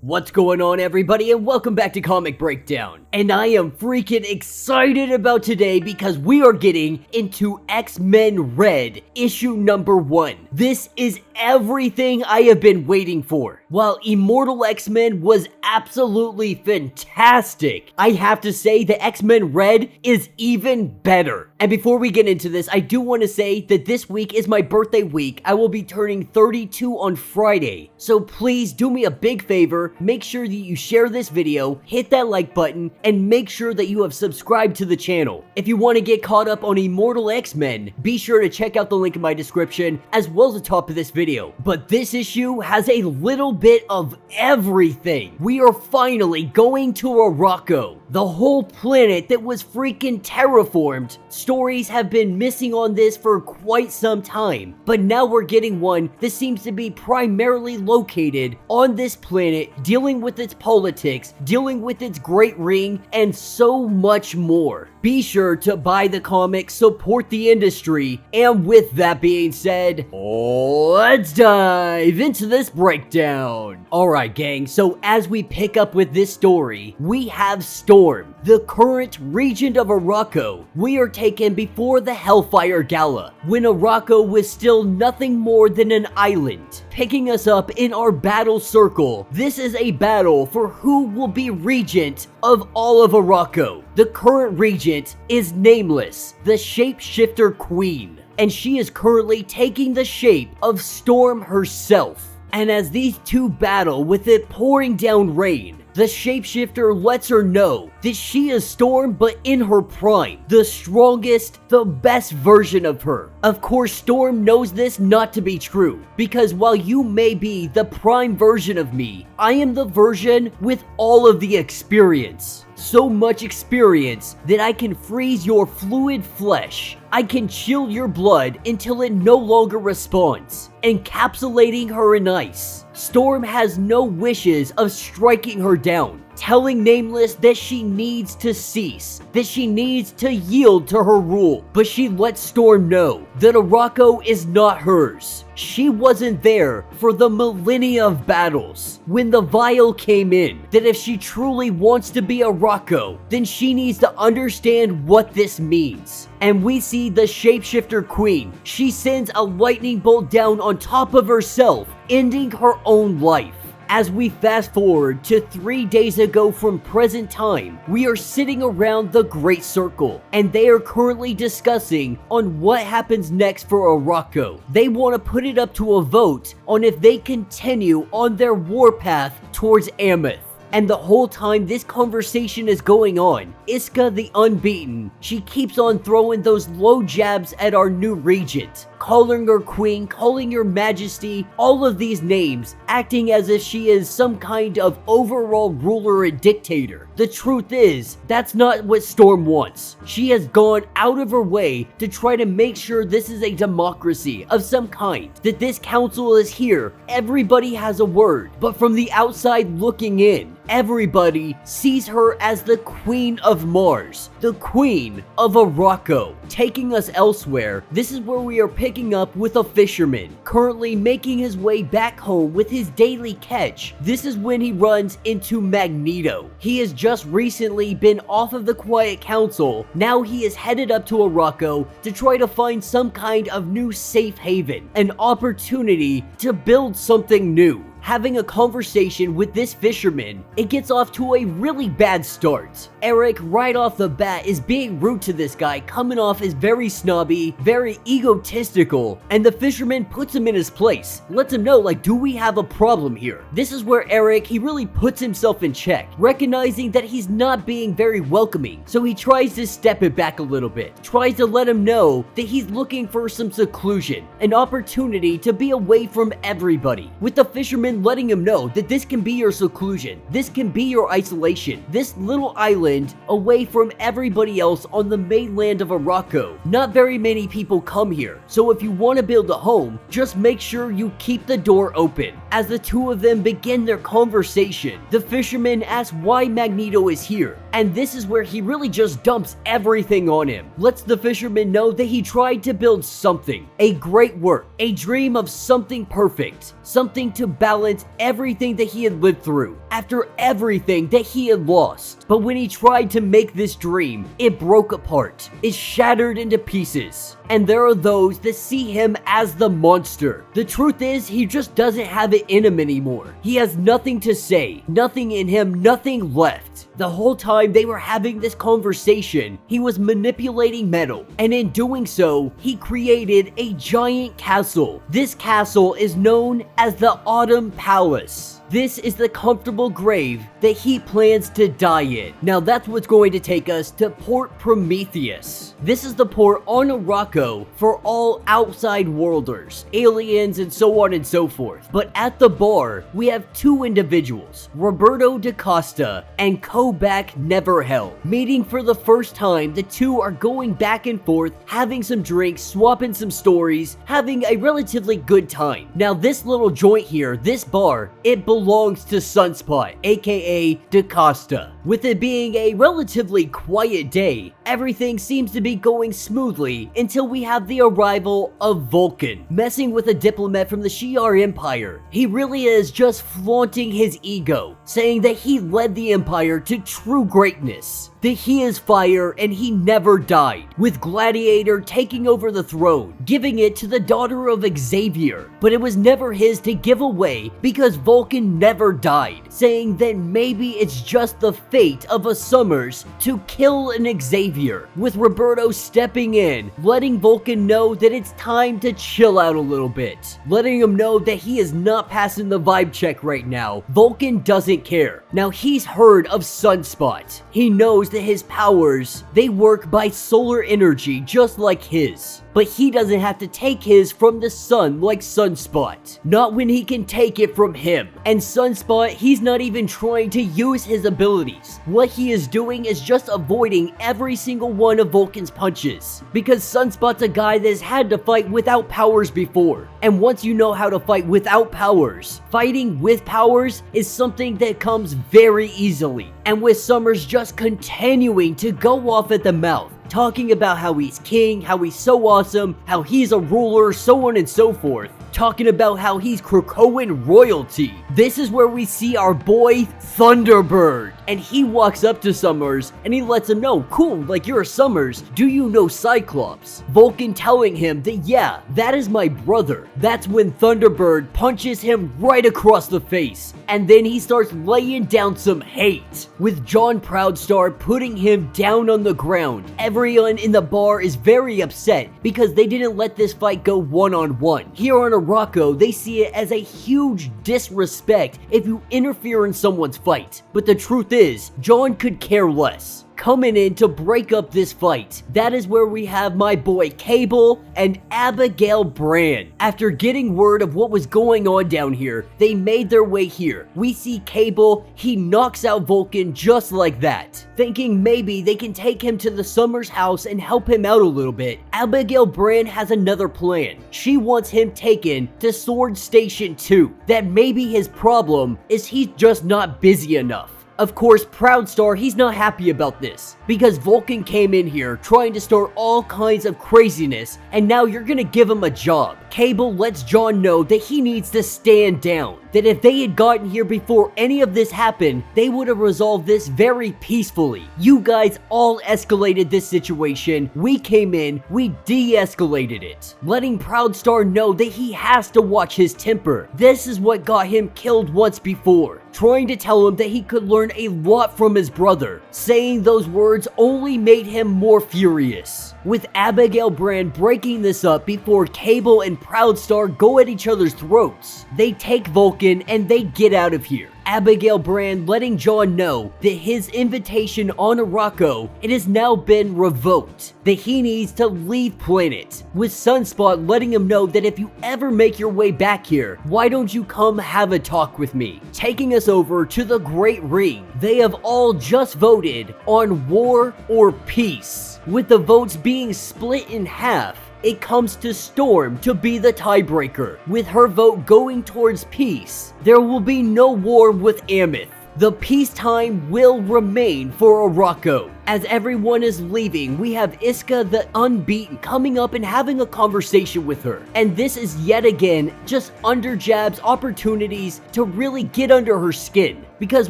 What's going on, everybody, and welcome back to Comic Breakdown. And I am freaking excited about today because we are getting into X-Men Red, issue number 1. This is everything I have been waiting for. While Immortal X-Men was absolutely fantastic, I have to say that X-Men Red is even better. And before we get into this, I do want to say that this week is my birthday week. I will be turning 32 on Friday. So please do me a big favor, make sure that you share this video, hit that like button, and make sure that you have subscribed to the channel. If you want to get caught up on Immortal X-Men, be sure to check out the link in my description as well as the top of this video. But this issue has a little bit of everything. We are finally going to Arakko, the whole planet that was freaking terraformed. Stories have been missing on this for quite some time, but now we're getting one that seems to be primarily located on this planet, dealing with its politics, dealing with its Great Ring, and so much more. Be sure to buy the comic, support the industry, and with that being said, let's dive into this breakdown. Alright gang, so as we pick up with this story, we have Storm, the current Regent of Arakko. We are taken before the Hellfire Gala, when Arakko was still nothing more than an island. Picking us up in our battle circle, this is a battle for who will be Regent of all of Arakko. The current Regent is Nameless, the Shapeshifter Queen, and she is currently taking the shape of Storm herself. And as these two battle with it pouring down rain, the shapeshifter lets her know that she is Storm, but in her prime, the strongest, the best version of her. Of course, Storm knows this not to be true, because while you may be the prime version of me, I am the version with all of the experience. So much experience that I can freeze your fluid flesh. I can chill your blood until it no longer responds, encapsulating her in ice. Storm has no wishes of striking her down, telling Nameless that she needs to cease, that she needs to yield to her rule. But she lets Storm know that Arakko is not hers. She wasn't there for the millennia of battles when the Vial came in, that if she truly wants to be Arakko, then she needs to understand what this means. And we see the Shapeshifter Queen. She sends a lightning bolt down on top of herself, ending her own life. As we fast forward to 3 days ago from present time, we are sitting around the Great Circle, and they are currently discussing on what happens next for Arakko. They want to put it up to a vote on if they continue on their warpath towards Ameth. And the whole time this conversation is going on, Iska the Unbeaten, she keeps on throwing those low jabs at our new Regent, calling her queen, calling her majesty, all of these names, acting as if she is some kind of overall ruler and dictator. The truth is, that's not what Storm wants. She has gone out of her way to try to make sure this is a democracy of some kind, that this council is here, everybody has a word, but from the outside looking in, everybody sees her as the Queen of Mars, the Queen of Arakko. Taking us elsewhere, this is where we are picking up with a fisherman, currently making his way back home with his daily catch. This is when he runs into Magneto. He has just recently been off of the Quiet Council. Now he is headed up to Arakko to try to find some kind of new safe haven, an opportunity to build something new. Having a conversation with this fisherman, it gets off to a really bad start. Eric, right off the bat, is being rude to this guy, coming off as very snobby, very egotistical, and the fisherman puts him in his place, lets him know, like, do we have a problem here? This is where Eric, he really puts himself in check, recognizing that he's not being very welcoming, so he tries to step it back a little bit, tries to let him know that he's looking for some seclusion, an opportunity to be away from everybody, with the fisherman letting him know that this can be your seclusion, this can be your isolation, this little island away from everybody else on the mainland of Arakko. Not very many people come here, so if you want to build a home, just make sure you keep the door open. As the two of them begin their conversation, the fisherman asks why Magneto is here, and this is where he really just dumps everything on him. Lets the fisherman know that he tried to build something, a great work, a dream of something perfect, something to balance everything that he had lived through, after everything that he had lost. But when he tried to make this dream, it broke apart. It shattered into pieces. And there are those that see him as the monster. The truth is, he just doesn't have it in him anymore. He has nothing to say, nothing in him, nothing left. The whole time they were having this conversation, he was manipulating metal, and in doing so, he created a giant castle. This castle is known as the Autumn Palace. This is the comfortable grave that he plans to die in. Now that's what's going to take us to Port Prometheus. This is the port on Arakko for all outside worlders, aliens, and so on and so forth. But at the bar, we have two individuals, Roberto da Costa and Kobach Neverhell. Meeting for the first time, the two are going back and forth, having some drinks, swapping some stories, having a relatively good time. Now this little joint here, this bar, it belongs to Sunspot, aka da Costa. With it being a relatively quiet day, everything seems to be going smoothly until we have the arrival of Vulcan, messing with a diplomat from the Shi'ar Empire. He really is just flaunting his ego, saying that he led the Empire to true greatness, that he is fire and he never died, with Gladiator taking over the throne, giving it to the daughter of Xavier, but it was never his to give away because Vulcan never died, saying that maybe it's just the fate of a Summers to kill an Xavier, with Roberto stepping in, letting Vulcan know that it's time to chill out a little bit, letting him know that he is not passing the vibe check right now. Vulcan doesn't care. Now he's heard of Sunspot. He knows that his powers, they work by solar energy just like his. But he doesn't have to take his from the sun like Sunspot. Not when he can take it from him. And Sunspot, he's not even trying to use his abilities. What he is doing is just avoiding every single one of Vulcan's punches. Because Sunspot's a guy that has had to fight without powers before. And once you know how to fight without powers, fighting with powers is something that comes very easily. And with Summers just continuing to go off at the mouth, talking about how he's king, how he's so awesome, how he's a ruler, so on and so forth. Talking about how he's Krakoan royalty. This is where we see our boy Thunderbird. And he walks up to Summers and he lets him know, cool, like you're a Summers, do you know Cyclops? Vulcan telling him that yeah, that is my brother. That's when Thunderbird punches him right across the face. And then he starts laying down some hate, with John Proudstar putting him down on the ground. Everyone in the bar is very upset because they didn't let this fight go one-on-one. Here on Arakko, they see it as a huge disrespect if you interfere in someone's fight. But the truth is, John could care less. Coming in to break up this fight, that is where we have my boy Cable and Abigail Brand. After getting word of what was going on down here, they made their way here. We see Cable, he knocks out Vulcan just like that. Thinking maybe they can take him to the Summers house and help him out a little bit, Abigail Brand has another plan. She wants him taken to Sword Station 2. That maybe his problem is he's just not busy enough. Of course, Proudstar, he's not happy about this, because Vulcan came in here trying to start all kinds of craziness, and now you're gonna give him a job. Cable lets John know that he needs to stand down, that if they had gotten here before any of this happened, they would have resolved this very peacefully. You guys all escalated this situation, we came in, we de-escalated it, letting Proudstar know that he has to watch his temper. This is what got him killed once before, trying to tell him that he could learn a lot from his brother. Saying those words only made him more furious, with Abigail Brand breaking this up before Cable and Proudstar go at each other's throats. They take Vulcan and they get out of here. Abigail Brand letting John know that his invitation on Arakko, it has now been revoked, that he needs to leave planet, with Sunspot letting him know that if you ever make your way back here, why don't you come have a talk with me? Taking us over to the Great Ring. They have all just voted on war or peace, with the votes being split in half. it comes to Storm to be the tiebreaker. With her vote going towards peace, there will be no war with Ameth. The peacetime will remain for Arakko. As everyone is leaving, we have Iska the Unbeaten coming up and having a conversation with her. And this is yet again just underjabs opportunities to really get under her skin. Because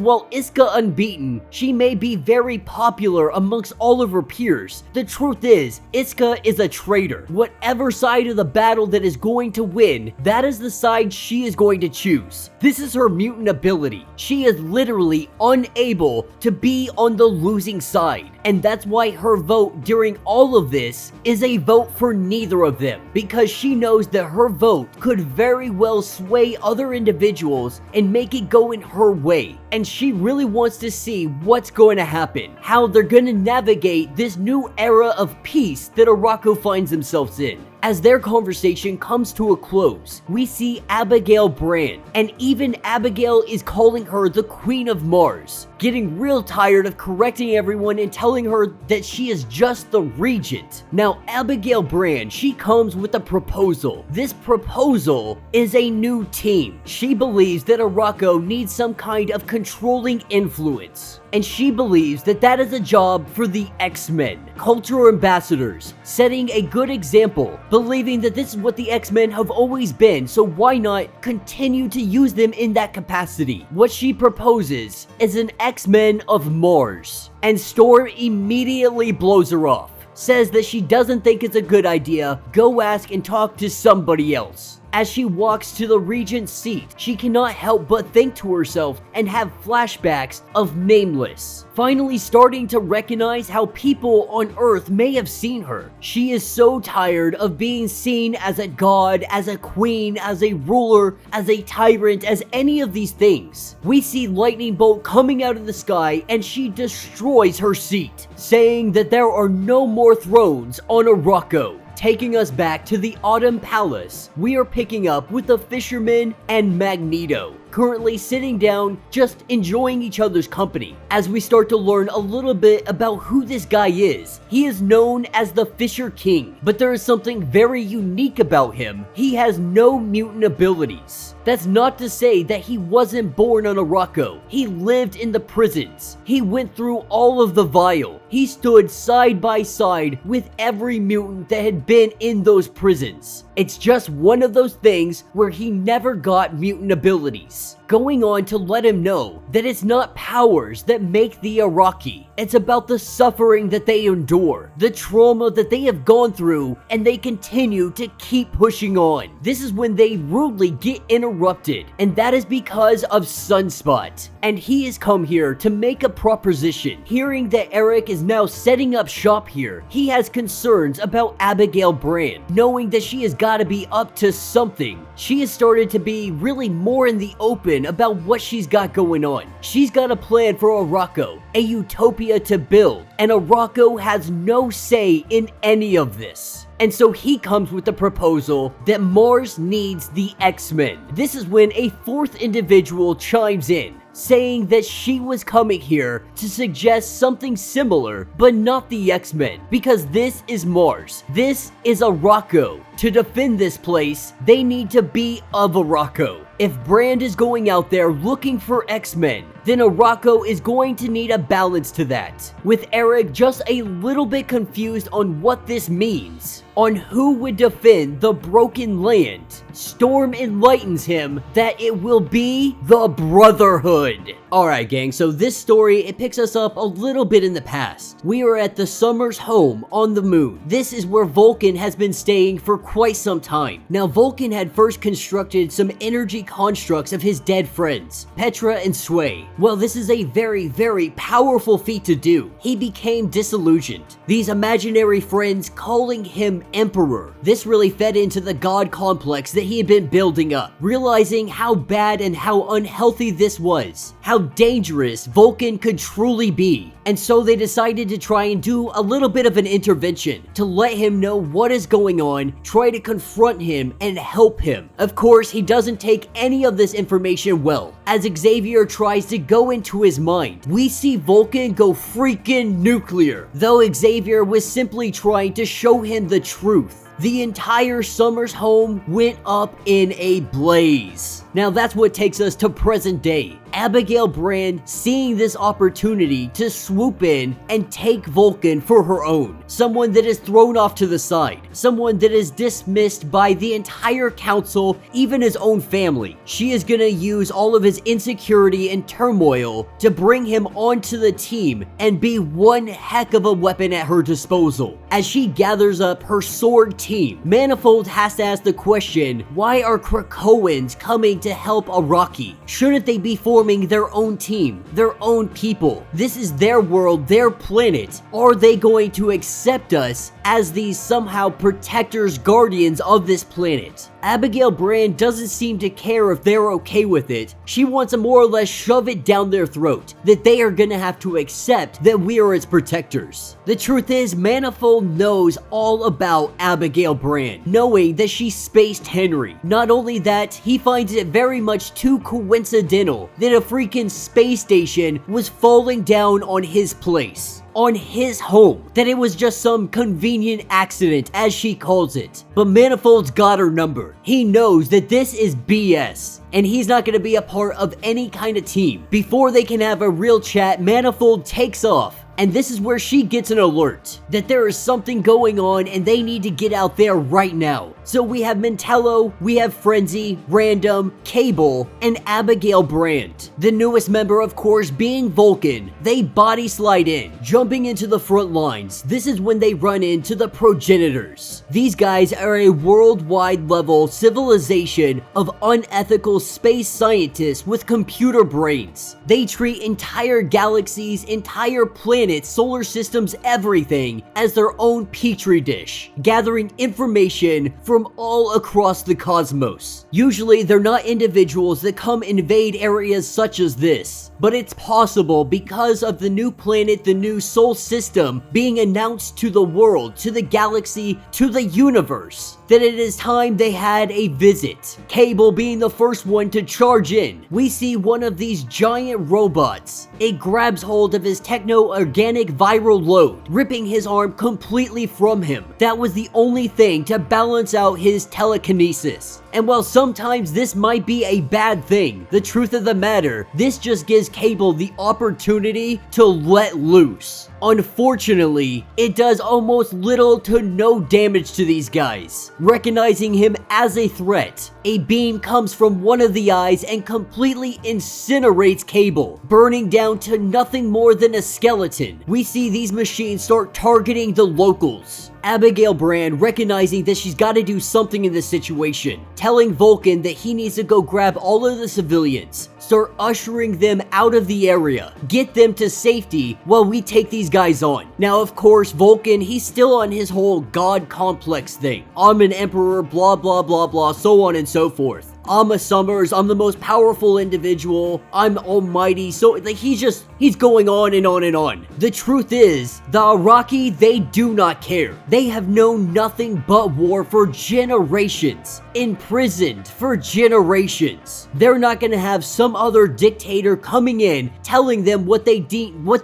while Iska Unbeaten, she may be very popular amongst all of her peers, the truth is, Iska is a traitor. Whatever side of the battle that is going to win, that is the side she is going to choose. This is her mutant ability. She is literally unable to be on the losing side. And that's why her vote during all of this is a vote for neither of them, because she knows that her vote could very well sway other individuals and make it go in her way. And she really wants to see what's going to happen, how they're going to navigate this new era of peace that Arakko finds themselves in. As their conversation comes to a close, we see Abigail Brand, and even Abigail is calling her the Queen of Mars, getting real tired of correcting everyone and telling her that she is just the Regent. Now, Abigail Brand, she comes with a proposal. This proposal is a new team. She believes that Arakko needs some kind of controlling influence. And she believes that that is a job for the X-Men, cultural ambassadors, setting a good example, believing that this is what the X-Men have always been, so why not continue to use them in that capacity? What she proposes is an X-Men of Mars, and Storm immediately blows her off, says that she doesn't think it's a good idea, go ask and talk to somebody else. As she walks to the Regent's seat, she cannot help but think to herself and have flashbacks of Nameless, finally starting to recognize how people on Earth may have seen her. She is so tired of being seen as a god, as a queen, as a ruler, as a tyrant, as any of these things. We see lightning bolt coming out of the sky and she destroys her seat, saying that there are no more thrones on Arakko. Taking us back to the Autumn Palace, we are picking up with the Fisherman and Magneto, currently sitting down just enjoying each other's company. As we start to learn a little bit about who this guy is, he is known as the Fisher King, but there is something very unique about him. He has no mutant abilities. That's not to say that he wasn't born on Arakko. He lived in the prisons. He went through all of the Vile. He stood side by side with every mutant that had been in those prisons. It's just one of those things where he never got mutant abilities, going on to let him know that it's not powers that make the Arakko. It's about the suffering that they endure, the trauma that they have gone through, and they continue to keep pushing on. This is when they rudely get interrupted, and that is because of Sunspot. And he has come here to make a proposition. Hearing that Eric is now setting up shop here, he has concerns about Abigail Brand, knowing that she has got to be up to something. She has started to be really more in the open about what she's got going on. She's got a plan for Arakko, a utopia to build, and Arakko has no say in any of this. And so he comes with the proposal that Mars needs the X-Men. This is when a fourth individual chimes in, saying that she was coming here to suggest something similar, but not the X-Men, because this is Mars. This is Arakko. To defend this place, they need to be of Arakko. If Brand is going out there looking for X-Men, then Arakko is going to need a balance to that. With Eric just a little bit confused on what this means, on who would defend the broken land, Storm enlightens him that it will be the Brotherhood. Alright gang, so this story, it picks us up a little bit in the past. We are at the Summer's home on the moon. This is where Vulcan has been staying for quite some time. Now Vulcan had first constructed some energy constructs of his dead friends, Petra and Sway. Well, this is a very, very powerful feat to do. He became disillusioned. These imaginary friends calling him Emperor. This really fed into the god complex that he had been building up, realizing how bad and how unhealthy this was, how dangerous Vulcan could truly be. And so they decided to try and do a little bit of an intervention to let him know what is going on, try to confront him and help him. Of course, he doesn't take any of this information well. As Xavier tries to go into his mind, we see Vulcan go freaking nuclear, though Xavier was simply trying to show him the truth. the entire Summer's home went up in a blaze. Now that's what takes us to present day. Abigail Brand seeing this opportunity to swoop in and take Vulcan for her own. Someone that is thrown off to the side. Someone that is dismissed by the entire council, even his own family. She is gonna use all of his insecurity and turmoil to bring him onto the team and be one heck of a weapon at her disposal. As she gathers up her sword team, Manifold has to ask the question, why are Krakoans coming to help Arakko? Shouldn't they be forming their own team, their own people? This is their world, their planet. Are they going to accept us as these somehow protectors, guardians of this planet? Abigail Brand doesn't seem to care if they're okay with it. She wants to more or less shove it down their throat, that they are gonna have to accept that we are its protectors. The truth is, Manifold knows all about Abigail Brand, knowing that she spaced Henry. Not only that, he finds it very much too coincidental that a freaking space station was falling down on his place, on his home, that it was just some convenient accident, as she calls it. But Manifold's got her number. He knows that this is BS, and he's not going to be a part of any kind of team. Before they can have a real chat, Manifold takes off. And this is where she gets an alert that there is something going on and they need to get out there right now. So we have Mentello, we have Frenzy, Random, Cable, and Abigail Brand. The newest member, of course, being Vulcan. They body slide in, jumping into the front lines. This is when they run into the progenitors. These guys are a worldwide level civilization of unethical space scientists with computer brains. They treat entire galaxies, entire planets, solar systems, everything as their own petri dish, gathering information from all across the cosmos. Usually they're not individuals that come invade areas such as this, but it's possible because of the new planet, the new soul system being announced to the world, to the galaxy, to the universe, that it is time they had a visit. Cable being the first one to charge in. We see one of these giant robots. It grabs hold of his techno-organic viral load, ripping his arm completely from him. That was the only thing to balance out his telekinesis. And while sometimes this might be a bad thing, the truth of the matter, this just gives Cable the opportunity to let loose. Unfortunately, it does almost little to no damage to these guys. Recognizing him as a threat, a beam comes from one of the eyes and completely incinerates Cable, burning down to nothing more than a skeleton. We see these machines start targeting the locals. Abigail Brand, recognizing that she's got to do something in this situation, telling Vulcan that he needs to go grab all of the civilians, start ushering them out of the area, get them to safety while we take these guys on. Now, of course, Vulcan, he's still on his whole god complex thing. I'm an emperor, blah, blah, blah, blah, so on and so forth. I'm a Summers, I'm the most powerful individual, I'm almighty, so like he's going on and on and on. The truth is, the Arakko, they do not care. They have known nothing but war for generations, imprisoned for generations. They're not gonna have some other dictator coming in telling them what they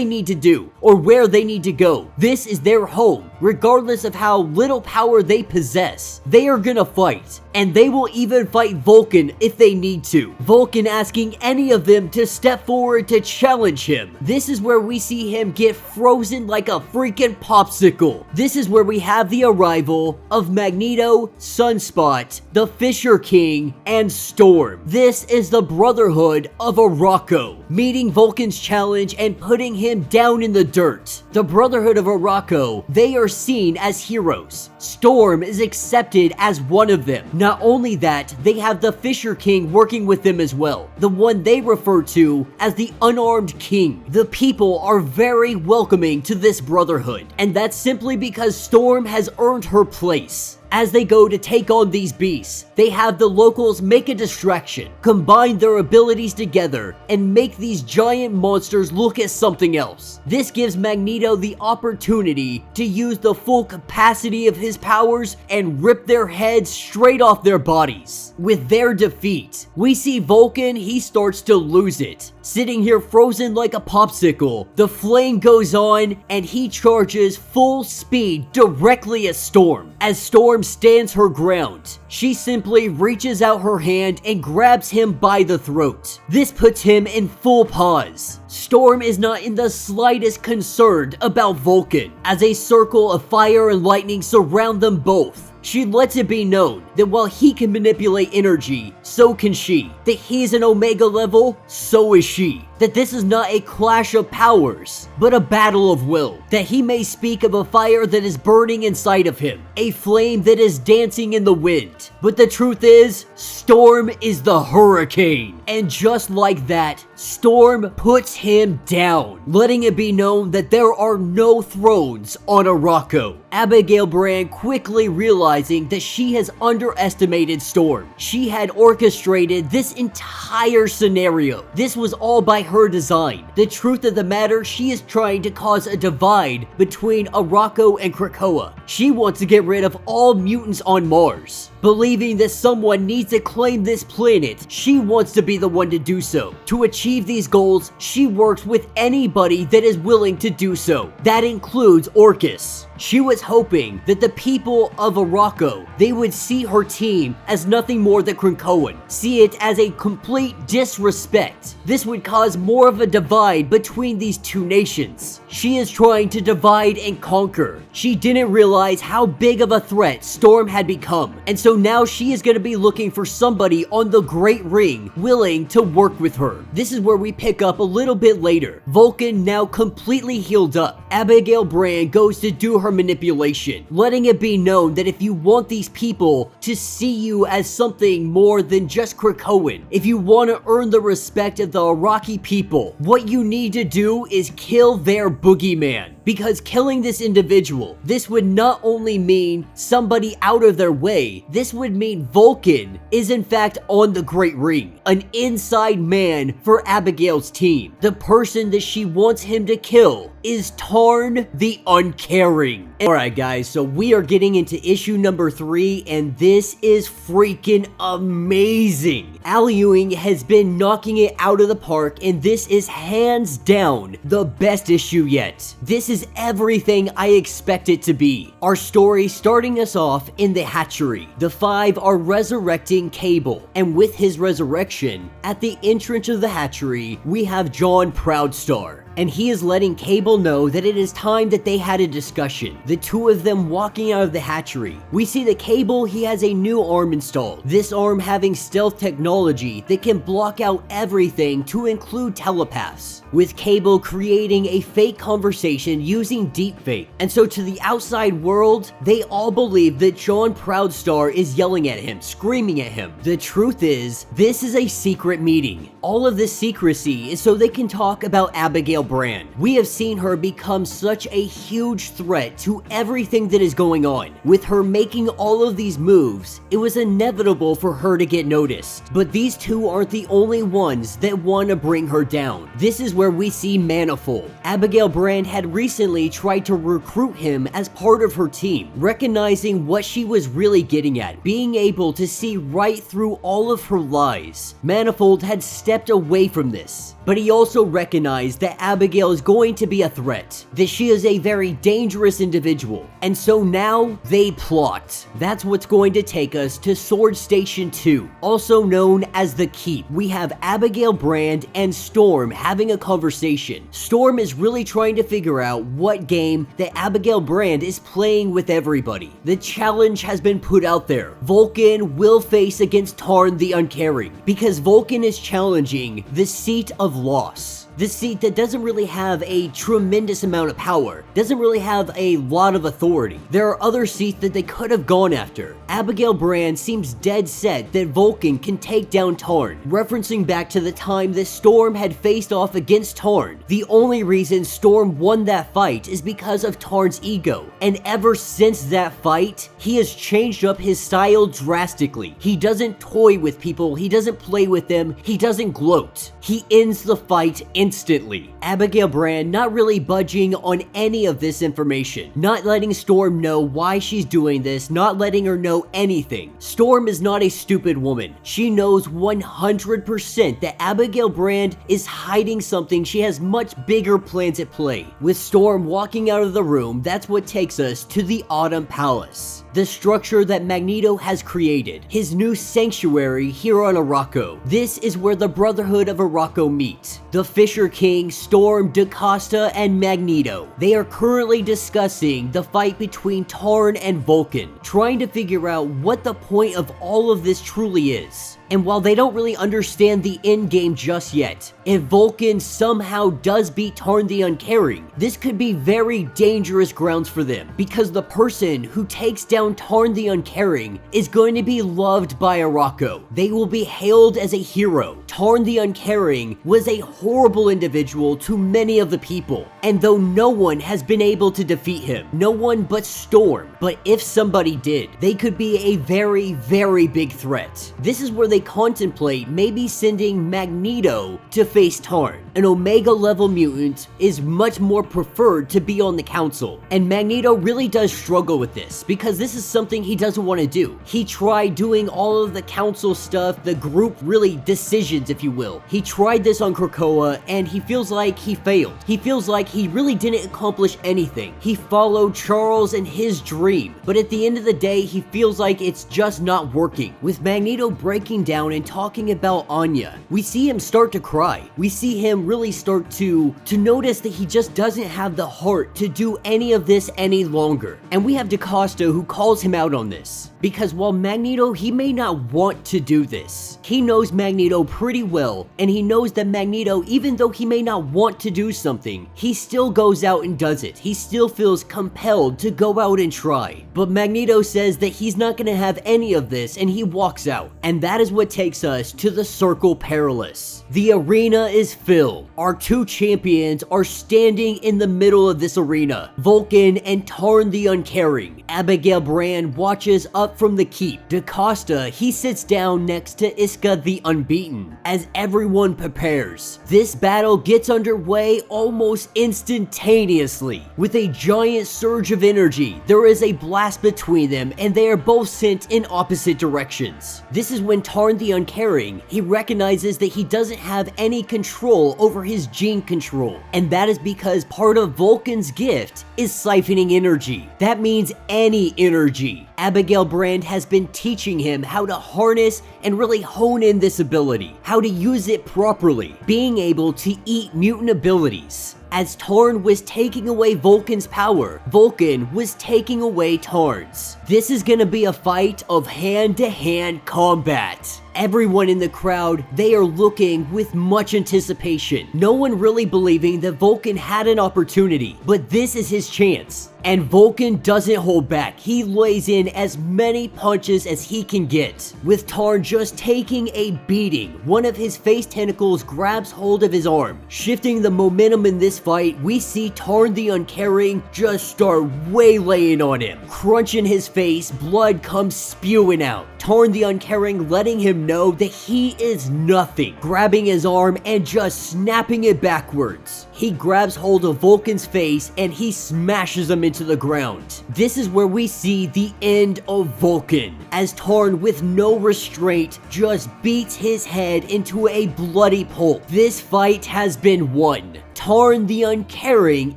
need to do or where they need to go. This is their home, regardless of how little power they possess. They are gonna fight, and they will even fight Vulcan if they need to. Vulcan asking any of them to step forward to challenge him. This is where we see him get frozen like a freaking popsicle. This is where we have the arrival of Magneto, Sunspot, the Fisher King, and Storm. This is the Brotherhood of Arakko, meeting Vulcan's challenge and putting him down in the dirt. The Brotherhood of Arakko, they are seen as heroes. Storm is accepted as one of them. Not only that, they have the Fisher King working with them as well, the one they refer to as the Unarmed King. The people are very welcoming to this brotherhood, and that's simply because Storm has earned her place. As they go to take on these beasts, they have the locals make a distraction, combine their abilities together, and make these giant monsters look at something else. This gives Magneto the opportunity to use the full capacity of his powers and rip their heads straight off their bodies. With their defeat, we see Vulcan, he starts to lose it. Sitting here frozen like a popsicle, the flame goes on and he charges full speed directly at Storm. As Storm Storm stands her ground. She simply reaches out her hand and grabs him by the throat. This puts him in full pause. Storm is not in the slightest concerned about Vulcan, as a circle of fire and lightning surround them both. She lets it be known that while he can manipulate energy, so can she. That he's an Omega level, so is she. That this is not a clash of powers, but a battle of will. That he may speak of a fire that is burning inside of him, a flame that is dancing in the wind. But the truth is, Storm is the hurricane. And just like that, Storm puts him down, letting it be known that there are no thrones on Arakko. Abigail Brand quickly realizing that she has underestimated Storm. She had orchestrated this entire scenario. This was all by her design. The truth of the matter, she is trying to cause a divide between Arakko and Krakoa. She wants to get rid of all mutants on Mars. Believing that someone needs to claim this planet, she wants to be the one to do so. To achieve these goals, she works with anybody that is willing to do so. That includes Orcus. She was hoping that the people of Arakko, they would see her team as nothing more than Krakoan, see it as a complete disrespect. This would cause more of a divide between these two nations. She is trying to divide and conquer. She didn't realize how big of a threat Storm had become, and so now she is going to be looking for somebody on the Great Ring willing to work with her. This is where we pick up a little bit later. Vulcan now completely healed up. Abigail Brand goes to do her manipulation, letting it be known that if you want these people to see you as something more than just Krakoan, if you want to earn the respect of the Iraqi people, what you need to do is kill their boogeyman. Because killing this individual, this would not only mean somebody out of their way, this would mean Vulcan is in fact on the Great Ring, an inside man for Abigail's team. The person that she wants him to kill is Tarn the Uncaring. Alright guys, so we are getting into issue number 3, and this is freaking amazing. Al Ewing has been knocking it out of the park, and this is hands down the best issue yet. This is everything I expect it to be. Our story starting us off in the hatchery. The Five are resurrecting Cable, and with his resurrection, at the entrance of the hatchery, we have John Proudstar. And he is letting Cable know that it is time that they had a discussion. The two of them walking out of the hatchery. We see that Cable, he has a new arm installed. This arm having stealth technology that can block out everything to include telepaths. With Cable creating a fake conversation using deepfake. And so to the outside world, they all believe that John Proudstar is yelling at him, screaming at him. The truth is, this is a secret meeting. All of this secrecy is so they can talk about Abigail Brand. We have seen her become such a huge threat to everything that is going on. With her making all of these moves, it was inevitable for her to get noticed. But these two aren't the only ones that want to bring her down. This is where we see Manifold. Abigail Brand had recently tried to recruit him as part of her team, recognizing what she was really getting at, being able to see right through all of her lies. Manifold had stepped away from this, but he also recognized that Abigail is going to be a threat, that she is a very dangerous individual, and so now they plot. That's what's going to take us to Sword Station 2, also known as the Keep. We have Abigail Brand and Storm having a conversation. Storm is really trying to figure out what game that Abigail Brand is playing with everybody. The challenge has been put out there. Vulcan will face against Tarn the Uncaring, because Vulcan is challenging the seat of loss. This seat that doesn't really have a tremendous amount of power, doesn't really have a lot of authority. There are other seats that they could have gone after. Abigail Brand seems dead set that Vulcan can take down Tarn, referencing back to the time that Storm had faced off against Tarn. The only reason Storm won that fight is because of Tarn's ego, and ever since that fight, he has changed up his style drastically. He doesn't toy with people, he doesn't play with them, he doesn't gloat. He ends the fight instantly. Abigail Brand not really budging on any of this information, not letting Storm know why she's doing this, not letting her know anything. Storm is not a stupid woman. She knows 100% that Abigail Brand is hiding something. She has much bigger plans at play. With Storm walking out of the room, that's what takes us to the Autumn Palace. the structure that Magneto has created, his new sanctuary here on Arakko. This is where the Brotherhood of Arakko meet. The Fisher King, Storm, DaCosta, and Magneto. They are currently discussing the fight between Tarn and Vulcan, trying to figure out what the point of all of this truly is. And while they don't really understand the endgame just yet, if Vulcan somehow does beat Tarn the Uncaring, this could be very dangerous grounds for them, because the person who takes down Tarn the Uncaring is going to be loved by Arakko. They will be hailed as a hero. Tarn the Uncaring was a horrible individual to many of the people, and though no one has been able to defeat him, no one but Storm, but if somebody did, they could be a very, very big threat. This is where they contemplate maybe sending Magneto to face Tarn. An Omega level mutant is much more preferred to be on the council, and Magneto really does struggle with this because this is something he doesn't want to do. He tried doing all of the council stuff, the group really decisions, if you will. He tried this on Krakoa and he feels like he failed. He feels like he really didn't accomplish anything. He followed Charles and his dream, but at the end of the day he feels like it's just not working. With Magneto breaking down and talking about Anya, we see him start to cry. We see him really start to notice that he just doesn't have the heart to do any of this any longer. And we have DaCosta who calls him out on this. Because while Magneto, he may not want to do this, he knows Magneto pretty well, and he knows that Magneto, even though he may not want to do something, he still goes out and does it. He still feels compelled to go out and try. But Magneto says that he's not going to have any of this, and he walks out. And that is what takes us to the Circle Perilous. The arena is filled. Our two champions are standing in the middle of this arena, Vulcan and Tarn the Uncaring. Abigail Brand watches up from the keep. DaCosta, he sits down next to Iska the Unbeaten as everyone prepares. This battle gets underway almost instantaneously. With a giant surge of energy, there is a blast between them and they are both sent in opposite directions. This is when Tarn the Uncaring, he recognizes that he doesn't have any control over his gene control, and that is because part of Vulcan's gift is siphoning energy. That means any energy. Abigail Brand has been teaching him how to harness and really hone in this ability, how to use it properly, being able to eat mutant abilities. As Tarn was taking away Vulcan's power, Vulcan was taking away Tarn's. This is gonna be a fight of hand-to-hand combat. Everyone in the crowd, they are looking with much anticipation. No one really believing that Vulcan had an opportunity, but this is his chance. And Vulcan doesn't hold back. He lays in as many punches as he can get. With Tarn just taking a beating, one of his face tentacles grabs hold of his arm. Shifting the momentum in this fight, we see Tarn the Uncaring just start waylaying on him. Crunching his face, blood comes spewing out. Tarn the Uncaring letting him know that he is nothing, grabbing his arm and just snapping it backwards. He grabs hold of Vulcan's face and he smashes him into the ground. This is where we see the end of Vulcan, as Tarn with no restraint just beats his head into a bloody pulp. This fight has been won. Tarn the Uncaring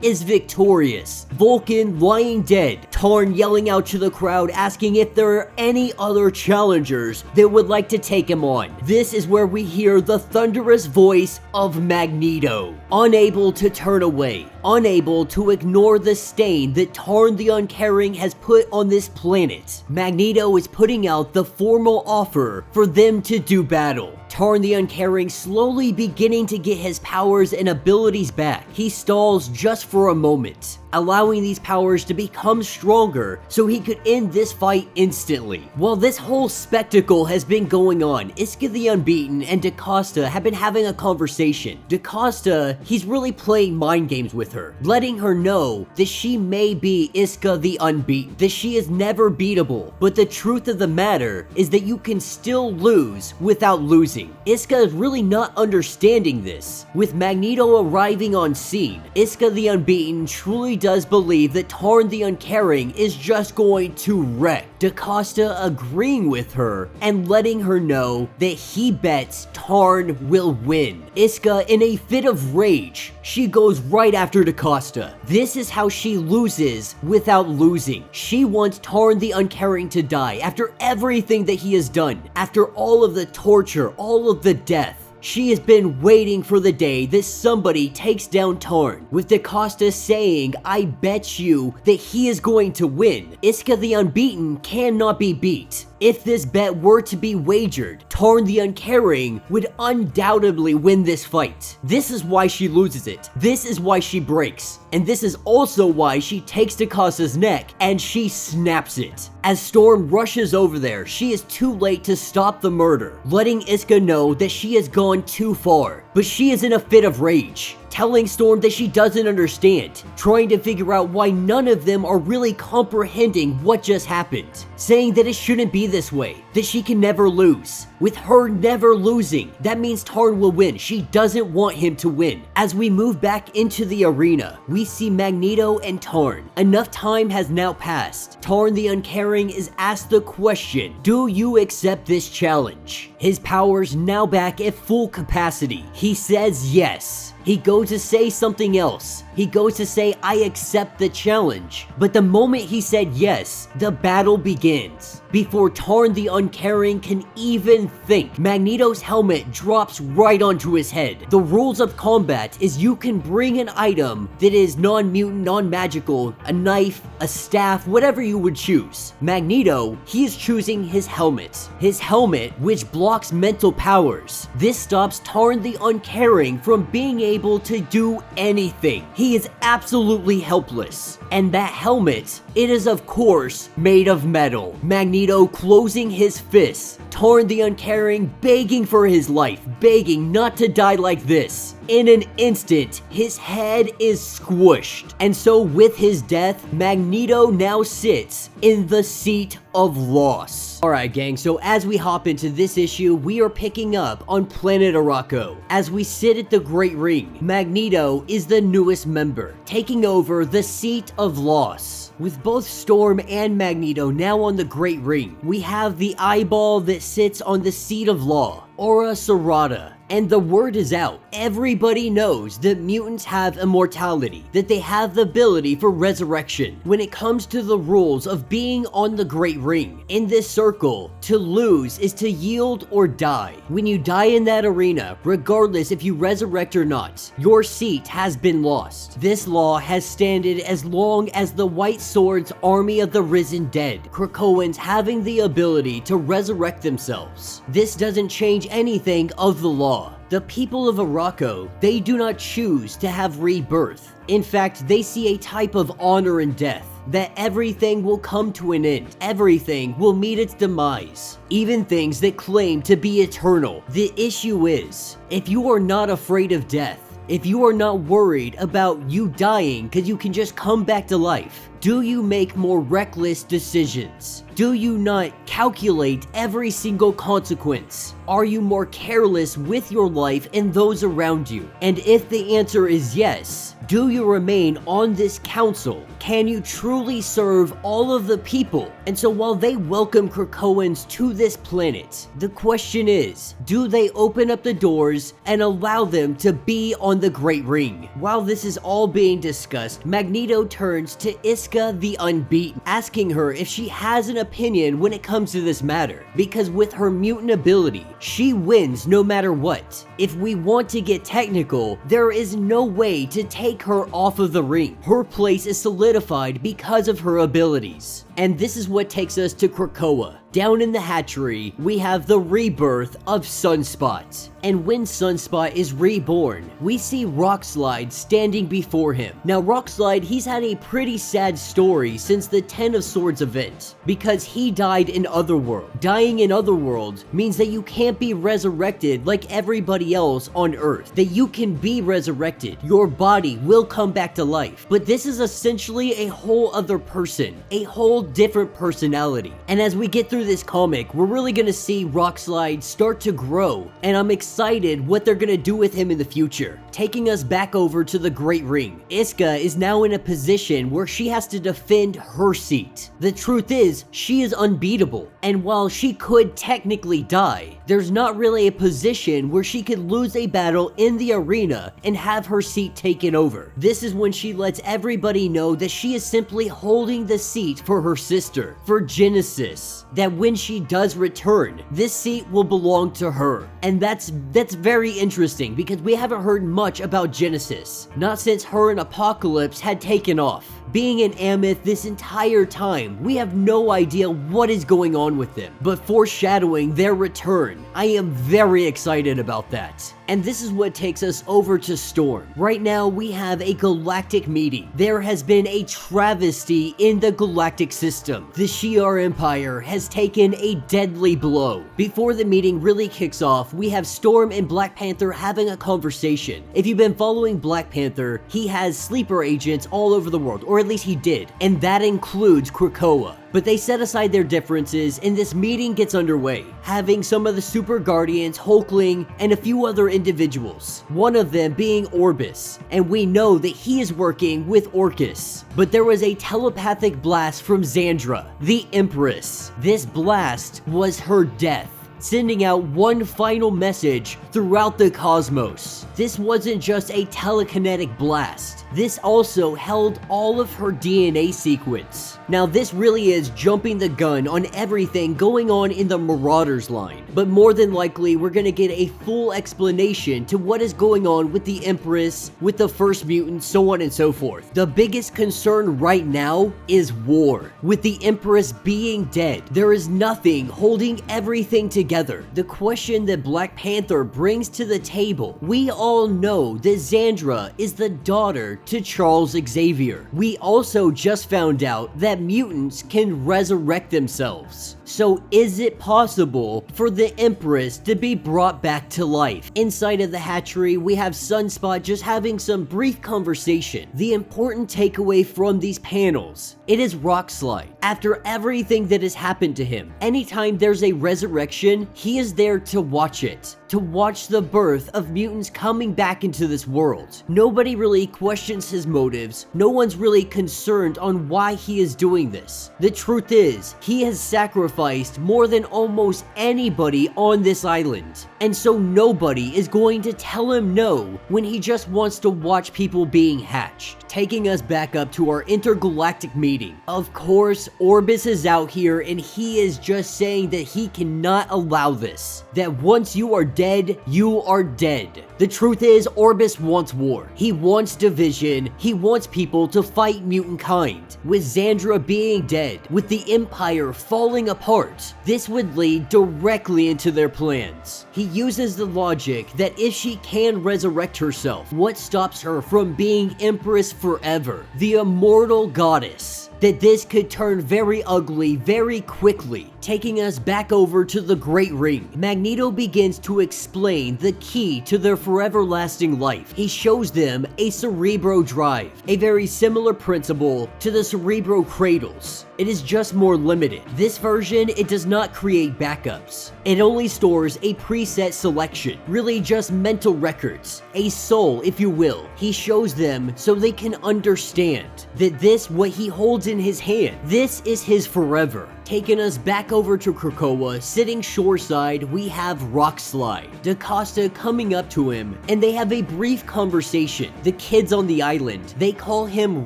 is victorious. Vulcan lying dead. Tarn yelling out to the crowd asking if there are any other challengers that would like to take him on. This is where we hear the thunderous voice of Magneto. Unable to turn away, unable to ignore the stain that Tarn the Uncaring has put on this planet, Magneto is putting out the formal offer for them to do battle. Tarn the Uncaring slowly beginning to get his powers and abilities back. He stalls just for a moment, allowing these powers to become stronger so he could end this fight instantly. While this whole spectacle has been going on, Iska the Unbeaten and DaCosta have been having a conversation. DaCosta, he's really playing mind games with her, letting her know that she may be Iska the Unbeaten, that she is never beatable, but the truth of the matter is that you can still lose without losing. Iska is really not understanding this. With Magneto arriving on scene, Iska the Unbeaten truly does believe that Tarn the Uncaring is just going to wreck DaCosta, agreeing with her and letting her know that he bets Tarn will win. Iska, in a fit of rage, she goes right after DaCosta. This is how she loses without losing. She wants Tarn the Uncaring to die after everything that he has done, after all of the torture, all of the death. She has been waiting for the day that somebody takes down Tarn, with DaCosta saying, "I bet you that he is going to win." Iska the Unbeaten cannot be beat. If this bet were to be wagered, Tarn the Uncaring would undoubtedly win this fight. This is why she loses it. This is why she breaks. And this is also why she takes DaCosta's neck and she snaps it. As Storm rushes over there, she is too late to stop the murder, letting Iska know that she has gone too far. But she is in a fit of rage, telling Storm that she doesn't understand, trying to figure out why none of them are really comprehending what just happened, saying that it shouldn't be this way, that she can never lose. With her never losing, that means Tarn will win. She doesn't want him to win. As we move back into the arena, we see Magneto and Tarn. Enough time has now passed. Tarn the Uncaring is asked the question, do you accept this challenge? His powers now back at full capacity. He says yes. He goes to say something else. He goes to say, "I accept the challenge." But the moment he said yes, the battle begins. Before Tarn the Uncaring can even think, Magneto's helmet drops right onto his head. The rules of combat is you can bring an item that is non-mutant, non-magical, a knife, a staff, whatever you would choose. Magneto, he is choosing his helmet. His helmet, which blocks mental powers. This stops Tarn the Uncaring from being able to do anything. He is absolutely helpless. And that helmet, it is of course made of metal. Magneto closing his fists, Tarn the Uncaring begging for his life, begging not to die like this. In an instant, his head is squished. And so with his death, Magneto now sits in the seat of loss. Alright gang, so as we hop into this issue, we are picking up on planet Arakko. As we sit at the Great Ring, Magneto is the newest member, taking over the seat of loss. With both Storm and Magneto now on the Great Ring, we have the eyeball that sits on the seat of law, Aura Serrata. And the word is out. Everybody knows that mutants have immortality, that they have the ability for resurrection. When it comes to the rules of being on the Great Ring, in this circle, to lose is to yield or die. When you die in that arena, regardless if you resurrect or not, your seat has been lost. This law has standed as long as the White Sword's army of the risen dead, Krakoans having the ability to resurrect themselves. This doesn't change anything of the law. The people of Arakko, they do not choose to have rebirth. In fact, they see a type of honor in death, that everything will come to an end. Everything will meet its demise. Even things that claim to be eternal. The issue is, if you are not afraid of death, if you are not worried about you dying because you can just come back to life, do you make more reckless decisions? Do you not calculate every single consequence? Are you more careless with your life and those around you? And if the answer is yes, do you remain on this council? Can you truly serve all of the people? And so while they welcome Krakoans to this planet, the question is, do they open up the doors and allow them to be on the Great Ring? While this is all being discussed, Magneto turns to Iska the Unbeaten, asking her if she has an opinion when it comes to this matter, because with her mutant ability, she wins no matter what. If we want to get technical, there is no way to take her off of the ring. Her place is solidified because of her abilities. And this is what takes us to Krakoa. Down in the hatchery, we have the rebirth of Sunspot. And when Sunspot is reborn, we see Rockslide standing before him. Now Rockslide, he's had a pretty sad story since the Ten of Swords event, because he died in Otherworld. Dying in Otherworld means that you can't be resurrected like everybody else on Earth. That you can be resurrected. Your body will come back to life. But this is essentially a whole other person. A whole different personality. And as we get through through this comic, we're really gonna see Rockslide start to grow, and I'm excited what they're gonna do with him in the future. Taking us back over to the Great Ring, Iska is now in a position where she has to defend her seat. The truth is, she is unbeatable, and while she could technically die, there's not really a position where she could lose a battle in the arena and have her seat taken over. This is when she lets everybody know that she is simply holding the seat for her sister, for Genesis, that when she does return, this seat will belong to her. And that's very interesting because we haven't heard much about Genesis, not since her and Apocalypse had taken off. Being an Ameth this entire time, we have no idea what is going on with them, but foreshadowing their return, I am very excited about that. And this is what takes us over to Storm. Right now, we have a galactic meeting. There has been a travesty in the galactic system. The Shi'ar Empire has taken a deadly blow. Before the meeting really kicks off, we have Storm and Black Panther having a conversation. If you've been following Black Panther, he has sleeper agents all over the world, or at least he did, and that includes Krakoa. But they set aside their differences and this meeting gets underway, having some of the Super Guardians, Hulkling, and a few other individuals. One of them being Orbis, and we know that he is working with Orcus. But there was a telepathic blast from Xandra, the Empress. This blast was her death, sending out one final message throughout the cosmos. This wasn't just a telekinetic blast. This also held all of her DNA sequence. Now this really is jumping the gun on everything going on in the Marauders line, but more than likely we're gonna get a full explanation to what is going on with the Empress, with the First Mutant, so on and so forth. The biggest concern right now is war. With the Empress being dead, there is nothing holding everything together. The question that Black Panther brings to the table, we all know that Xandra is the daughter to Charles Xavier. We also just found out that mutants can resurrect themselves. So is it possible for the Empress to be brought back to life? Inside of the hatchery, we have Sunspot just having some brief conversation. The important takeaway from these panels, it is Rockslide. After everything that has happened to him, anytime there's a resurrection, he is there to watch it, to watch the birth of mutants coming back into this world. Nobody really questions his motives. No one's really concerned on why he is doing this. The truth is, he has sacrificed more than almost anybody on this island. And so nobody is going to tell him no when he just wants to watch people being hatched. Taking us back up to our intergalactic meeting. Of course, Orbis is out here and he is just saying that he cannot allow this. That once you are dead, you are dead. The truth is, Orbis wants war. He wants division. He wants people to fight mutant kind. With Xandra being dead, with the Empire falling apart, this would lead directly into their plans. He uses the logic that if she can resurrect herself, what stops her from being Empress forever? The immortal goddess. That this could turn very ugly very quickly. Taking us back over to the Great Ring, Magneto begins to explain the key to their forever lasting life. He shows them a Cerebro drive, a very similar principle to the Cerebro cradles. It is just more limited. This version, it does not create backups. It only stores a preset selection, really just mental records, a soul if you will. He shows them so they can understand that this, what he holds in his hand, this is his forever. Taking us back over to Krakoa, sitting shoreside, we have Rockslide. DaCosta coming up to him, and they have a brief conversation. The kids on the island, they call him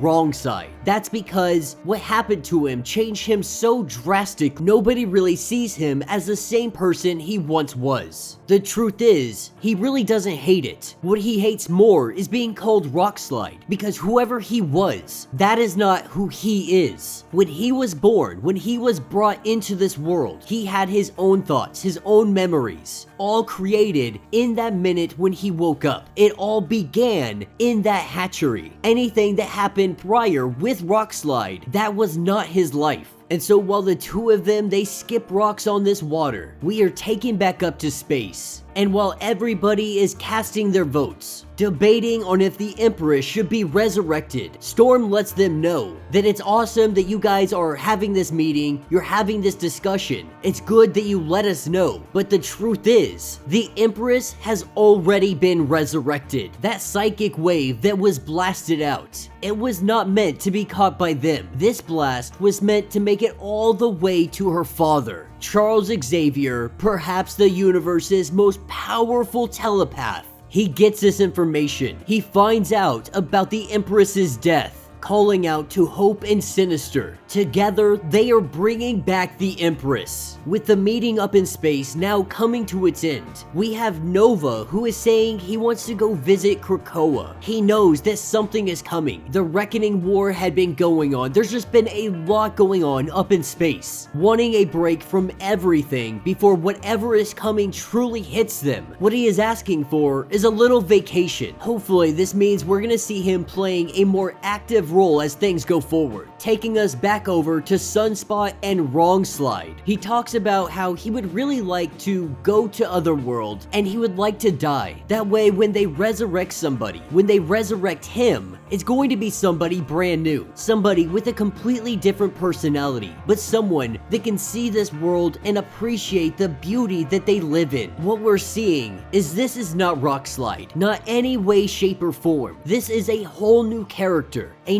Wrongside. That's because what happened to him changed him so drastic, nobody really sees him as the same person he once was. The truth is, he really doesn't hate it. What he hates more is being called Rockslide, because whoever he was, that is not who he is. When he was born, when he was brought into this world, he had his own thoughts, his own memories, all created in that minute when he woke up. It all began in that hatchery. Anything that happened prior with Rockslide, that was not his life. And so while the two of them, they skip rocks on this water, we are taken back up to space. And while everybody is casting their votes, debating on if the Empress should be resurrected. Storm lets them know that it's awesome that you guys are having this meeting, you're having this discussion. It's good that you let us know, but the truth is, the Empress has already been resurrected. That psychic wave that was blasted out, it was not meant to be caught by them. This blast was meant to make it all the way to her father. Charles Xavier, perhaps the universe's most powerful telepath. He gets this information. He finds out about the Empress's death, calling out to Hope and Sinister. Together, they are bringing back the Empress. With the meeting up in space now coming to its end, we have Nova, who is saying he wants to go visit Krakoa. He knows that something is coming. The Reckoning War had been going on. There's just been a lot going on up in space. Wanting a break from everything before whatever is coming truly hits them. What he is asking for is a little vacation. Hopefully, this means we're gonna see him playing a more active role as things go forward, taking us back over to Sunspot and Wrong Slide. He talks about how he would really like to go to Otherworld and he would like to die. That way, when they resurrect somebody, when they resurrect him, it's going to be somebody brand new, somebody with a completely different personality, but someone that can see this world and appreciate the beauty that they live in. What we're seeing is this is not Rock Slide, not any way, shape, or form. This is a whole new character, a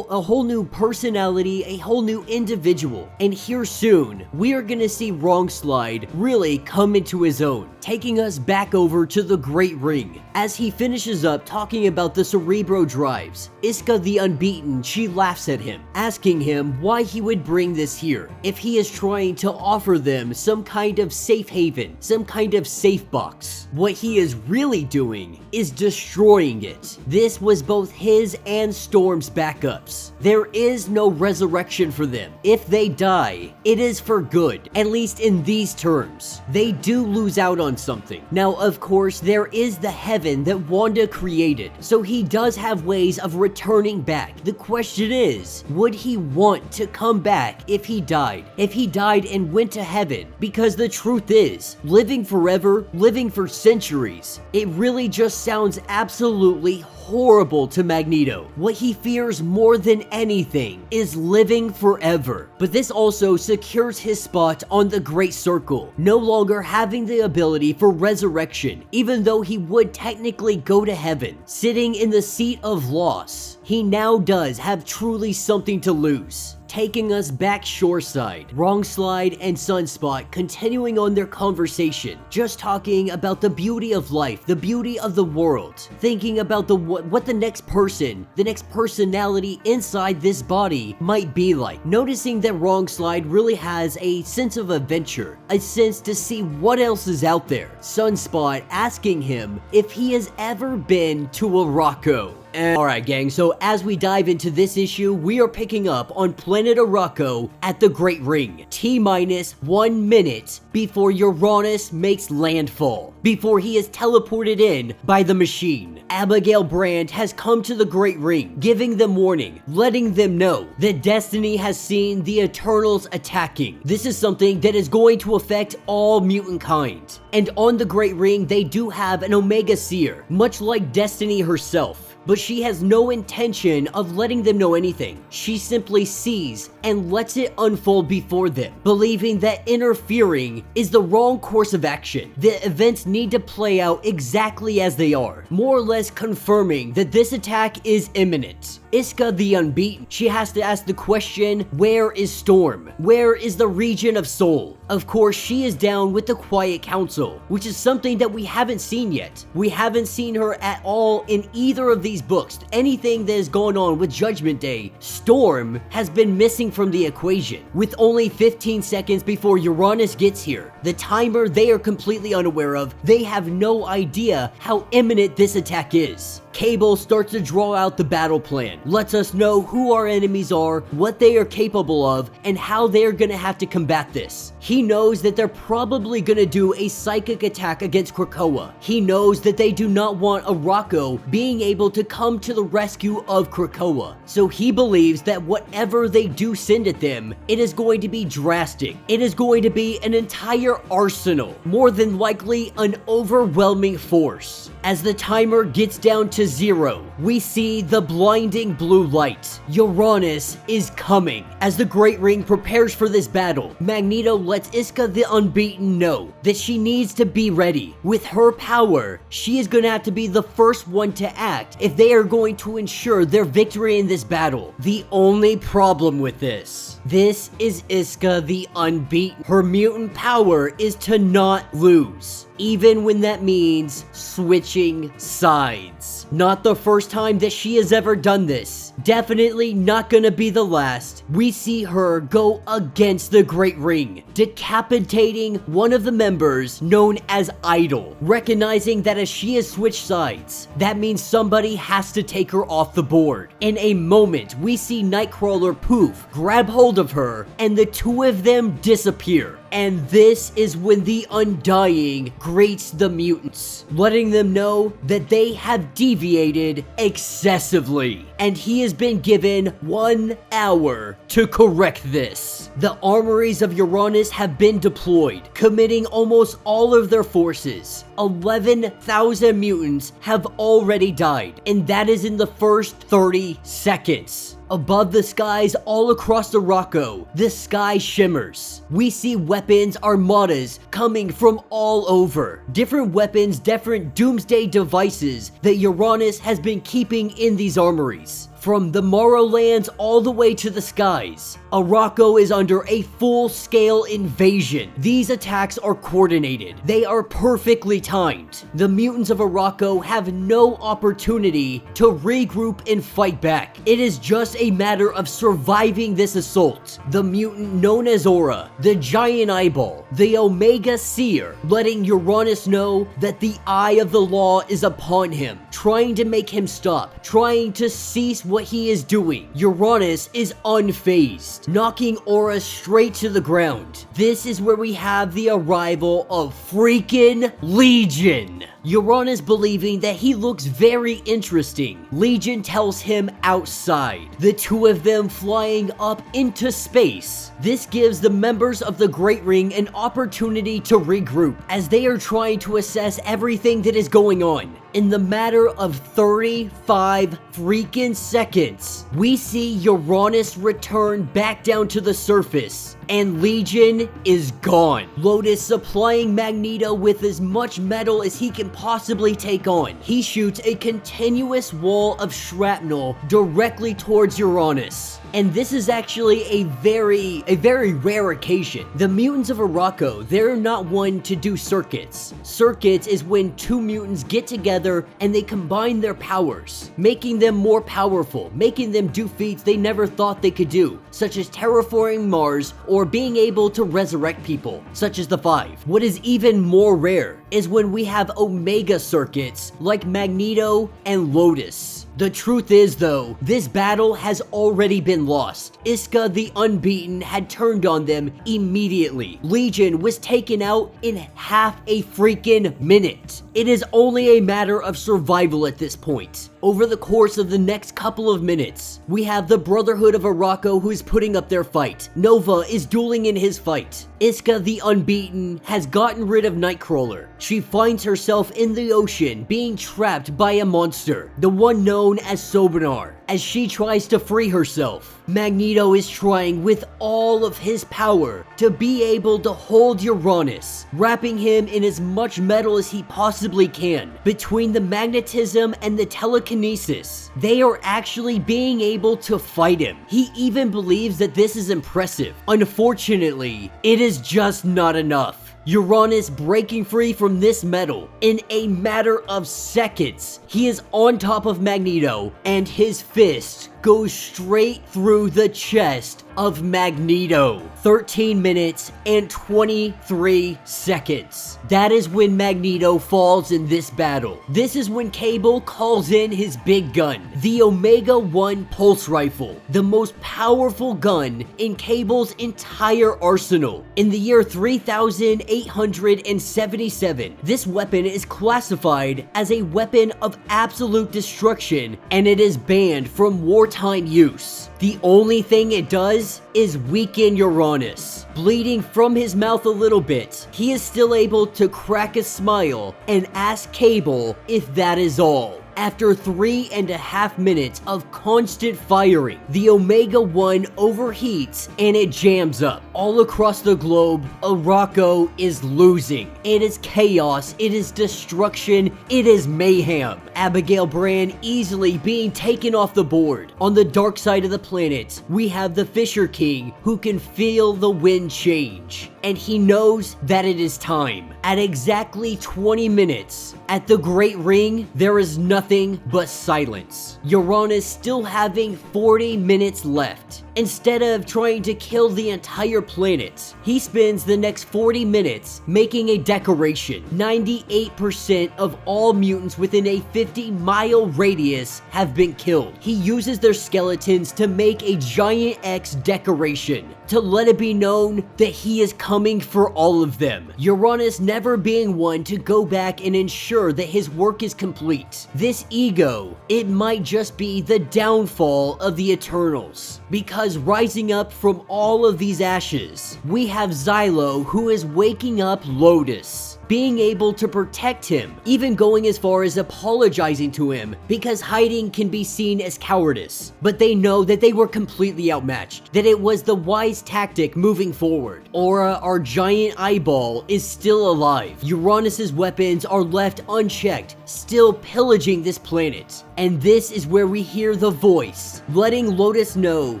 whole new personality, a whole new individual. And here soon, we are gonna see Wrong Slide really come into his own, taking us back over to the Great Ring. As he finishes up talking about the Cerebro drives, Iska the Unbeaten, she laughs at him, asking him why he would bring this here, if he is trying to offer them some kind of safe haven, some kind of safe box. What he is really doing is destroying it. This was both his and Storm's backups. There is no resurrection for them. If they die, it is for good, at least in these terms. They do lose out on something. Now, of course, there is the heaven that Wanda created, so he does have ways of returning back. The question is, would he want to come back if he died? If he died and went to heaven? Because the truth is, living forever, living for centuries, it really just sounds absolutely horrible to Magneto. What he fears more than anything is living forever. But this also secures his spot on the Great Circle, no longer having the ability for resurrection, even though he would technically go to heaven. Sitting in the seat of loss, he now does have truly something to lose. Taking us back shoreside, Wrong Slide and Sunspot continuing on their conversation, just talking about the beauty of life, the beauty of the world, thinking about what the next person, the next personality inside this body might be like. Noticing that Wrong Slide really has a sense of adventure, a sense to see what else is out there. Sunspot asking him if he has ever been to Arakko. Alright gang, so as we dive into this issue, we are picking up on planet Arakko at the Great Ring. T-minus 1 minute before Uranus makes landfall, before he is teleported in by the machine. Abigail Brand has come to the Great Ring, giving them warning, letting them know that Destiny has seen the Eternals attacking. This is something that is going to affect all mutant kind. And on the Great Ring, they do have an Omega Seer, much like Destiny herself. But she has no intention of letting them know anything. She simply sees and lets it unfold before them, believing that interfering is the wrong course of action. The events need to play out exactly as they are, more or less confirming that this attack is imminent. Iska the Unbeaten, she has to ask the question, where is Storm? Where is the Regent of Soul? Of course, she is down with the Quiet Council, which is something that we haven't seen yet. We haven't seen her at all in either of these books. Anything that has gone on with Judgment Day, Storm has been missing from the equation. With only 15 seconds before Uranus gets here, the timer they are completely unaware of, they have no idea how imminent this attack is. Cable starts to draw out the battle plan, lets us know who our enemies are, what they are capable of, and how they're gonna have to combat this. He knows that they're probably gonna do a psychic attack against Krakoa. He knows that they do not want Arakko being able to come to the rescue of Krakoa. So he believes that whatever they do send at them, it is going to be drastic. It is going to be an entire arsenal, more than likely an overwhelming force. As the timer gets down to 0, we see the blinding blue light. Uranus is coming. As the Great Ring prepares for this battle, Magneto lets Iska the Unbeaten know that she needs to be ready. With her power, she is going to have to be the first one to act if they are going to ensure their victory in this battle. The only problem with this is Iska the Unbeaten. Her mutant power is to not lose, even when that means switching sides. Not the first time that she has ever done this. Definitely not gonna be the last. We see her go against the Great Ring, decapitating one of the members known as Idol. Recognizing that as she has switched sides, that means somebody has to take her off the board. In a moment, we see Nightcrawler poof, grab hold of her, and the two of them disappear. And this is when the Undying greets the mutants, letting them know that they have deviated excessively, and he has been given 1 hour to correct this. The armories of Uranus have been deployed, committing almost all of their forces. 11,000 mutants have already died, and that is in the first 30 seconds. Above the skies all across Arakko, the sky shimmers. We see weapons armadas coming from all over. Different weapons, different doomsday devices that Uranus has been keeping in these armories. From the Morrowlands all the way to the skies, Arakko is under a full-scale invasion. These attacks are coordinated. They are perfectly timed. The mutants of Arakko have no opportunity to regroup and fight back. It is just a matter of surviving this assault. The mutant known as Aura, the Giant Eyeball, the Omega Seer, letting Uranus know that the eye of the law is upon him, trying to make him stop, trying to cease what he is doing. Uranus is unfazed, knocking Aura straight to the ground. This is where we have the arrival of freaking Legion. Uranus believing that he looks very interesting. Legion tells him outside. The two of them flying up into space. This gives the members of the Great Ring an opportunity to regroup as they are trying to assess everything that is going on. In the matter of 35 freaking seconds, we see Uranus return back down to the surface, and Legion is gone. Lotus supplying Magneto with as much metal as he can possibly take on. He shoots a continuous wall of shrapnel directly towards Uranus. And this is actually a very rare occasion. The mutants of Arakko, they're not one to do circuits. Circuits is when two mutants get together and they combine their powers, making them more powerful, making them do feats they never thought they could do, such as terraforming Mars or being able to resurrect people, such as the Five. What is even more rare is when we have Omega circuits like Magneto and Lotus. The truth is though, this battle has already been lost. Iska the Unbeaten had turned on them immediately. Legion was taken out in half a freaking minute. It is only a matter of survival at this point. Over the course of the next couple of minutes, we have the Brotherhood of Arakko who is putting up their fight. Nova is dueling in his fight. Iska the Unbeaten has gotten rid of Nightcrawler. She finds herself in the ocean being trapped by a monster, the one known as Sobenar. As she tries to free herself, Magneto is trying with all of his power to be able to hold Uranus, wrapping him in as much metal as he possibly can. Between the magnetism and the telekinesis, they are actually being able to fight him. He even believes that this is impressive. Unfortunately, it is just not enough. Uranus breaking free from this metal in a matter of seconds. He is on top of Magneto, and his fist goes straight through the chest of Magneto. 13 minutes and 23 seconds. That is when Magneto falls in this battle. This is when Cable calls in his big gun, the Omega-1 pulse rifle, the most powerful gun in Cable's entire arsenal. In the year 3877, this weapon is classified as a weapon of absolute destruction, and it is banned from war wartime use. The only thing it does is weaken Uranus. Bleeding from his mouth a little bit, he is still able to crack a smile and ask Cable if that is all. After 3.5 minutes of constant firing, the Omega-1 overheats and it jams up. All across the globe, Arakko is losing. It is chaos, it is destruction, it is mayhem. Abigail Brand easily being taken off the board. On the dark side of the planet, we have the Fisher King who can feel the wind change. And he knows that it is time. At exactly 20 minutes, at the Great Ring, there is nothing but silence. Uranus still having 40 minutes left. Instead of trying to kill the entire planet, he spends the next 40 minutes making a decoration. 98% of all mutants within a 50-mile radius have been killed. He uses their skeletons to make a giant X decoration to let it be known that he is coming for all of them. Uranus never being one to go back and ensure that his work is complete. This ego, it might just be the downfall of the Eternals. Because rising up from all of these ashes, we have Xylo who is waking up Lotus, being able to protect him, even going as far as apologizing to him because hiding can be seen as cowardice. But they know that they were completely outmatched, that it was the wise tactic moving forward. Aura, our giant eyeball, is still alive. Uranus's weapons are left unchecked, still pillaging this planet. And this is where we hear the voice, letting Lotus know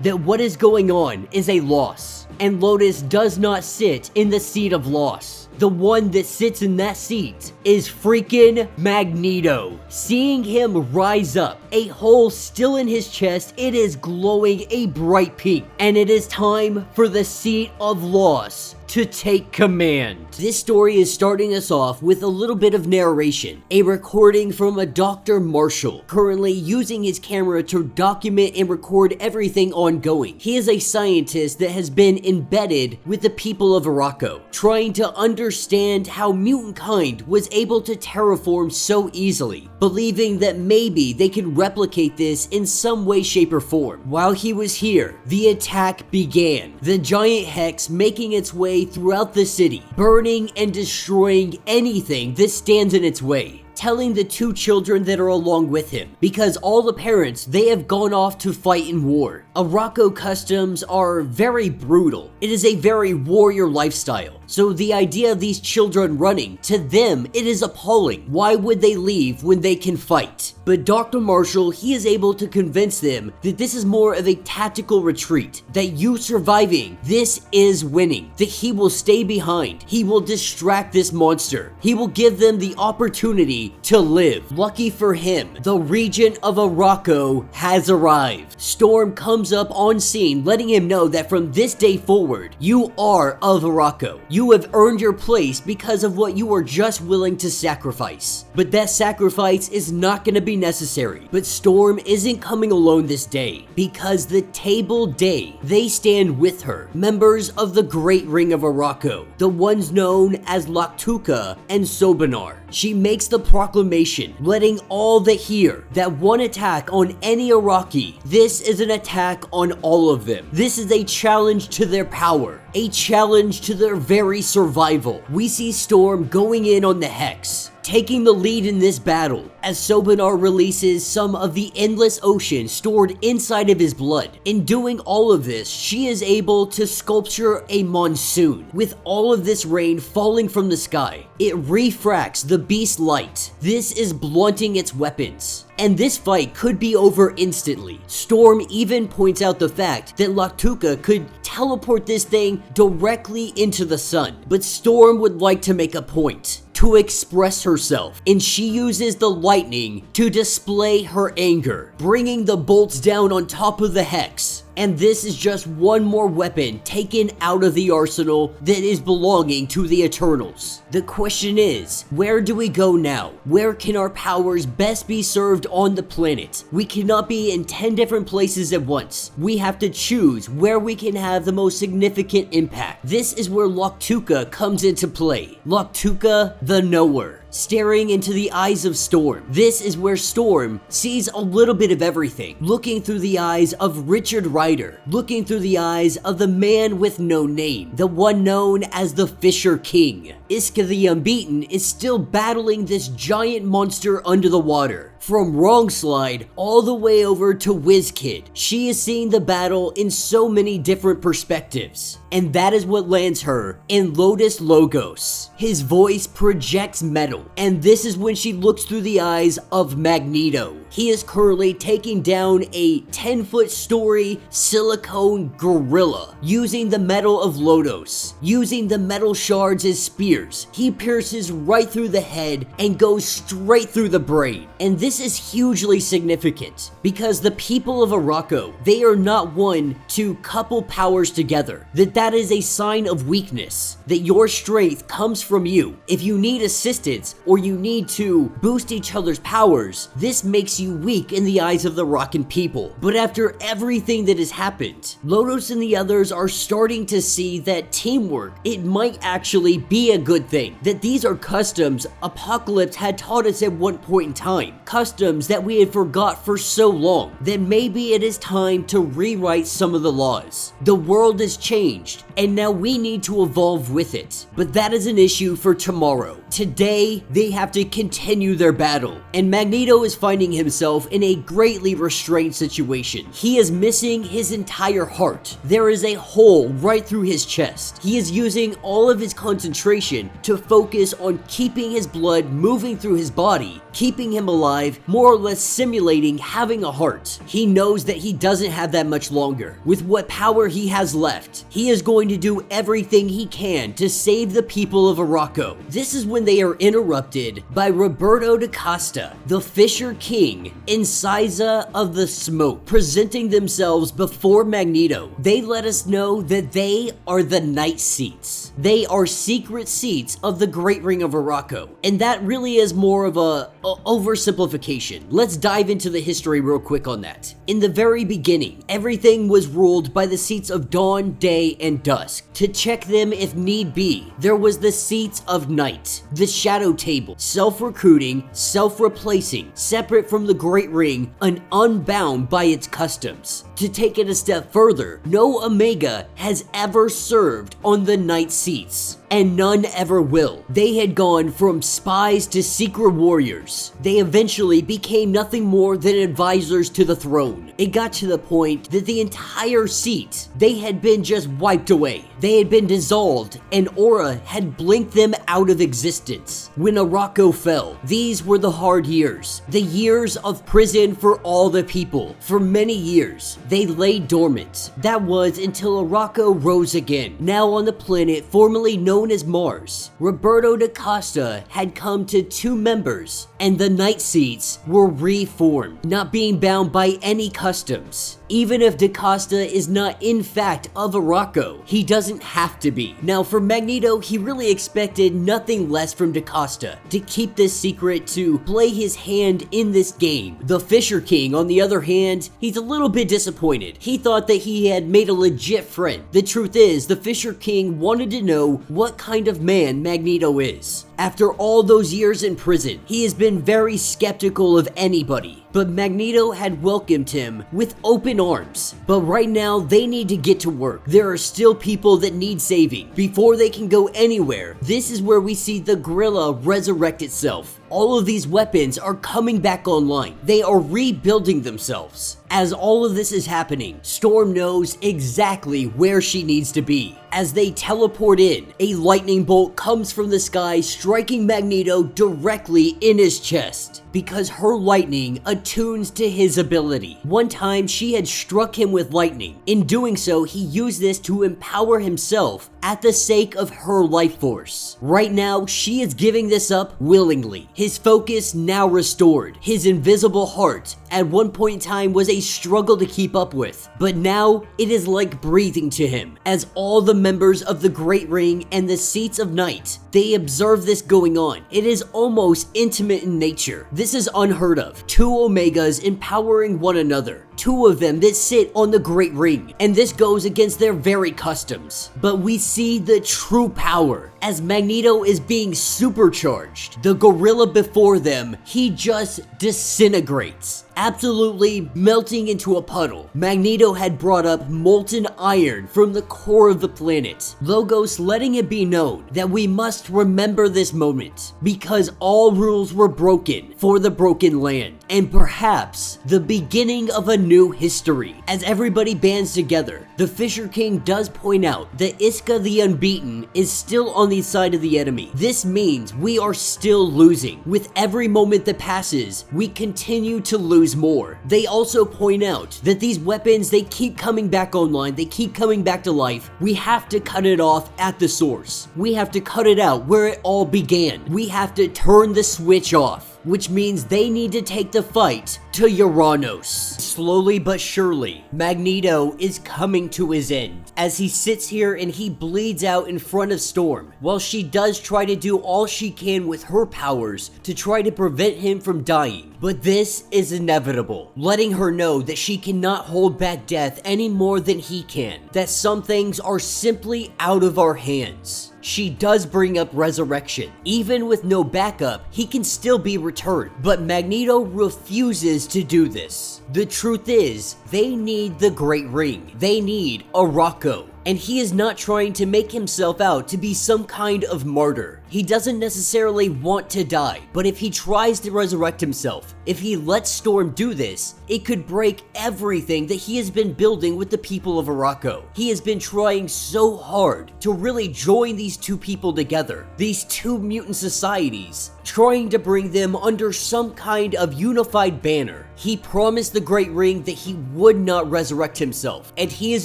that what is going on is a loss. And Lotus does not sit in the seat of loss. The one that sits in that seat is freaking Magneto. Seeing him rise up, a hole still in his chest, it is glowing a bright pink. And it is time for the seat of loss to take command. This story is starting us off with a little bit of narration, a recording from a Dr. Marshall, currently using his camera to document and record everything ongoing. He is a scientist that has been embedded with the people of Arakko, trying to understand how mutant kind was able to terraform so easily, believing that maybe they could replicate this in some way, shape, or form. While he was here, the attack began, the giant hex making its way throughout the city, burning and destroying anything that stands in its way, telling the two children that are along with him, because all the parents, they have gone off to fight in war. Arakko customs are very brutal. It is a very warrior lifestyle. So the idea of these children running, to them, it is appalling. Why would they leave when they can fight? But Dr. Marshall, he is able to convince them that this is more of a tactical retreat, that you surviving, this is winning, that he will stay behind, he will distract this monster, he will give them the opportunity to live. Lucky for him, the Regent of Arakko has arrived. Storm comes up on scene, letting him know that from this day forward, you are of Arakko. You have earned your place because of what you were just willing to sacrifice. But that sacrifice is not going to be necessary. But Storm isn't coming alone this day, because the Table Day, they stand with her, members of the Great Ring of Arakko, the ones known as Laktuka and Sobanar. She makes the proclamation, letting all that hear that one attack on any Iraqi, this is an attack on all of them. This is a challenge to their power, a challenge to their very survival. We see Storm going in on the Hex, taking the lead in this battle, as Sobanar releases some of the endless ocean stored inside of his blood. In doing all of this, she is able to sculpture a monsoon, with all of this rain falling from the sky. It refracts the beast light. This is blunting its weapons, and this fight could be over instantly. Storm even points out the fact that Laktuka could teleport this thing directly into the sun, but Storm would like to make a point, to express herself, and she uses the lightning to display her anger, bringing the bolts down on top of the Hex. And this is just one more weapon taken out of the arsenal that is belonging to the Eternals. The question is, where do we go now? Where can our powers best be served on the planet? We cannot be in 10 different places at once. We have to choose where we can have the most significant impact. This is where Laktuka comes into play. Laktuka, the Knower. staring into the eyes of Storm. This is where Storm sees a little bit of everything, looking through the eyes of Richard Rider, looking through the eyes of the man with no name, the one known as the Fisher King. Iska the Unbeaten is still battling this giant monster under the water. From Wrong Slide all the way over to WizKid, she is seeing the battle in so many different perspectives. And that is what lands her in Lotus Logos. His voice projects metal, and this is when she looks through the eyes of Magneto. He is currently taking down a 10-foot story silicone gorilla using the metal of Lotus, using the metal shards as spears. He pierces right through the head and goes straight through the brain. And this is hugely significant because the people of Arakko, they are not one to couple powers together. That is a sign of weakness, that your strength comes from you. If you need assistance or you need to boost each other's powers, this makes you weak in the eyes of the Rockin' people. But after everything that has happened, Lotus and the others are starting to see that teamwork, it might actually be a good thing. That these are customs Apocalypse had taught us at one point in time. Customs that we had forgot for so long. That maybe it is time to rewrite some of the laws. The world has changed, and now we need to evolve with it. But that is an issue for tomorrow. Today, they have to continue their battle, and Magneto is finding himself in a greatly restrained situation. He is missing his entire heart. There is a hole right through his chest. He is using all of his concentration to focus on keeping his blood moving through his body, keeping him alive, more or less simulating having a heart. He knows that he doesn't have that much longer. With what power he has left, he is going to do everything he can to save the people of Arakko. This is when they are interrupted by Roberto da Costa, the Fisher King, and Siza of the Smoke, presenting themselves before Magneto. They let us know that they are the Night Seats. They are secret seats of the Great Ring of Arakko, and that really is more of a oversimplification. Let's dive into the history real quick on that. In the very beginning, everything was ruled by the seats of dawn, day, and dusk. To check them if need be, there was the seats of night, the shadow table, self-recruiting, self-replacing, separate from the Great Ring, and unbound by its customs. To take it a step further, no Omega has ever served on the night seats, and none ever will. They had gone from spies to secret warriors. They eventually became nothing more than advisors to the throne. It got to the point that the entire seat, they had been just wiped away. They had been dissolved, and Aura had blinked them out of existence. When Arakko fell, these were the hard years. The years of prison for all the people. For many years, they lay dormant. That was until Arakko rose again. Now on the planet formerly known as Mars, Roberto da Costa had come to 2 members, and the Night Seats were reformed, not being bound by any customs. Even if da Costa is not in fact of Arakko, he doesn't have to be. Now for Magneto, he really expected nothing less from da Costa to keep this secret, to play his hand in this game. The Fisher King, on the other hand, he's a little bit disappointed. He thought that he had made a legit friend. The truth is, the Fisher King wanted to know what kind of man Magneto is. After all those years in prison, he has been very skeptical of anybody. But Magneto had welcomed him with open arms. But right now, they need to get to work. There are still people that need saving. Before they can go anywhere, this is where we see the gorilla resurrect itself. All of these weapons are coming back online. They are rebuilding themselves. As all of this is happening, Storm knows exactly where she needs to be. As they teleport in, a lightning bolt comes from the sky, striking Magneto directly in his chest, because her lightning attunes to his ability. One time, she had struck him with lightning. In doing so, he used this to empower himself at the sake of her life force. Right now, she is giving this up willingly. his focus now restored. His invisible heart at one point in time was a struggle to keep up with, but now it is like breathing to him as all the members of the Great Ring and the Seats of Night, they observe this going on. It is almost intimate in nature. This is unheard of. Two Omegas empowering one another. Two of them that sit on the Great Ring, and this goes against their very customs. But we see the true power as Magneto is being supercharged. The gorilla before them, he just disintegrates, absolutely melting into a puddle. Magneto had brought up molten iron from the core of the planet, Logos letting it be known that we must remember this moment because all rules were broken for the broken land, and perhaps the beginning of a new history. As everybody bands together, the Fisher King does point out that Iska the Unbeaten is still on the side of the enemy. This means we are still losing. With every moment that passes, we continue to lose more. They also point out that these weapons, they keep coming back online, they keep coming back to life. We have to cut it off at the source. We have to cut it out where it all began. We have to turn the switch off, which means they need to take the fight to Uranus. Slowly but surely, Magneto is coming to his end as he sits here and he bleeds out in front of Storm, while she does try to do all she can with her powers to try to prevent him from dying. But this is inevitable, letting her know that she cannot hold back death any more than he can, that some things are simply out of our hands. She does bring up resurrection. Even with no backup, he can still be returned, but Magneto refuses to do this. The truth is, they need the Great Ring. They need Arakko. And he is not trying to make himself out to be some kind of martyr. He doesn't necessarily want to die, but if he tries to resurrect himself, if he lets Storm do this, it could break everything that he has been building with the people of Arakko. He has been trying so hard to really join these two people together, these two mutant societies, trying to bring them under some kind of unified banner. He promised the Great Ring that he would not resurrect himself, and he is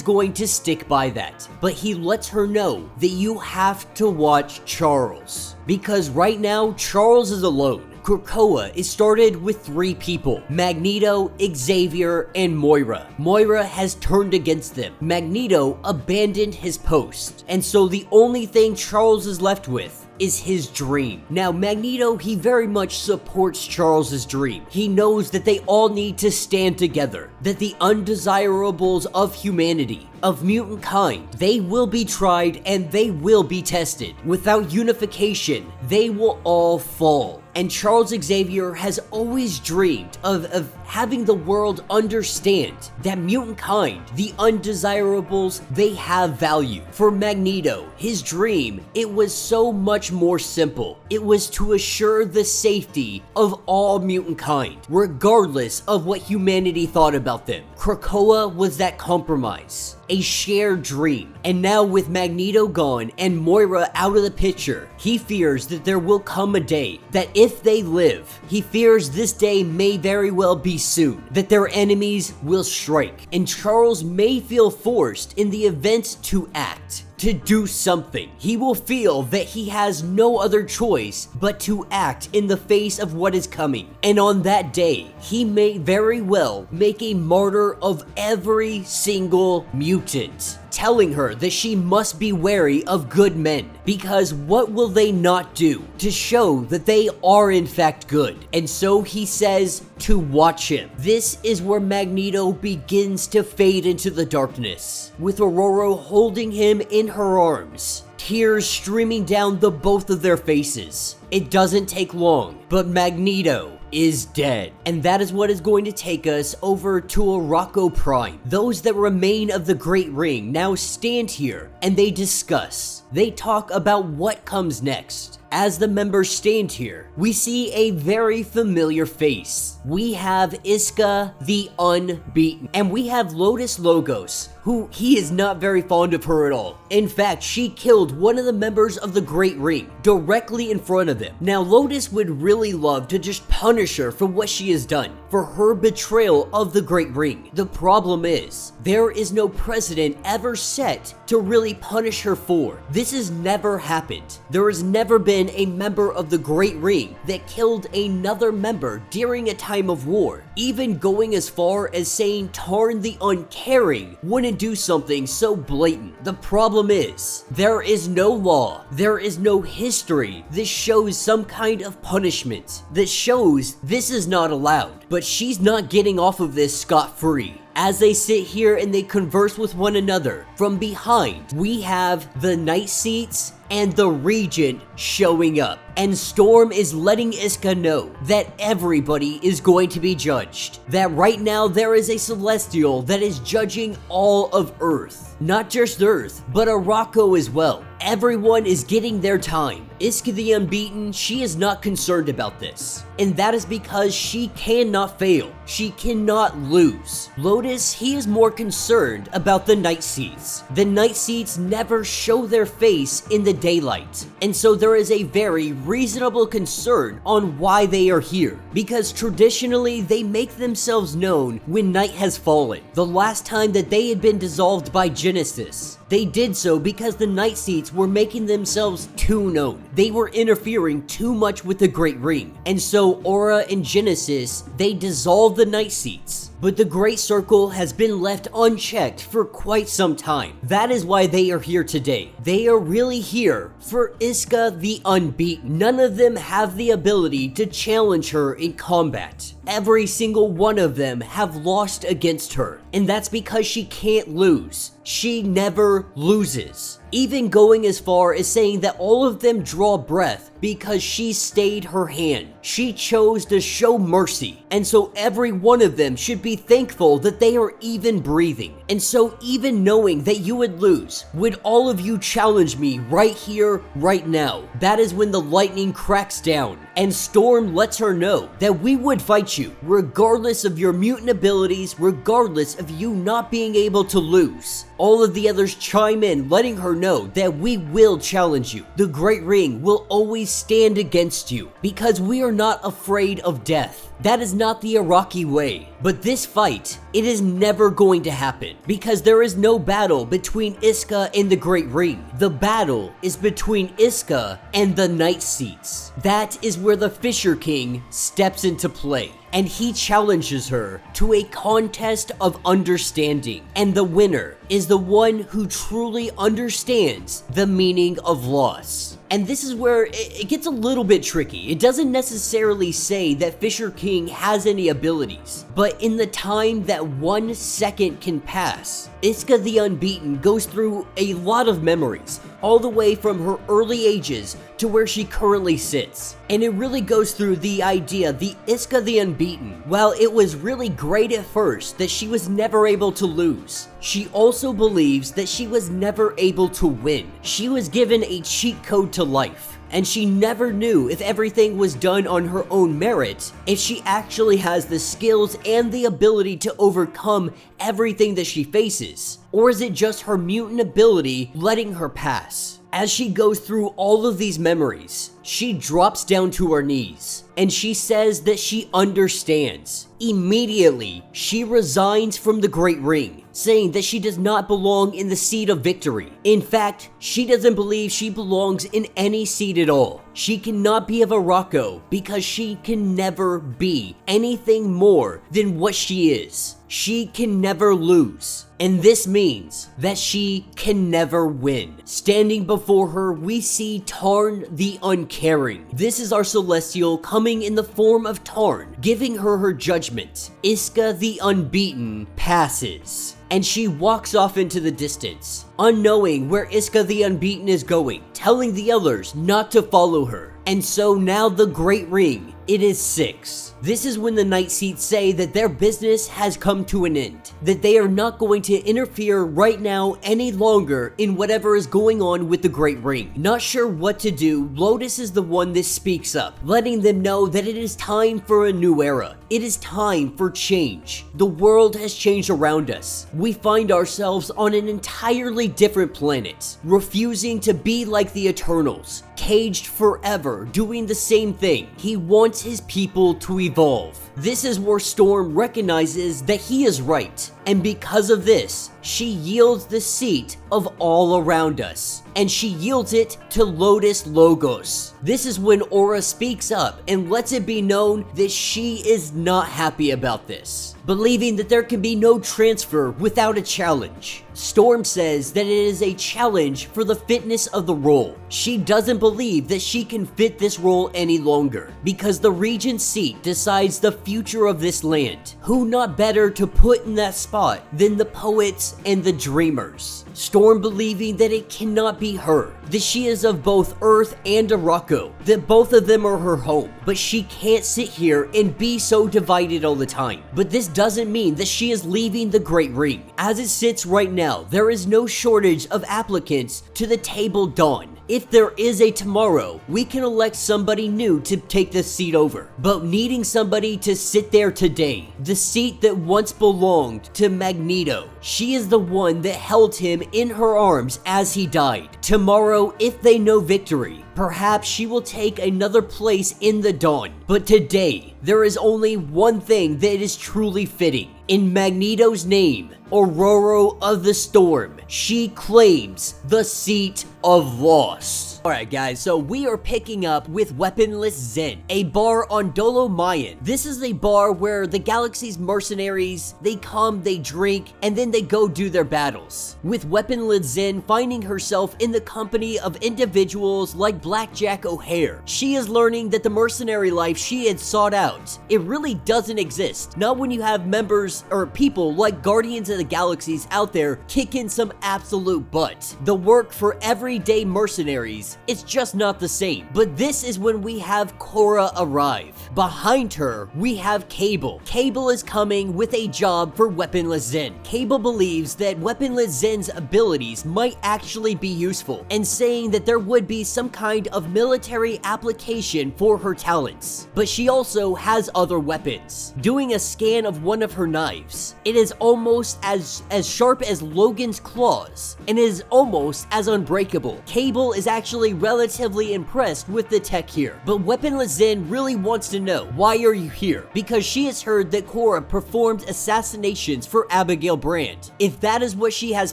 going to stick by that. But he lets her know that you have to watch Charles, because right now Charles is alone. Krakoa is started with 3 people, Magneto, Xavier, and Moira. Moira has turned against them. Magneto abandoned his post, and so the only thing Charles is left with is his dream. Now, Magneto, he very much supports Charles's dream. He knows that they all need to stand together, that the undesirables of humanity, of mutant kind, they will be tried and they will be tested. Without unification, they will all fall. And Charles Xavier has always dreamed of having the world understand that mutant kind, the undesirables, they have value. For Magneto, his dream, it was so much more simple. It was to assure the safety of all mutant kind, regardless of what humanity thought about them. Krakoa was that compromise, a shared dream. And now with Magneto gone and Moira out of the picture, he fears that there will come a day that if they live, he fears this day may very well be soon, that their enemies will strike, and Charles may feel forced in the event to act, to do something. He will feel that he has no other choice but to act in the face of what is coming. And on that day, he may very well make a martyr of every single mutant, telling her that she must be wary of good men, because what will they not do to show that they are in fact good? And so he says to watch him. This is where Magneto begins to fade into the darkness, with Aurora holding him in her arms, tears streaming down the both of their faces. It doesn't take long, but Magneto is dead. And that is what is going to take us over to Arakko Prime. Those that remain of the Great Ring now stand here and they discuss. They talk about what comes next. As the members stand here, we see a very familiar face. We have Iska the Unbeaten, and we have Lotus Logos, who he is not very fond of her at all. In fact, she killed one of the members of the Great Ring directly in front of him. Now, Lotus would really love to just punish her for what she has done, for her betrayal of the Great Ring. The problem is, there is no precedent ever set to really punish her for. This has never happened. There has never been been a member of the Great Ring that killed another member during a time of war, even going as far as saying Tarn the Uncaring wouldn't do something so blatant. The problem is, there is no law, there is no history that shows some kind of punishment that shows this is not allowed, but she's not getting off of this scot-free. As they sit here and they converse with one another, from behind, we have the Night Seats and the Regent showing up. And Storm is letting Iska know that everybody is going to be judged. That right now there is a Celestial that is judging all of Earth. Not just Earth, but Arakko as well. Everyone is getting their time. Iska the Unbeaten, she is not concerned about this. And that is because she cannot fail. She cannot lose. Lotus, he is more concerned about the Night Seats. The Night Seats never show their face in the daylight. And so there is a very reasonable concern on why they are here. Because traditionally, they make themselves known when night has fallen. The last time that they had been dissolved by Genesis, they did so because the Night Seats were making themselves too known. They were interfering too much with the Great Ring. And so Aura and Genesis, they dissolved the Night Seats. But the Great Circle has been left unchecked for quite some time. That is why they are here today. They are really here for Iska the Unbeaten. None of them have the ability to challenge her in combat. Every single one of them have lost against her. And that's because she can't lose. She never loses. Even going as far as saying that all of them draw breath because she stayed her hand. She chose to show mercy. And so every one of them should be thankful that they are even breathing. And so even knowing that you would lose, would all of you challenge me right here, right now? That is when the lightning cracks down. And Storm lets her know that we would fight you, regardless of your mutant abilities, regardless of you not being able to lose. All of the others chime in, letting her know that we will challenge you. The Great Ring will always stand against you, because we are not afraid of death. That is not the Iraqi way. But this fight, it is never going to happen, because there is no battle between Iska and the Great Ring. The battle is between Iska and the Night Seats. That is where the Fisher King steps into play. And he challenges her to a contest of understanding. And the winner is the one who truly understands the meaning of loss. And this is where it gets a little bit tricky. It doesn't necessarily say that Fisher King has any abilities, but in the time that 1 second can pass, Iska the Unbeaten goes through a lot of memories, all the way from her early ages to where she currently sits. And it really goes through the idea, the Iska the Unbeaten, while it was really great at first that she was never able to lose, she also believes that she was never able to win. She was given a cheat code to life, and she never knew if everything was done on her own merit, if she actually has the skills and the ability to overcome everything that she faces, or is it just her mutant ability letting her pass? As she goes through all of these memories, she drops down to her knees, and she says that she understands. Immediately, she resigns from the Great Ring, saying that she does not belong in the seat of victory. In fact, she doesn't believe she belongs in any seat at all. She cannot be of Arakko because she can never be anything more than what she is. She can never lose. And this means that she can never win. Standing before her, we see Tarn the Uncaring. This is our Celestial coming in the form of Tarn, giving her her judgment. Iska the Unbeaten passes, and she walks off into the distance, unknowing where Iska the Unbeaten is going, telling the others not to follow her. And so now the Great Ring, it is 6. This is when the Night Seats say that their business has come to an end, that they are not going to interfere right now any longer in whatever is going on with the Great Ring. Not sure what to do, Lotus is the one that speaks up, letting them know that it is time for a new era. It is time for change. The world has changed around us. We find ourselves on an entirely different planet, refusing to be like the Eternals, caged forever, doing the same thing. He wants his people to evolve. This is where Storm recognizes that he is right, and because of this, she yields the seat of all around us, and she yields it to Lotus Logos. This is when Aura speaks up and lets it be known that she is not happy about this, believing that there can be no transfer without a challenge. Storm says that it is a challenge for the fitness of the role. She doesn't believe that she can fit this role any longer, because the Regent's seat decides the future of this land. Who not better to put in that spot than the poets and the dreamers? Storm believing that it cannot be her, that she is of both Earth and Arakko, that both of them are her home, but she can't sit here and be so divided all the time. But this doesn't mean that she is leaving the Great Ring. As it sits right now, there is no shortage of applicants to the Table Dawn. If there is a tomorrow, we can elect somebody new to take this seat over. But needing somebody to sit there today, the seat that once belonged to Magneto, she is the one that held him in her arms as he died. Tomorrow, if they know victory, perhaps she will take another place in the dawn. But today, there is only one thing that is truly fitting. In Magneto's name, Aurora of the Storm, she claims the seat of loss. Alright guys, so we are picking up with Weaponless Zen, a bar on Dolo Mayan. This is a bar where the galaxy's mercenaries, they come, they drink, and then they go do their battles. With Weaponless Zen finding herself in the company of individuals like Blackjack O'Hare, she is learning that the mercenary life she had sought out, it really doesn't exist. Not when you have members or people like Guardians of the Galaxies out there kicking some absolute butt. The work for everyday mercenaries, it's just not the same. But this is when we have Cora arrive. Behind her, we have Cable. Cable is coming with a job for Weaponless Zen. Cable believes that Weaponless Zen's abilities might actually be useful, and saying that there would be some kind of military application for her talents. But she also has other weapons. Doing a scan of one of her knives, it is almost as sharp as Logan's claws, and is almost as unbreakable. Cable is actually relatively impressed with the tech here, but Weaponless Zen really wants to know, why are you here? Because she has heard that Cora performed assassinations for Abigail Brand. If that is what she has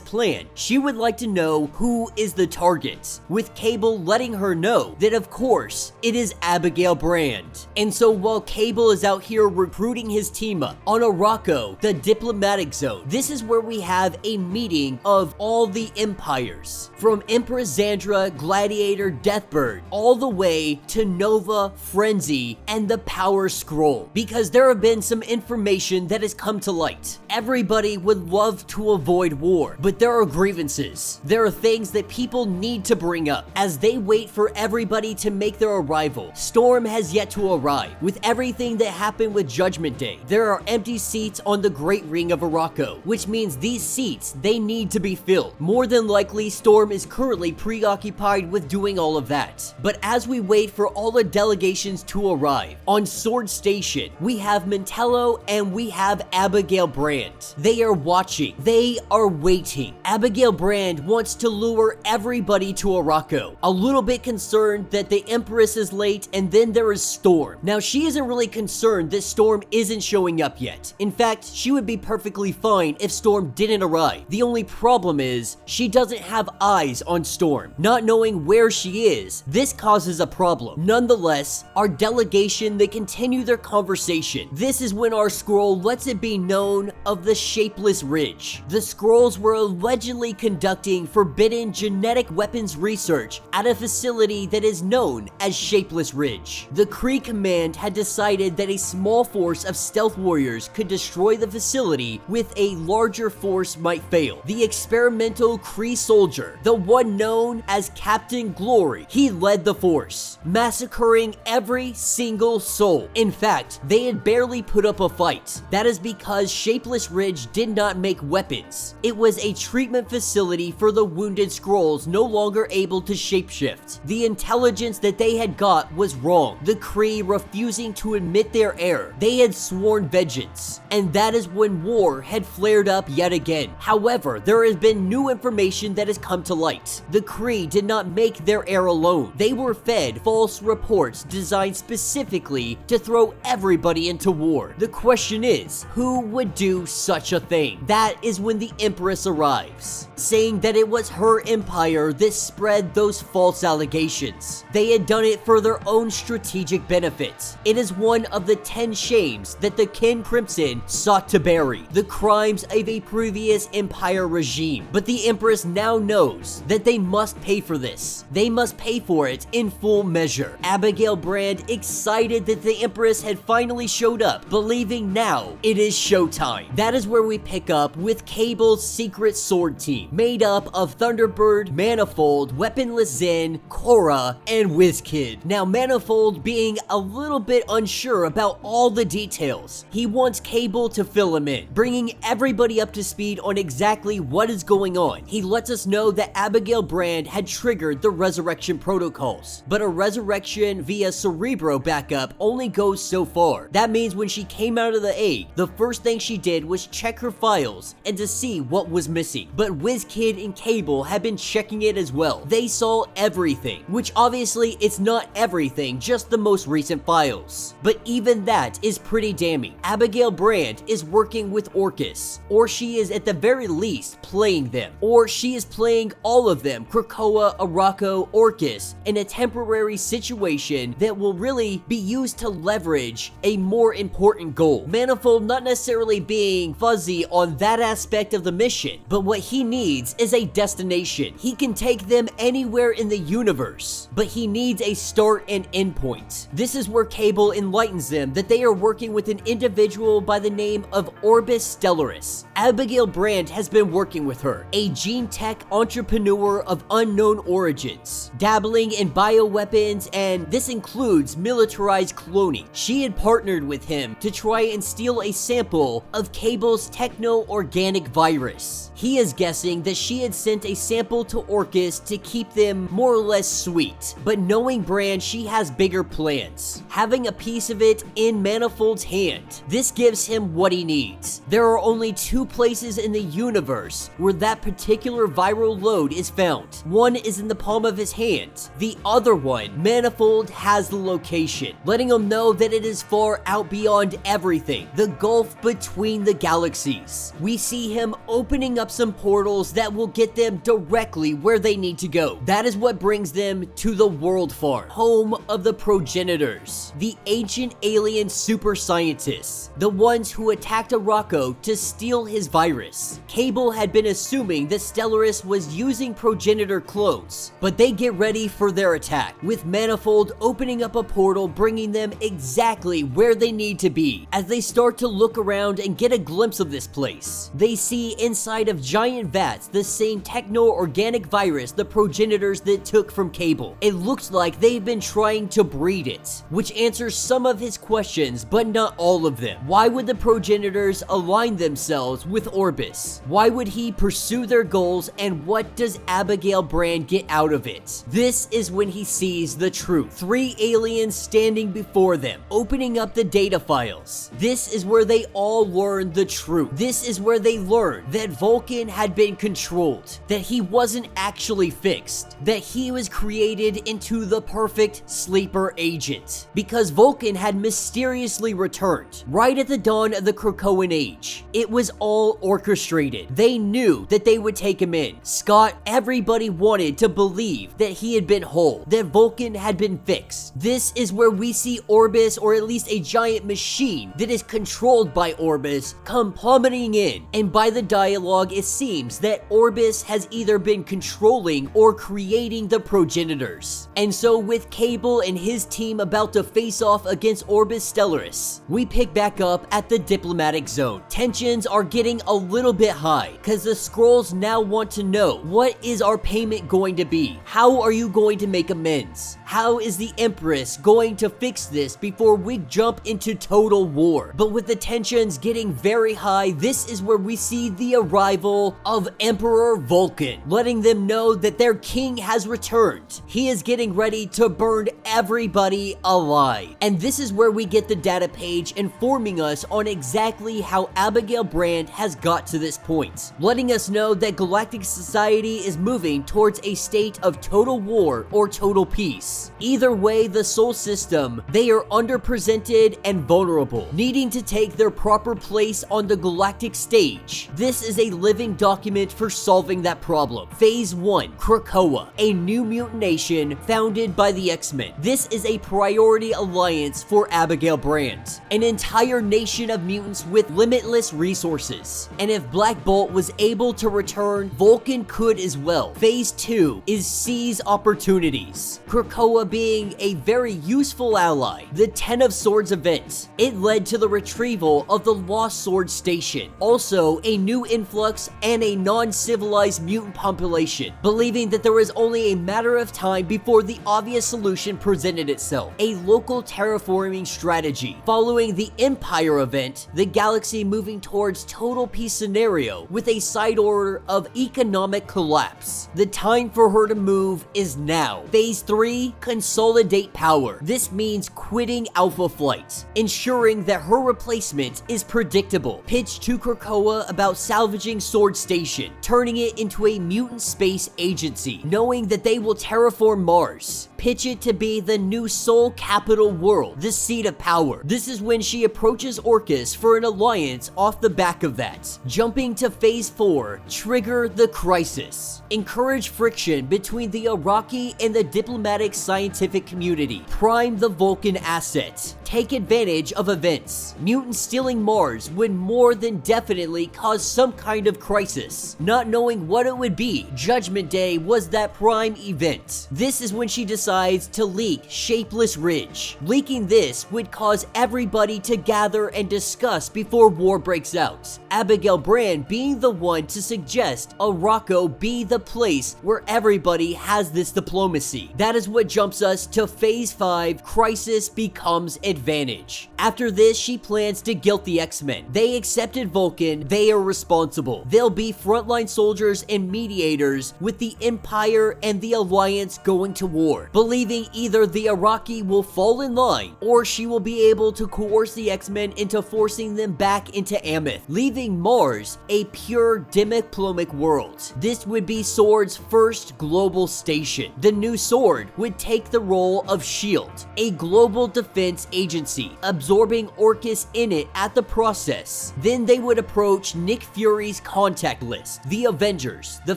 planned, she would like to know who is the target, with Cable letting her know that of course, it is Abigail Brand. And so while Cable is out here recruiting his team up on Arakko, the diplomatic zone, this is where we have a meeting of all the empires, from Empress Xandra, Gladiator, Deathbird, all the way to Nova, Frenzy, and the Power Scroll, because there have been some information that has come to light. Everybody would love to avoid war, but there are grievances. There are things that people need to bring up as they wait for everybody to make their arrival. Storm has yet to arrive. With everything that happened with Judgment Day, there are empty seats on the Great Ring of Arakko, which means these seats, they need to be filled. More than likely, Storm is currently preoccupied with doing all of that. But as we wait for all the delegations to arrive, on Sword Station, we have Mantello and we have Abigail Brand. They are watching. They are waiting. Abigail Brand wants to lure everybody to Arakko. A little bit concerned that the Empress is late, and then there is Storm. Now, she isn't really concerned that Storm isn't showing up yet. In fact, she would be perfectly fine if Storm didn't arrive. The only problem is, she doesn't have eyes on Storm. Not knowing where she is, this causes a problem. Nonetheless, our delegation, they continue their conversation. This is when our scroll lets it be known of the Shapeless Ridge. The scrolls were allegedly conducting forbidden genetic weapons research at a facility that is known as Shapeless Ridge. The Kree Command had decided that a small force of stealth warriors could destroy the facility, with a larger force might fail. The experimental Kree soldier, the one known as Captain Glory, he led the force, massacring every single soul. In fact, they had barely put up a fight. That is because Shapeless Ridge did not make weapons. It was a treatment facility for the wounded Skrulls no longer able to shapeshift. The intelligence that they had got was wrong. The Kree refusing to admit their error. They had sworn vengeance, and that is when war had flared up yet again. However, there has been new information that has come to light. The Kree did not make take their air alone. They were fed false reports designed specifically to throw everybody into war. The question is, who would do such a thing? That is when the Empress arrives, saying that it was her empire that spread those false allegations. They had done it for their own strategic benefits. It is one of the 10 shames that the Kin Crimson sought to bury, the crimes of a previous empire regime. But the Empress now knows that they must pay for this. They must pay for it in full measure. Abigail Brand, excited that the Empress had finally showed up, believing now it is showtime. That is where we pick up with Cable's secret sword team, made up of Thunderbird, Manifold, Weaponless Zen, Korra, and WizKid. Now, Manifold being a little bit unsure about all the details, he wants Cable to fill him in, bringing everybody up to speed on exactly what is going on. He lets us know that Abigail Brand had triggered the resurrection protocols, but a resurrection via Cerebro backup only goes so far. That means when she came out of the egg, the first thing she did was check her files and to see what was missing. But WizKid and Cable had been checking it as well. They saw everything, which obviously it's not everything, just the most recent files. But even that is pretty damning. Abigail Brand is working with Orcus, or she is at the very least playing them, or she is playing all of them, Krakoa, Arakko, Orcus, in a temporary situation that will really be used to leverage a more important goal. Manifold not necessarily being fuzzy on that aspect of the mission, but what he needs is a destination. He can take them anywhere in the universe, but he needs a start and end point. This is where Cable enlightens them that they are working with an individual by the name of Orbis Stellaris. Abigail Brand has been working with her, a gene tech entrepreneur of unknown origins, dabbling in bioweapons, and this includes militarized cloning. She had partnered with him to try and steal a sample of Cable's techno-organic virus. He is guessing that she had sent a sample to Orcus to keep them more or less sweet, but knowing Brand, she has bigger plans, having a piece of it in Manifold's hand. This gives him what he needs. There are only 2 places in the universe where that particular viral load is found. One is in the palm of his hand. The other one, Manifold has the location, letting him know that it is far out beyond everything, the gulf between the galaxies. We see him opening up some portals that will get them directly where they need to go. That is what brings them to the World Farm, home of the progenitors, the ancient alien super scientists, the ones who attacked Arakko to steal his virus. Cable had been assuming that Stellaris was using progenitor clones, but they get ready for their attack, with Manifold opening up a portal bringing them exactly where they need to be. As they start to look around and get a glimpse of this place, they see inside of giant vats the same techno-organic virus the progenitors that took from Cable. It looks like they've been trying to breed it, which answers some of his questions, but not all of them. Why would the progenitors align themselves with Orbis? Why would he pursue their goals, and what does Abigail Brand get out of it? This is when he sees the truth. 3 aliens standing before them, opening up the data files. This is where they all learn the truth. This is where they learn that Vulcan had been controlled, that he wasn't actually fixed, that he was created into the perfect sleeper agent, because Vulcan had mysteriously returned right at the dawn of the Krakoan age. It was all orchestrated. They knew that they would take him in. Scott, everybody wanted to believe that he had been whole, that Vulcan had been fixed. This is where we see Orbis, or at least a giant machine that is controlled by Orbis, come plummeting in, and by the dialogue it seems that Orbis has either been controlling or creating the progenitors. And so with Cable and his team about to face off against Orbis Stellaris, we pick back up at the diplomatic zone. Tensions are getting a little bit high, because the Skrulls now want to know, what is our payment going to be? How are you going to make amends? How is the Empress going to fix this before we jump into total war? But with the tensions getting very high, this is where we see the arrival of Emperor Vulcan, letting them know that their king has returned. He is getting ready to burn everybody alive. And this is where we get the data page informing us on exactly how Abigail Brand has got to this point, letting us know that Galactic society is moving towards a state of total war or total peace. Either way, the Sol system, they are underrepresented and vulnerable, needing to take their proper place on the galactic stage. This is a living document for solving that problem. Phase 1, Krakoa, a new mutant nation founded by the X-Men. This is a priority alliance for Abigail Brand, an entire nation of mutants with limitless resources. And if Black Bolt was able to return, Vulcan could as well. Phase 2 is seize opportunities. Krakoa being a very useful ally. The 10 of Swords event, it led to the retrieval of the Lost Sword Station. Also, a new influx and a non-civilized mutant population, believing that there was only a matter of time before the obvious solution presented itself. A local terraforming strategy. Following the Empire event, the galaxy moving towards total peace scenario with a side order of economic collapse. The time for her to move is now. Phase 3, consolidate power. This means quitting Alpha Flight, ensuring that her replacement is predictable. Pitch to Krakoa about salvaging Sword Station, turning it into a mutant space agency, knowing that they will terraform Mars. Pitch it to be the new Sol capital world, the seat of power. This is when she approaches Orcus for an alliance off the back of that. Jumping to Phase 4, trigger the crisis. Encourage friction between the Arakko and the diplomatic scientific community. Prime the Vulcan asset. Take advantage of events. Mutants stealing Mars would more than definitely cause some kind of crisis. Not knowing what it would be, Judgment Day was that prime event. This is when she decides to leak Shapeless Ridge. Leaking this would cause everybody to gather and discuss before war breaks out. Abigail Brand being the one to suggest Arakko be the place where everybody has this diplomacy. That is what jumps us to Phase 5, Crisis becomes advantage. After this, she plans to guilt the X-Men. They accepted Vulcan, they are responsible. They'll be frontline soldiers and mediators with the Empire and the Alliance going to war, believing either the Arakko will fall in line or she will be able to coerce the X-Men into forcing them back into Ameth, leaving Mars a pure diplomatic world. This would be Sword's first global station. The new Sword would take the role of S.H.I.E.L.D., a global defense agency, absorbing Orcus in it at the process. Then they would approach Nick Fury's contact list, the Avengers, the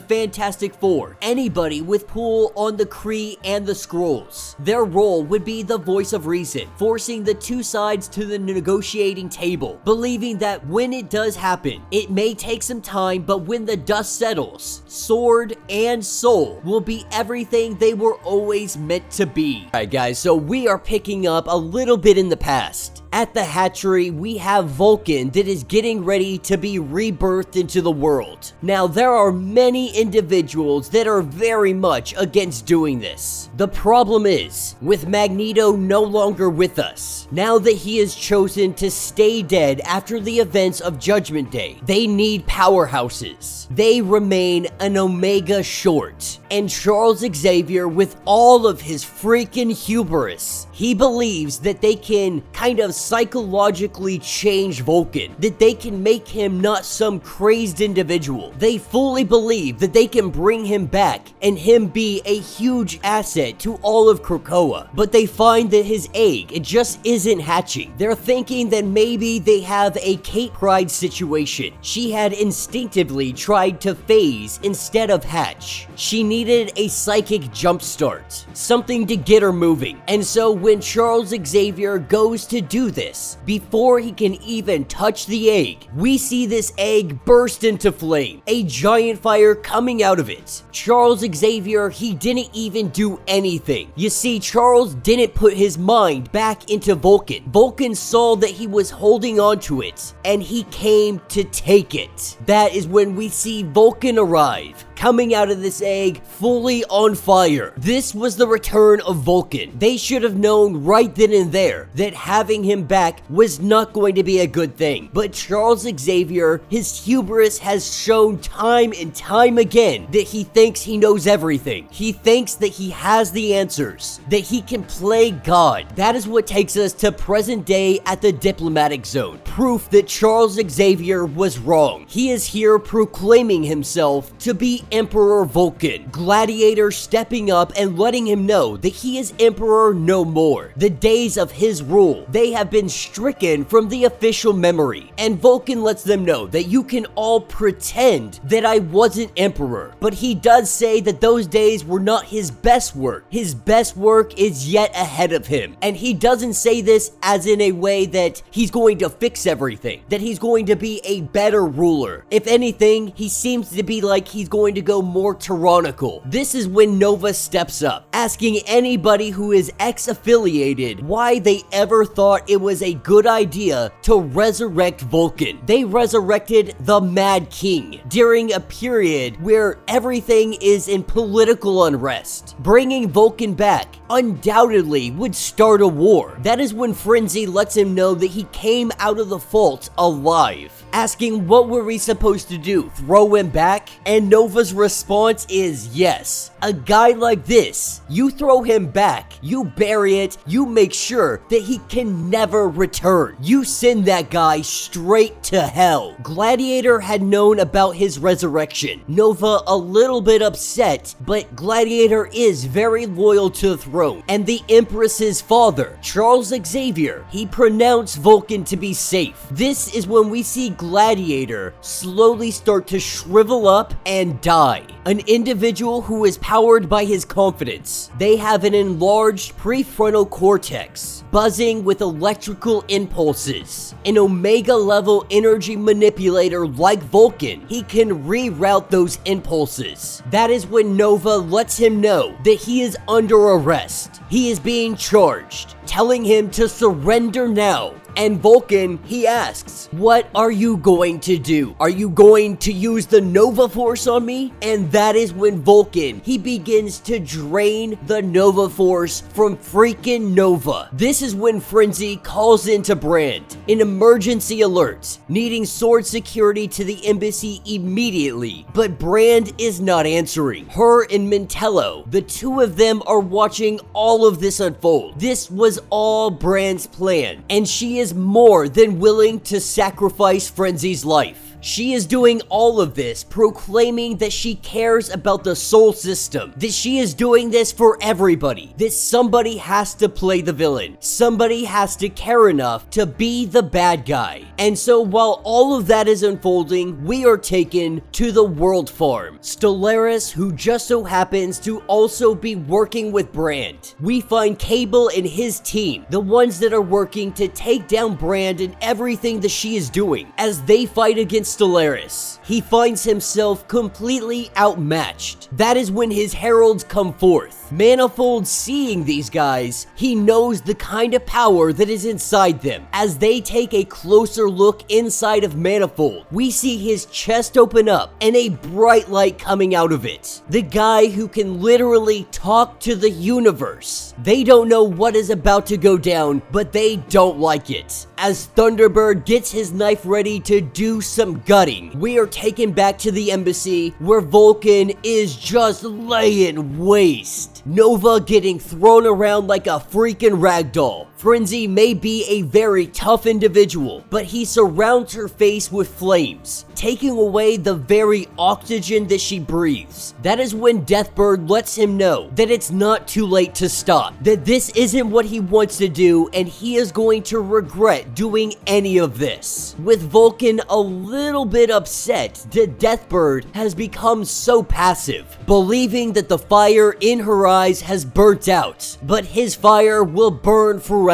Fantastic Four, anybody with pull on the Kree and the Skrulls. Their role would be the voice of reason, forcing the two sides to the negotiating table, believing that when it does happen, it may take some time, but when the dust settles, Sword and Sol will be everything they were always meant to be. Alright guys, so we are picking up a little bit in the past. At the hatchery, we have Vulcan that is getting ready to be rebirthed into the world. Now, there are many individuals that are very much against doing this. The problem is, with Magneto no longer with us, now that he has chosen to stay dead after the events of Judgment Day, they need powerhouses. They remain an Omega short. And Charles Xavier, with all of his freaking hubris, he believes that they can kind of psychologically change Vulcan, that they can make him not some crazed individual. They fully believe that they can bring him back and him be a huge asset to all of Krakoa. But they find that his egg, it just isn't hatching. They're thinking that maybe they have a Kate Pride situation. She had instinctively tried to phase instead of hatch. She needed a psychic jumpstart, something to get her moving. And so when Charles Xavier goes to do this, before he can even touch the egg, we see this egg burst into flame, a giant fire coming out of it. Charles Xavier, he didn't even do anything. You see, Charles didn't put his mind back into Vulcan. Vulcan saw that he was holding on to it, and he came to take it. That is when we see Vulcan arrive, coming out of this egg fully on fire. This was the return of Vulcan. They should have known right then and there that having him back was not going to be a good thing. But Charles Xavier, his hubris has shown time and time again that he thinks he knows everything. He thinks that he has the answers, that he can play God. That is what takes us to present day at the diplomatic zone. Proof that Charles Xavier was wrong. He is here proclaiming himself to be Emperor Vulcan, Gladiator stepping up and letting him know that he is Emperor no more. The days of his rule, they have been stricken from the official memory, and Vulcan lets them know that you can all pretend that I wasn't Emperor, but he does say that those days were not his best work. His best work is yet ahead of him, and he doesn't say this as in a way that he's going to fix everything, that he's going to be a better ruler. If anything, he seems to be like he's going to go more tyrannical. This is when Nova steps up, asking anybody who is X-affiliated why they ever thought it was a good idea to resurrect Vulcan. They resurrected the Mad King during a period where everything is in political unrest. Bringing Vulcan back undoubtedly would start a war. That is when Frenzy lets him know that he came out of the vault alive, asking what were we supposed to do, throw him back? And Nova's response is yes. A guy like this, you throw him back, you bury it, you make sure that he can never return. You send that guy straight to hell. Gladiator had known about his resurrection. Nova a little bit upset, but Gladiator is very loyal to the throne. And the Empress's father, Charles Xavier, he pronounced Vulcan to be safe. This is when we see Gladiator slowly start to shrivel up and die. An individual who is powered by his confidence. They have an enlarged prefrontal cortex, buzzing with electrical impulses. An Omega level energy manipulator like Vulcan, he can reroute those impulses. That is when Nova lets him know that he is under arrest. He is being charged, telling him to surrender now. And Vulcan, he asks, what are you going to do? Are you going to use the Nova Force on me? And that is when Vulcan, he begins to drain the Nova Force from freaking Nova. This is when Frenzy calls into Brand, an emergency alert, needing sword security to the embassy immediately. But Brand is not answering. Her and Mentello, the two of them are watching all of this unfold. This was all Brand's plan, and she is more than willing to sacrifice Frenzy's life. She is doing all of this, proclaiming that she cares about the soul system, that she is doing this for everybody, that somebody has to play the villain, somebody has to care enough to be the bad guy. And so while all of that is unfolding, we are taken to the World Farm. Stellaris, who just so happens to also be working with Brand. We find Cable and his team, the ones that are working to take down Brand and everything that she is doing, as they fight against Stellaris. He finds himself completely outmatched. That is when his heralds come forth. Manifold, seeing these guys, he knows the kind of power that is inside them. As they take a closer look inside of Manifold, we see his chest open up and a bright light coming out of it. The guy who can literally talk to the universe. They don't know what is about to go down, but they don't like it. As Thunderbird gets his knife ready to do some gutting, we are taken back to the embassy where Vulcan is just laying waste. Nova getting thrown around like a freaking ragdoll. Frenzy may be a very tough individual, but he surrounds her face with flames, taking away the very oxygen that she breathes. That is when Deathbird lets him know that it's not too late to stop, that this isn't what he wants to do, and he is going to regret doing any of this. With Vulcan a little bit upset that Deathbird has become so passive, believing that the fire in her eyes has burnt out, but his fire will burn forever.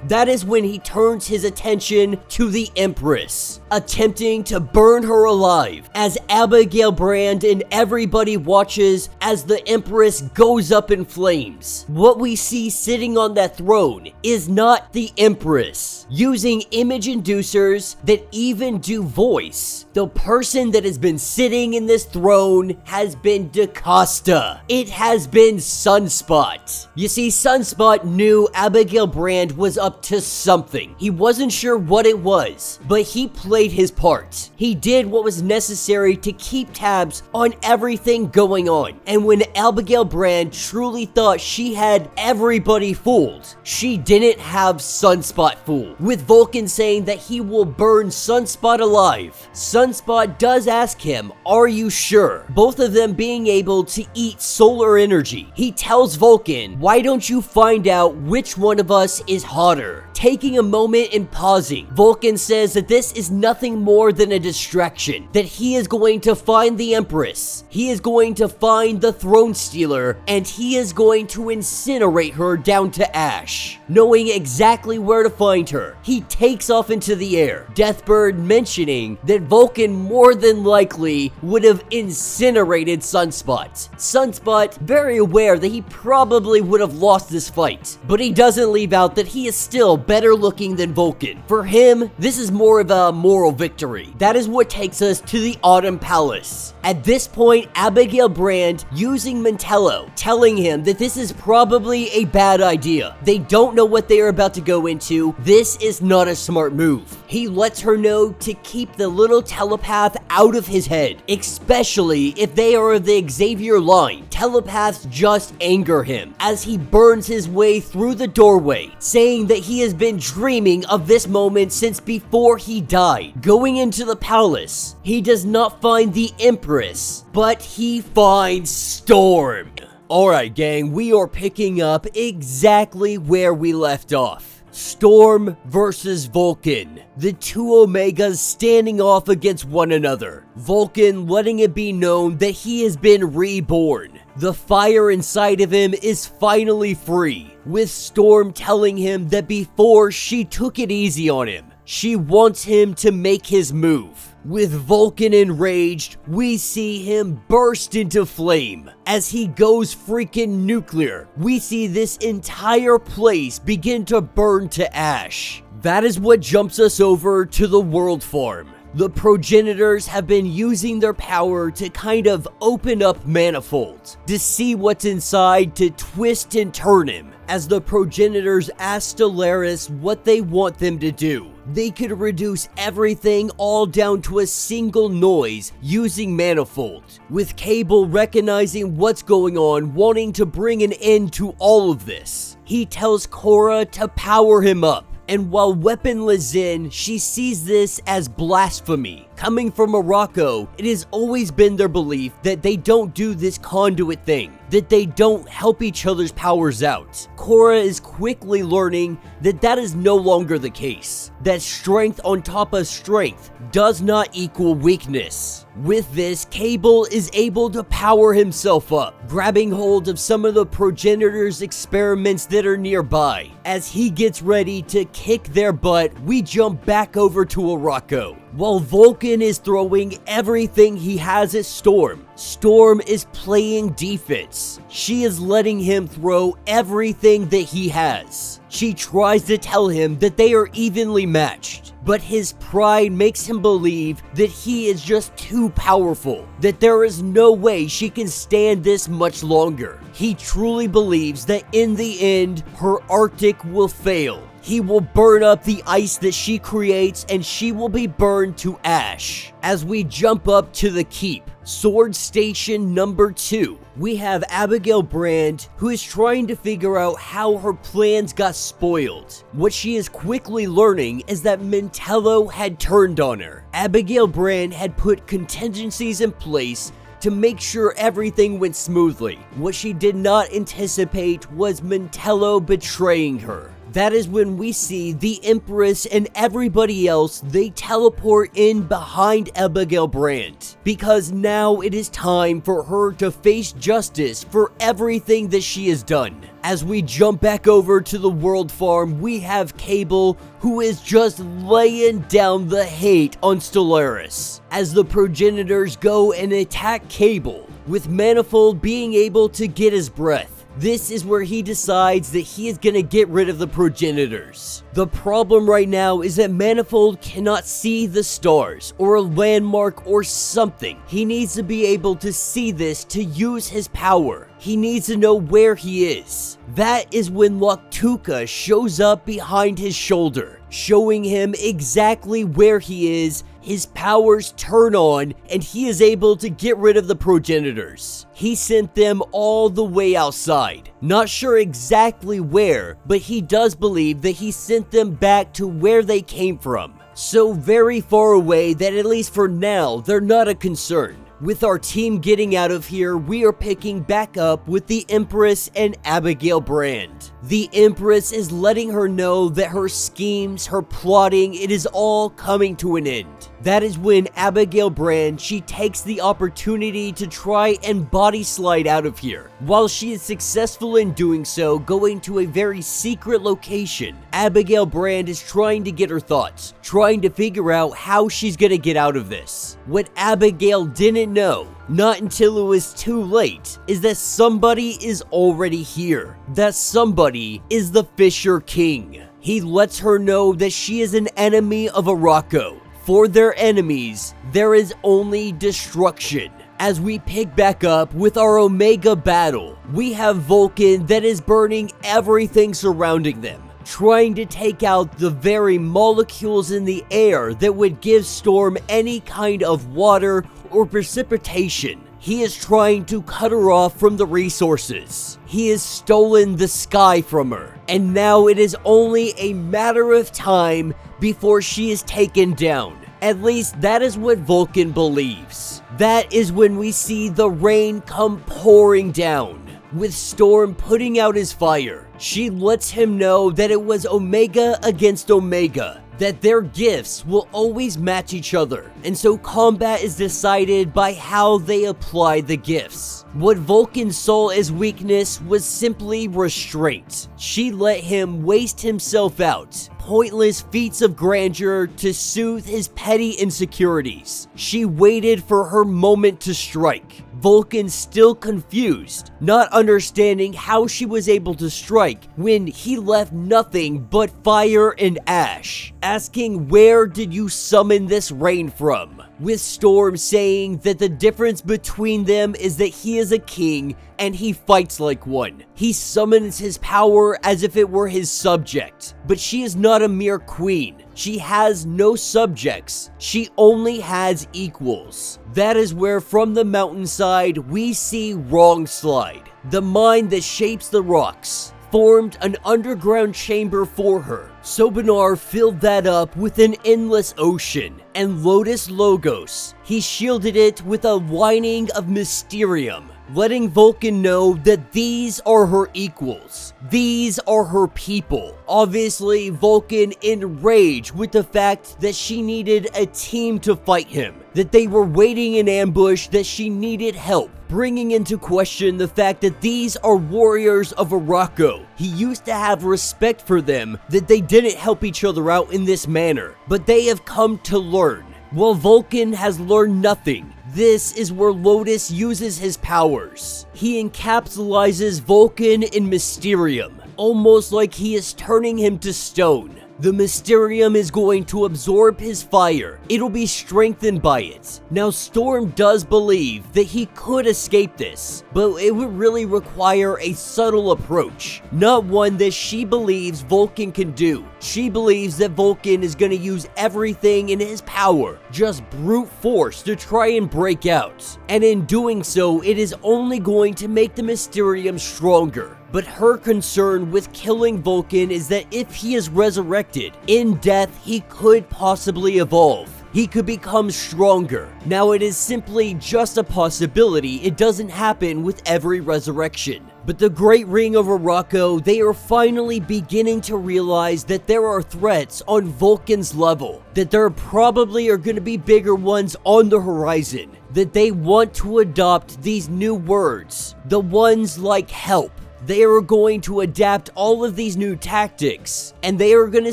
That is when he turns his attention to the Empress, attempting to burn her alive, as Abigail Brand and everybody watches as the Empress goes up in flames. What we see sitting on that throne is not the Empress. Using image inducers that even do voice, the person that has been sitting in this throne has been DaCosta. It has been Sunspot. You see, Sunspot knew Abigail Brand was up to something. He wasn't sure what it was, but he played his part. He did what was necessary to keep tabs on everything going on. And when Abigail Brand truly thought she had everybody fooled, she didn't have Sunspot fooled, with Vulcan saying that he will burn Sunspot alive. Sunspot does ask him, "Are you sure?" Both of them being able to eat solar energy. He tells Vulcan, "Why don't you find out which one of us is hotter?" Taking a moment and pausing, Vulcan says that this is nothing more than a distraction, that he is going to find the Empress, he is going to find the Throne Stealer, and he is going to incinerate her down to ash. Knowing exactly where to find her, he takes off into the air, Deathbird mentioning that Vulcan more than likely would have incinerated Sunspot. Sunspot very aware that he probably would have lost this fight, but he doesn't leave out that he is still better looking than Vulcan. For him, this is more of a moral victory. That is what takes us to the Autumn Palace. At this point, Abigail Brand using Mantello, telling him that this is probably a bad idea. They don't know what they are about to go into. This is not a smart move. He lets her know to keep the little telepath out of his head, especially if they are of the Xavier line. Telepaths just anger him as he burns his way through the doorway, saying that he has been dreaming of this moment since before he died. Going into the palace, he does not find the Empress, but he finds Storm. Alright gang, we are picking up exactly where we left off. Storm versus Vulcan. The two Omegas standing off against one another. Vulcan letting it be known that he has been reborn. The fire inside of him is finally free, with Storm telling him that before she took it easy on him, she wants him to make his move. With Vulcan enraged, we see him burst into flame. As he goes freaking nuclear, we see this entire place begin to burn to ash. That is what jumps us over to the World Farm. The progenitors have been using their power to kind of open up Manifold, to see what's inside, to twist and turn him. As the progenitors ask Stellaris what they want them to do, they could reduce everything all down to a single noise using Manifold. With Cable recognizing what's going on, wanting to bring an end to all of this, he tells Cora to power him up. And while weaponless in, she sees this as blasphemy. Coming from Arakko, it has always been their belief that they don't do this conduit thing, that they don't help each other's powers out. Cora is quickly learning that that is no longer the case, that strength on top of strength does not equal weakness. With this, Cable is able to power himself up, grabbing hold of some of the progenitors' experiments that are nearby. As he gets ready to kick their butt, we jump back over to Arakko. While Vulcan is throwing everything he has at Storm, Storm is playing defense. She is letting him throw everything that he has. She tries to tell him that they are evenly matched, but his pride makes him believe that he is just too powerful, that there is no way she can stand this much longer. He truly believes that in the end, her Arctic will fail. He will burn up the ice that she creates and she will be burned to ash. As we jump up to the keep, Sword Station number 2, we have Abigail Brand, who is trying to figure out how her plans got spoiled. What she is quickly learning is that Mantello had turned on her. Abigail Brand had put contingencies in place to make sure everything went smoothly. What she did not anticipate was Mantello betraying her. That is when we see the Empress and everybody else, they teleport in behind Abigail Brand, because now it is time for her to face justice for everything that she has done. As we jump back over to the World Farm, we have Cable, who is just laying down the hate on Stellaris. As the progenitors go and attack Cable, with Manifold being able to get his breath, This is where he decides that he is gonna get rid of the progenitors. The problem right now is that Manifold cannot see the stars or a landmark or something. He needs to be able to see this to use his power. He needs to know where he is. That is when Loktuka shows up behind his shoulder, showing him exactly where he is. His powers turn on and he is able to get rid of the progenitors. He sent them all the way outside. Not sure exactly where, but he does believe that he sent them back to where they came from. So very far away that at least for now, they're not a concern. With our team getting out of here, we are picking back up with the Empress and Abigail Brand. The Empress is letting her know that her schemes, her plotting, it is all coming to an end. That is when Abigail Brand, she takes the opportunity to try and body slide out of here. While she is successful in doing so, going to a very secret location, Abigail Brand is trying to get her thoughts, trying to figure out how she's gonna get out of this. What Abigail didn't know, not until it was too late, is that somebody is already here. That somebody is the Fisher King. He lets her know that she is an enemy of Arakko. For their enemies, there is only destruction. As we pick back up with our Omega battle, we have Vulcan that is burning everything surrounding them, trying to take out the very molecules in the air that would give Storm any kind of water or precipitation. He is trying to cut her off from the resources. He has stolen the sky from her, and now it is only a matter of time before she is taken down. At least that is what Vulcan believes. That is when we see the rain come pouring down, with Storm putting out his fire. She lets him know that it was Omega against Omega, that their gifts will always match each other, and so combat is decided by how they apply the gifts. What Vulcan saw as weakness was simply restraint. She let him waste himself out, pointless feats of grandeur to soothe his petty insecurities. She waited for her moment to strike. Vulcan still confused, not understanding how she was able to strike when he left nothing but fire and ash, asking where did you summon this rain from? With Storm saying that the difference between them is that he is a king and he fights like one. He summons his power as if it were his subject, but she is not a mere queen. She has no subjects. She only has equals. That is where from the mountainside we see Wrongslide, the mind that shapes the rocks, formed an underground chamber for her. Sobanar filled that up with an endless ocean, and Lotus Logos, he shielded it with a lining of Mysterium, letting Vulcan know that these are her equals. These are her people. Obviously, Vulcan enraged with the fact that she needed a team to fight him, that they were waiting in ambush, that she needed help, bringing into question the fact that these are warriors of Arakko. He used to have respect for them, that they didn't help each other out in this manner, but they have come to learn. While Vulcan has learned nothing, this is where Lotus uses his powers. He encapsulizes Vulcan in Mysterium, almost like he is turning him to stone. The Mysterium is going to absorb his fire. It'll be strengthened by it. Now, Storm does believe that he could escape this, but it would really require a subtle approach, not one that she believes Vulcan can do. She believes that Vulcan is going to use everything in his power, just brute force, to try and break out. And in doing so, it is only going to make the Mysterium stronger. But her concern with killing Vulcan is that if he is resurrected, in death he could possibly evolve. He could become stronger. Now, it is simply just a possibility. It doesn't happen with every resurrection. But the Great Ring of Arakko, they are finally beginning to realize that there are threats on Vulcan's level, that there probably are going to be bigger ones on the horizon, that they want to adopt these new words, the ones like help. They are going to adapt all of these new tactics, and they are going to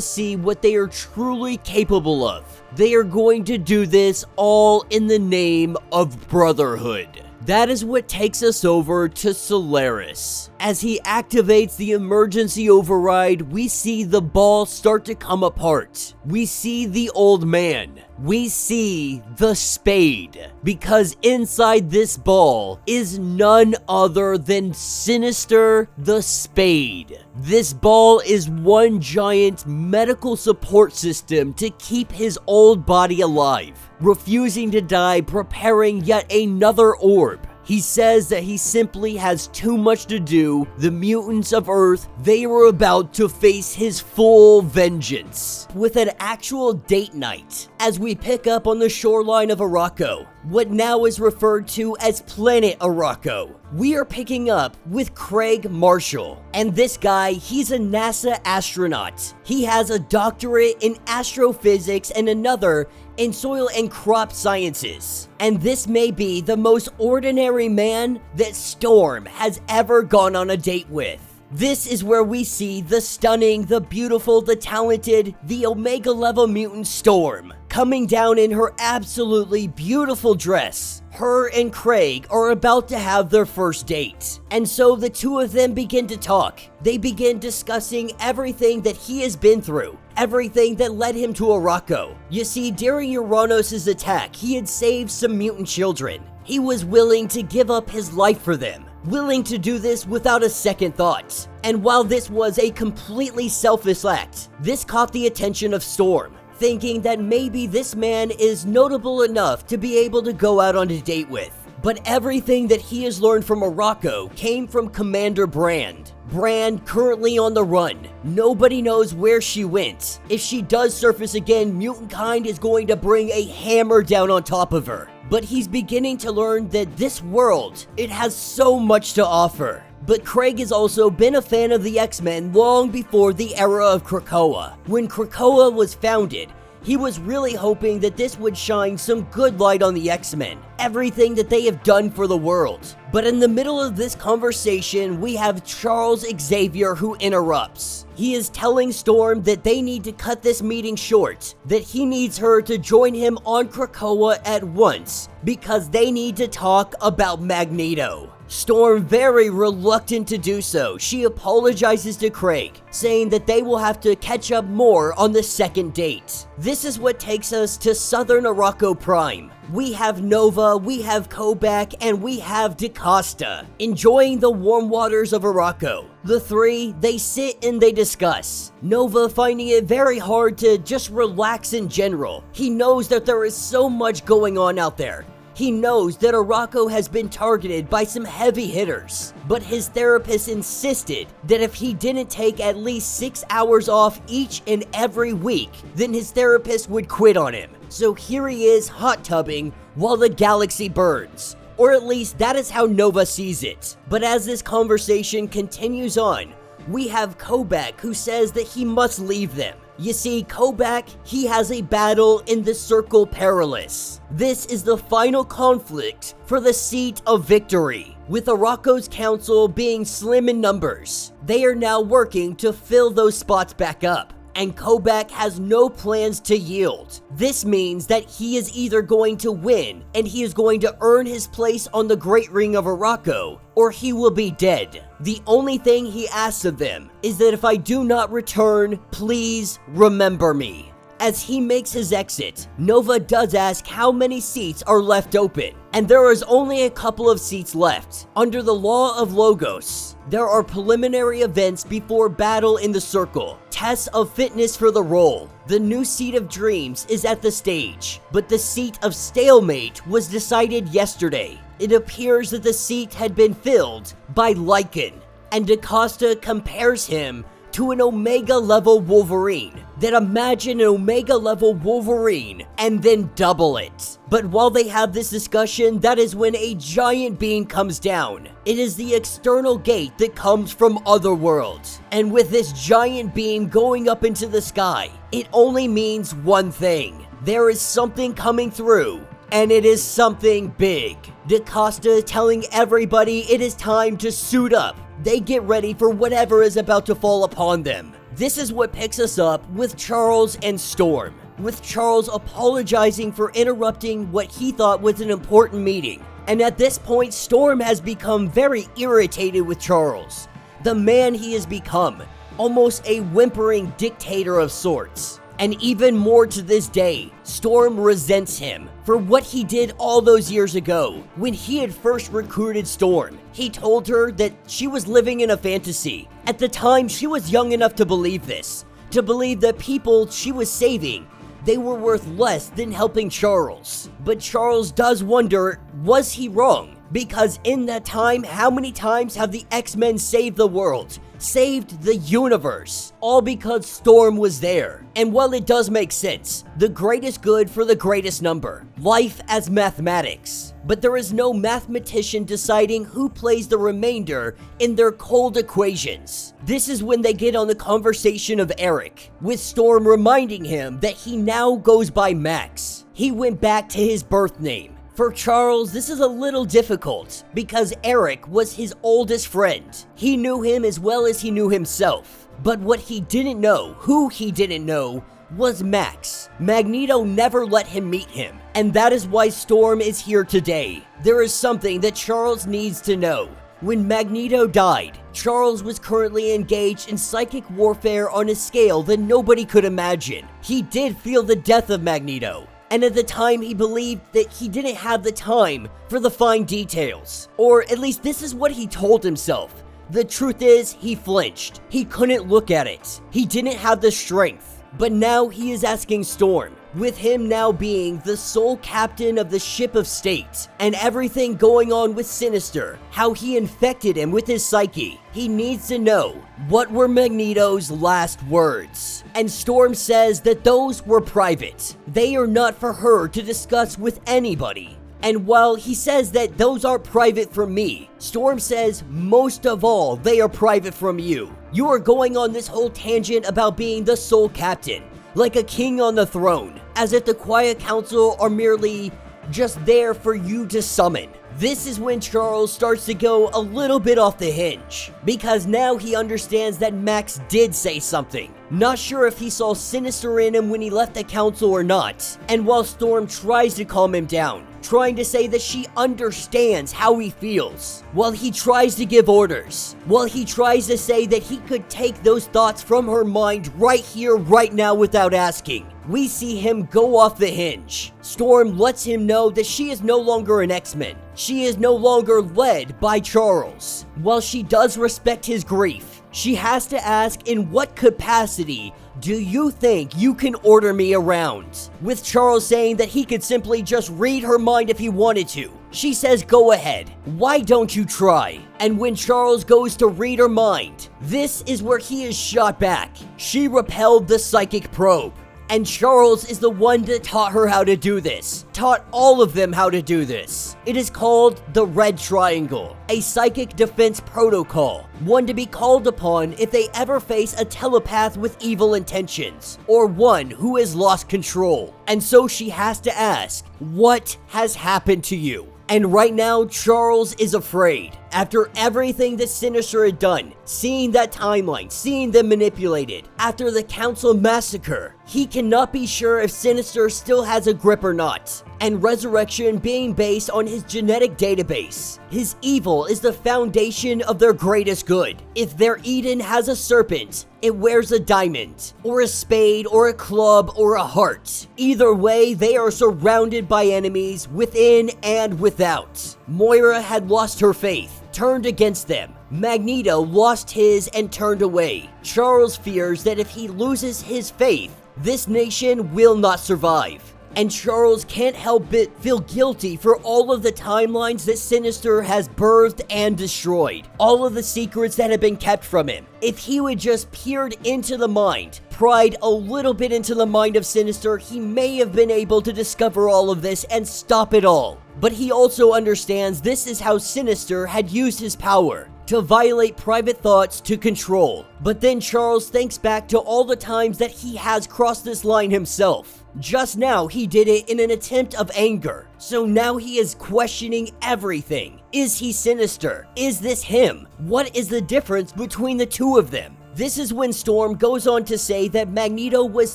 see what they are truly capable of. They are going to do this all in the name of Brotherhood. That is what takes us over to Solaris. As he activates the emergency override, we see the ball start to come apart. We see the old man. We see the spade. Because inside this ball is none other than Sinister the Spade. This ball is one giant medical support system to keep his old body alive, refusing to die, preparing yet another orb. He says that he simply has too much to do. The mutants of Earth, they were about to face his full vengeance. With an actual date night, as we pick up on the shoreline of Arakko, what now is referred to as Planet Arakko. We are picking up with Craig Marshall. And this guy, he's a NASA astronaut. He has a doctorate in astrophysics and another in soil and crop sciences. And this may be the most ordinary man that Storm has ever gone on a date with. This is where we see the stunning, the beautiful, the talented, the Omega level mutant Storm coming down in her absolutely beautiful dress. Her and Craig are about to have their first date. And so the two of them begin to talk. They begin discussing everything that he has been through. Everything that led him to Arakko. You see, during Uranus' attack, he had saved some mutant children. He was willing to give up his life for them. Willing to do this without a second thought. And while this was a completely selfless act, this caught the attention of Storm, thinking that maybe this man is notable enough to be able to go out on a date with. But everything that he has learned from Arakko came from Commander Brand. Brand currently on the run. Nobody knows where she went. If she does surface again, mutant kind is going to bring a hammer down on top of her. But he's beginning to learn that this world, it has so much to offer. But Craig has also been a fan of the X-Men long before the era of Krakoa. When Krakoa was founded, he was really hoping that this would shine some good light on the X-Men, everything that they have done for the world. But in the middle of this conversation, we have Charles Xavier who interrupts. He is telling Storm that they need to cut this meeting short, that he needs her to join him on Krakoa at once, because they need to talk about Magneto. Storm very reluctant to do so. She apologizes to Craig, saying that they will have to catch up more on the second date. This is what takes us to Southern Arakko Prime. We have Nova, we have Kobach, and we have DaCosta, enjoying the warm waters of Arakko. The three, they sit and they discuss. Nova finding it very hard to just relax in general. He knows that there is so much going on out there. He knows that Arakko has been targeted by some heavy hitters, but his therapist insisted that if he didn't take at least 6 hours off each and every week, then his therapist would quit on him. So here he is hot tubbing while the galaxy burns. Or at least that is how Nova sees it. But as this conversation continues on, we have Kobach who says that he must leave them. You see, Kobach, he has a battle in the Circle Perilous. This is the final conflict for the seat of victory. With Arakko's council being slim in numbers, they are now working to fill those spots back up. And Kobach has no plans to yield. This means that he is either going to win and he is going to earn his place on the Great Ring of Arakko, or he will be dead. The only thing he asks of them is that if I do not return, please remember me. As he makes his exit, Nova does ask how many seats are left open, and there is only a couple of seats left. Under the law of Logos, there are preliminary events before battle in the circle, tests of fitness for the role. The new seat of dreams is at the stage, but the seat of stalemate was decided yesterday. It appears that the seat had been filled by Lycan, and DaCosta compares him to an Omega level Wolverine. Then imagine an Omega level Wolverine and then double it. But while they have this discussion, that is when a giant beam comes down. It is the external gate that comes from Otherworld. And with this giant beam going up into the sky, it only means one thing. There is something coming through, and it is something big. DaCosta telling everybody it is time to suit up. They get ready for whatever is about to fall upon them. This is what picks us up with Charles and Storm. with Charles apologizing for interrupting what he thought was an important meeting. And at this point, Storm has become very irritated with Charles, the man he has become, almost a whimpering dictator of sorts. And even more to this day, Storm resents him for what he did all those years ago. When he had first recruited Storm, he told her that she was living in a fantasy. At the time, she was young enough to believe this, to believe that people she was saving, they were worth less than helping Charles. But Charles does wonder, was he wrong? Because in that time, how many times have the X-Men saved the world? Saved the universe, all because Storm was there. And while it does make sense, the greatest good for the greatest number, life as mathematics. But there is no mathematician deciding who plays the remainder in their cold equations. This is when they get on the conversation of Eric, with Storm reminding him that he now goes by Max. He went back to his birth name. For Charles, this is a little difficult because Eric was his oldest friend. He knew him as well as he knew himself. But what he didn't know, who he didn't know, was Max. Magneto never let him meet him, and that is why Storm is here today. There is something that Charles needs to know. When Magneto died, Charles was currently engaged in psychic warfare on a scale that nobody could imagine. He did feel the death of Magneto. And at the time, he believed that he didn't have the time for the fine details. Or at least this is what he told himself. The truth is, he flinched. He couldn't look at it. He didn't have the strength. But now he is asking Storm, with him now being the sole captain of the ship of state, and everything going on with Sinister, how he infected him with his psyche. He needs to know, what were Magneto's last words? And Storm says that those were private. They are not for her to discuss with anybody. And while he says that those are private from me, Storm says most of all they are private from you. You are going on this whole tangent about being the sole captain, like a king on the throne, as if the Quiet Council are merely just there for you to summon. This is when Charles starts to go a little bit off the hinge, because now he understands that Max did say something. Not sure if he saw Sinister in him when he left the council or not, and while Storm tries to calm him down, trying to say that she understands how he feels, while he tries to give orders, while he tries to say that he could take those thoughts from her mind right here, right now without asking, we see him go off the hinge. Storm lets him know that she is no longer an X-Men. She is no longer led by Charles. While she does respect his grief, she has to ask, in what capacity do you think you can order me around? With Charles saying that he could simply just read her mind if he wanted to. She says, go ahead. Why don't you try? And when Charles goes to read her mind, this is where he is shot back. She repelled the psychic probe. And Charles is the one that taught her how to do this. Taught all of them how to do this. It is called the Red Triangle, a psychic defense protocol, one to be called upon if they ever face a telepath with evil intentions, or one who has lost control. And so she has to ask, what has happened to you? And right now, Charles is afraid. After everything that Sinister had done, seeing that timeline, seeing them manipulated, after the Council massacre, he cannot be sure if Sinister still has a grip or not. And resurrection being based on his genetic database. His evil is the foundation of their greatest good. If their Eden has a serpent, it wears a diamond, or a spade, or a club, or a heart. Either way, they are surrounded by enemies within and without. Moira had lost her faith, turned against them. Magneto lost his and turned away. Charles fears that if he loses his faith, this nation will not survive. And Charles can't help but feel guilty for all of the timelines that Sinister has birthed and destroyed. All of the secrets that have been kept from him. If he would just peered into the mind, pried a little bit into the mind of Sinister, he may have been able to discover all of this and stop it all. But he also understands this is how Sinister had used his power. To violate private thoughts to control. But then Charles thinks back to all the times that he has crossed this line himself. Just now, he did it in an attempt of anger. So now he is questioning everything. Is he Sinister? Is this him? What is the difference between the two of them? This is when Storm goes on to say that Magneto was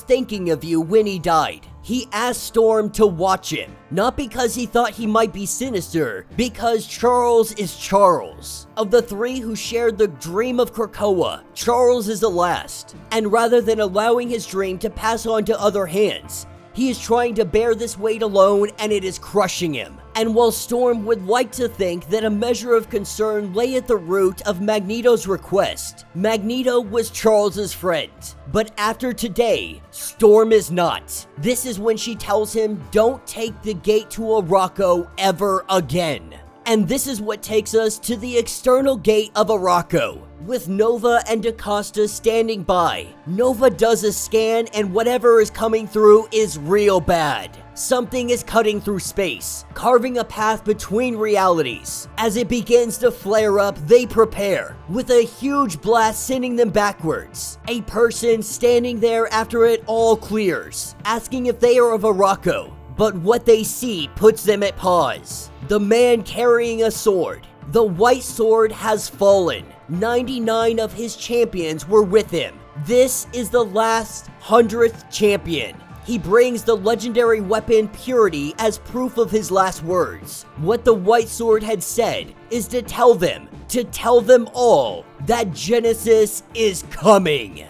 thinking of you when he died. He asked Storm to watch him, not because he thought he might be sinister, because Charles is Charles. Of the three who shared the dream of Krakoa, Charles is the last, and rather than allowing his dream to pass on to other hands, he is trying to bear this weight alone, and it is crushing him. And while Storm would like to think that a measure of concern lay at the root of Magneto's request, Magneto was Charles's friend. But after today, Storm is not. This is when she tells him, don't take the gate to Arakko ever again. And this is what takes us to the external gate of Arakko, with Nova and DaCosta standing by. Nova does a scan, and whatever is coming through is real bad. Something is cutting through space, carving a path between realities. As it begins to flare up, they prepare, with a huge blast sending them backwards. A person standing there after it all clears, asking if they are of Arakko. But what they see puts them at pause. The man carrying a sword. The white sword has fallen. 99 of his champions were with him. This is the last 100th champion. He brings the legendary weapon Purity as proof of his last words. What the white sword had said is to tell them all, that Genesis is coming.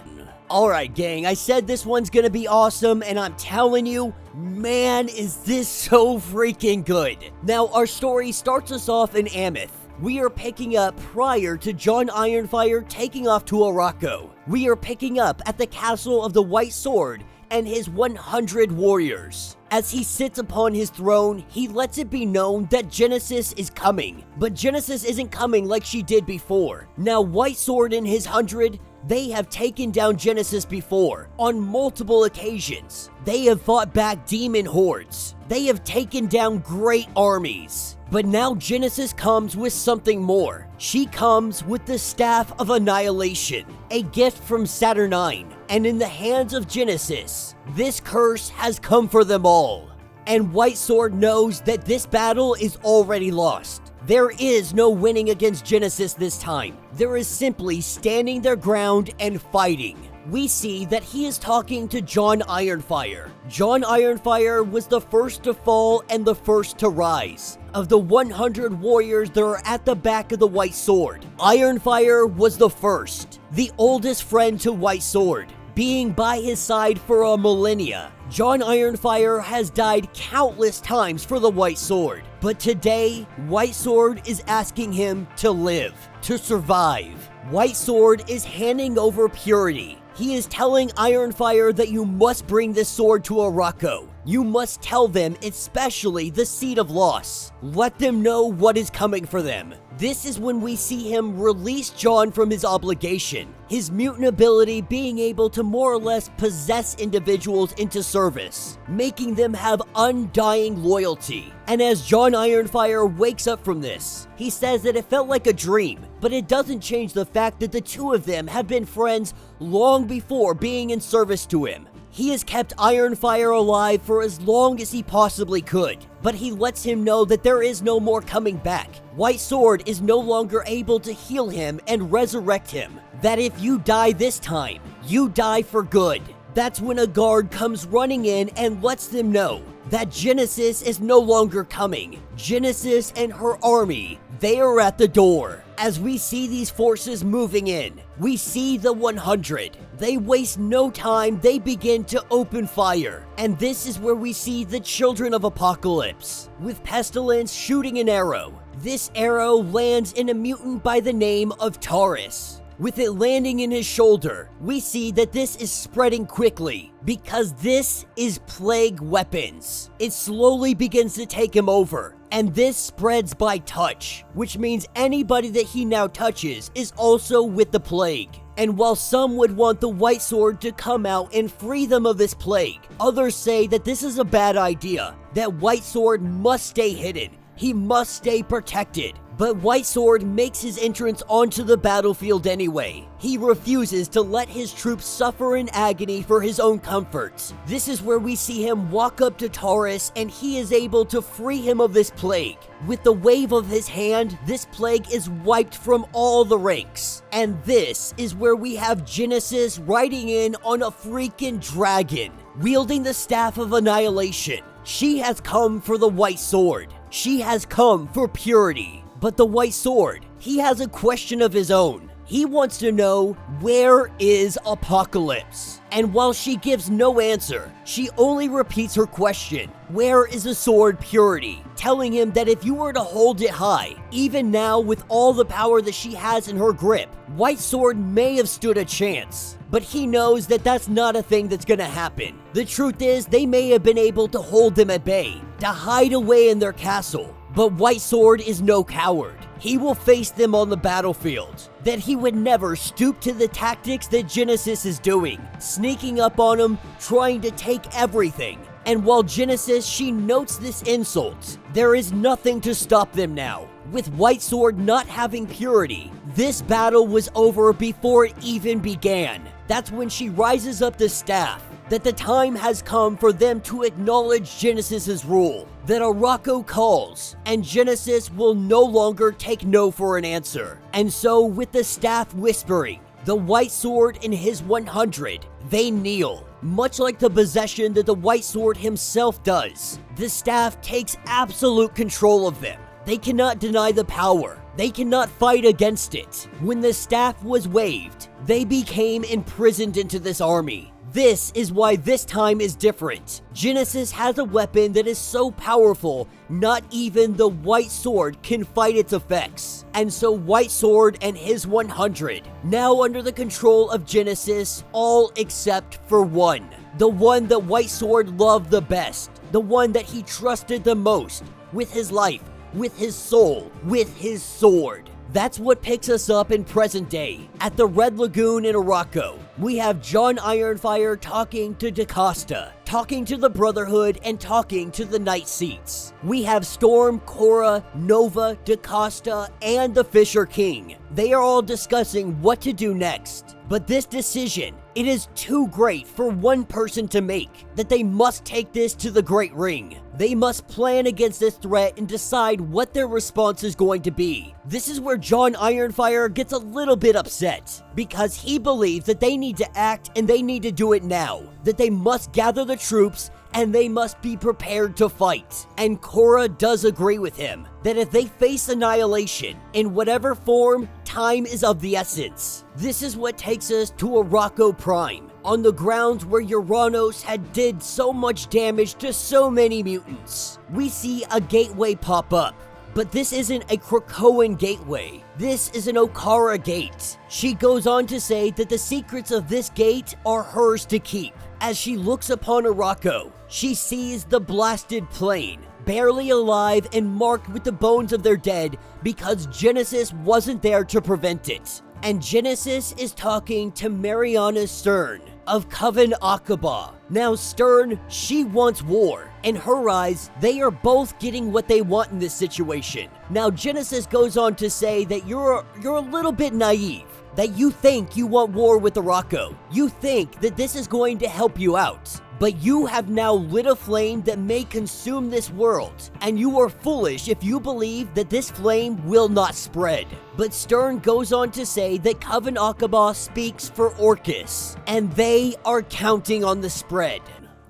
Alright gang, I said this one's gonna be awesome, and I'm telling you, man, is this so freaking good. Now, our story starts us off in Ameth. We are picking up prior to John Ironfire taking off to Arakko. We are picking up at the castle of the White Sword and his 100 warriors. As he sits upon his throne, he lets it be known that Genesis is coming. But Genesis isn't coming like she did before. Now, White Sword and his 100, they have taken down Genesis before, on multiple occasions. They have fought back demon hordes. They have taken down great armies. But now Genesis comes with something more. She comes with the Staff of Annihilation, a gift from Saturnine. And in the hands of Genesis, this curse has come for them all. And White Sword knows that this battle is already lost. There is no winning against Genesis this time. There is simply standing their ground and fighting. We see that he is talking to John Ironfire. John Ironfire was the first to fall and the first to rise. Of the 100 warriors that are at the back of the White Sword, Ironfire was the first, the oldest friend to White Sword, being by his side for a millennia. John Ironfire has died countless times for the White Sword, but today, White Sword is asking him to live, to survive. White Sword is handing over Purity. He is telling Ironfire that you must bring this sword to Arakko. You must tell them, especially the Seed of Loss. Let them know what is coming for them. This is when we see him release John from his obligation, his mutant ability being able to more or less possess individuals into service, making them have undying loyalty. And as John Ironfire wakes up from this, he says that it felt like a dream, but it doesn't change the fact that the two of them have been friends long before being in service to him. He has kept Ironfire alive for as long as he possibly could, but he lets him know that there is no more coming back. White Sword is no longer able to heal him and resurrect him. That if you die this time, you die for good. That's when a guard comes running in and lets them know that Genesis is no longer coming. Genesis and her army, they are at the door. As we see these forces moving in, we see the 100. They waste no time, they begin to open fire. And this is where we see the Children of Apocalypse, with Pestilence shooting an arrow. This arrow lands in a mutant by the name of Taurus. With it landing in his shoulder, we see that this is spreading quickly, because this is plague weapons. It slowly begins to take him over, and this spreads by touch, which means anybody that he now touches is also with the plague. And while some would want the White Sword to come out and free them of this plague, others say that this is a bad idea, that White Sword must stay hidden. He must stay protected. But White Sword makes his entrance onto the battlefield anyway. He refuses to let his troops suffer in agony for his own comfort. This is where we see him walk up to Taurus, and he is able to free him of this plague. With the wave of his hand, this plague is wiped from all the ranks. And this is where we have Genesis riding in on a freaking dragon, wielding the Staff of Annihilation. She has come for the White Sword. She has come for purity. But the White Sword, he has a question of his own. He wants to know, where is Apocalypse? And while she gives no answer, she only repeats her question, where is the sword purity? Telling him that if you were to hold it high, even now with all the power that she has in her grip, White Sword may have stood a chance. But he knows that that's not a thing that's gonna happen. The truth is, they may have been able to hold them at bay, to hide away in their castle. But White Sword is no coward. He will face them on the battlefield. That he would never stoop to the tactics that Genesis is doing, sneaking up on him, trying to take everything. And while Genesis, she notes this insult, there is nothing to stop them now. With White Sword not having purity, this battle was over before it even began. That's when she rises up the staff, that the time has come for them to acknowledge Genesis's rule, that Arakko calls, and Genesis will no longer take no for an answer. And so, with the staff whispering, the White Sword and his 100, they kneel, much like the possession that the White Sword himself does. The staff takes absolute control of them. They cannot deny the power. They cannot fight against it. When the staff was waved, they became imprisoned into this army. This is why this time is different. Genesis has a weapon that is so powerful, not even the White Sword can fight its effects. And so White Sword and his 100, now under the control of Genesis, all except for one. The one that White Sword loved the best. The one that he trusted the most, with his life, with his soul, with his sword. That's what picks us up in present day, at the Red Lagoon in Arakko. We have John Ironfire talking to DaCosta, talking to the Brotherhood, and talking to the Night Seats. We have Storm, Cora, Nova, DaCosta, and the Fisher King. They are all discussing what to do next. But this decision, it is too great for one person to make, that they must take this to the Great Ring. They must plan against this threat and decide what their response is going to be. This is where John Ironfire gets a little bit upset, because he believes that they need to act and they need to do it now, that they must gather the troops and they must be prepared to fight. And Cora does agree with him, that if they face annihilation, in whatever form, time is of the essence. This is what takes us to Arakko Prime, on the grounds where Uranus had did so much damage to so many mutants. We see a gateway pop up, but this isn't a Krakoan gateway. This is an Okara gate. She goes on to say that the secrets of this gate are hers to keep. As she looks upon Arakko, she sees the blasted plain, barely alive and marked with the bones of their dead because Genesis wasn't there to prevent it. And Genesis is talking to Mariana Stern of Coven Aqaba. Now Stern, she wants war. In her eyes, they are both getting what they want in this situation. Now Genesis goes on to say that you're a little bit naive, that you think you want war with Arakko. You think that this is going to help you out. But you have now lit a flame that may consume this world, and you are foolish if you believe that this flame will not spread. But Stern goes on to say that Coven Aqaba speaks for Orcus, and they are counting on the spread.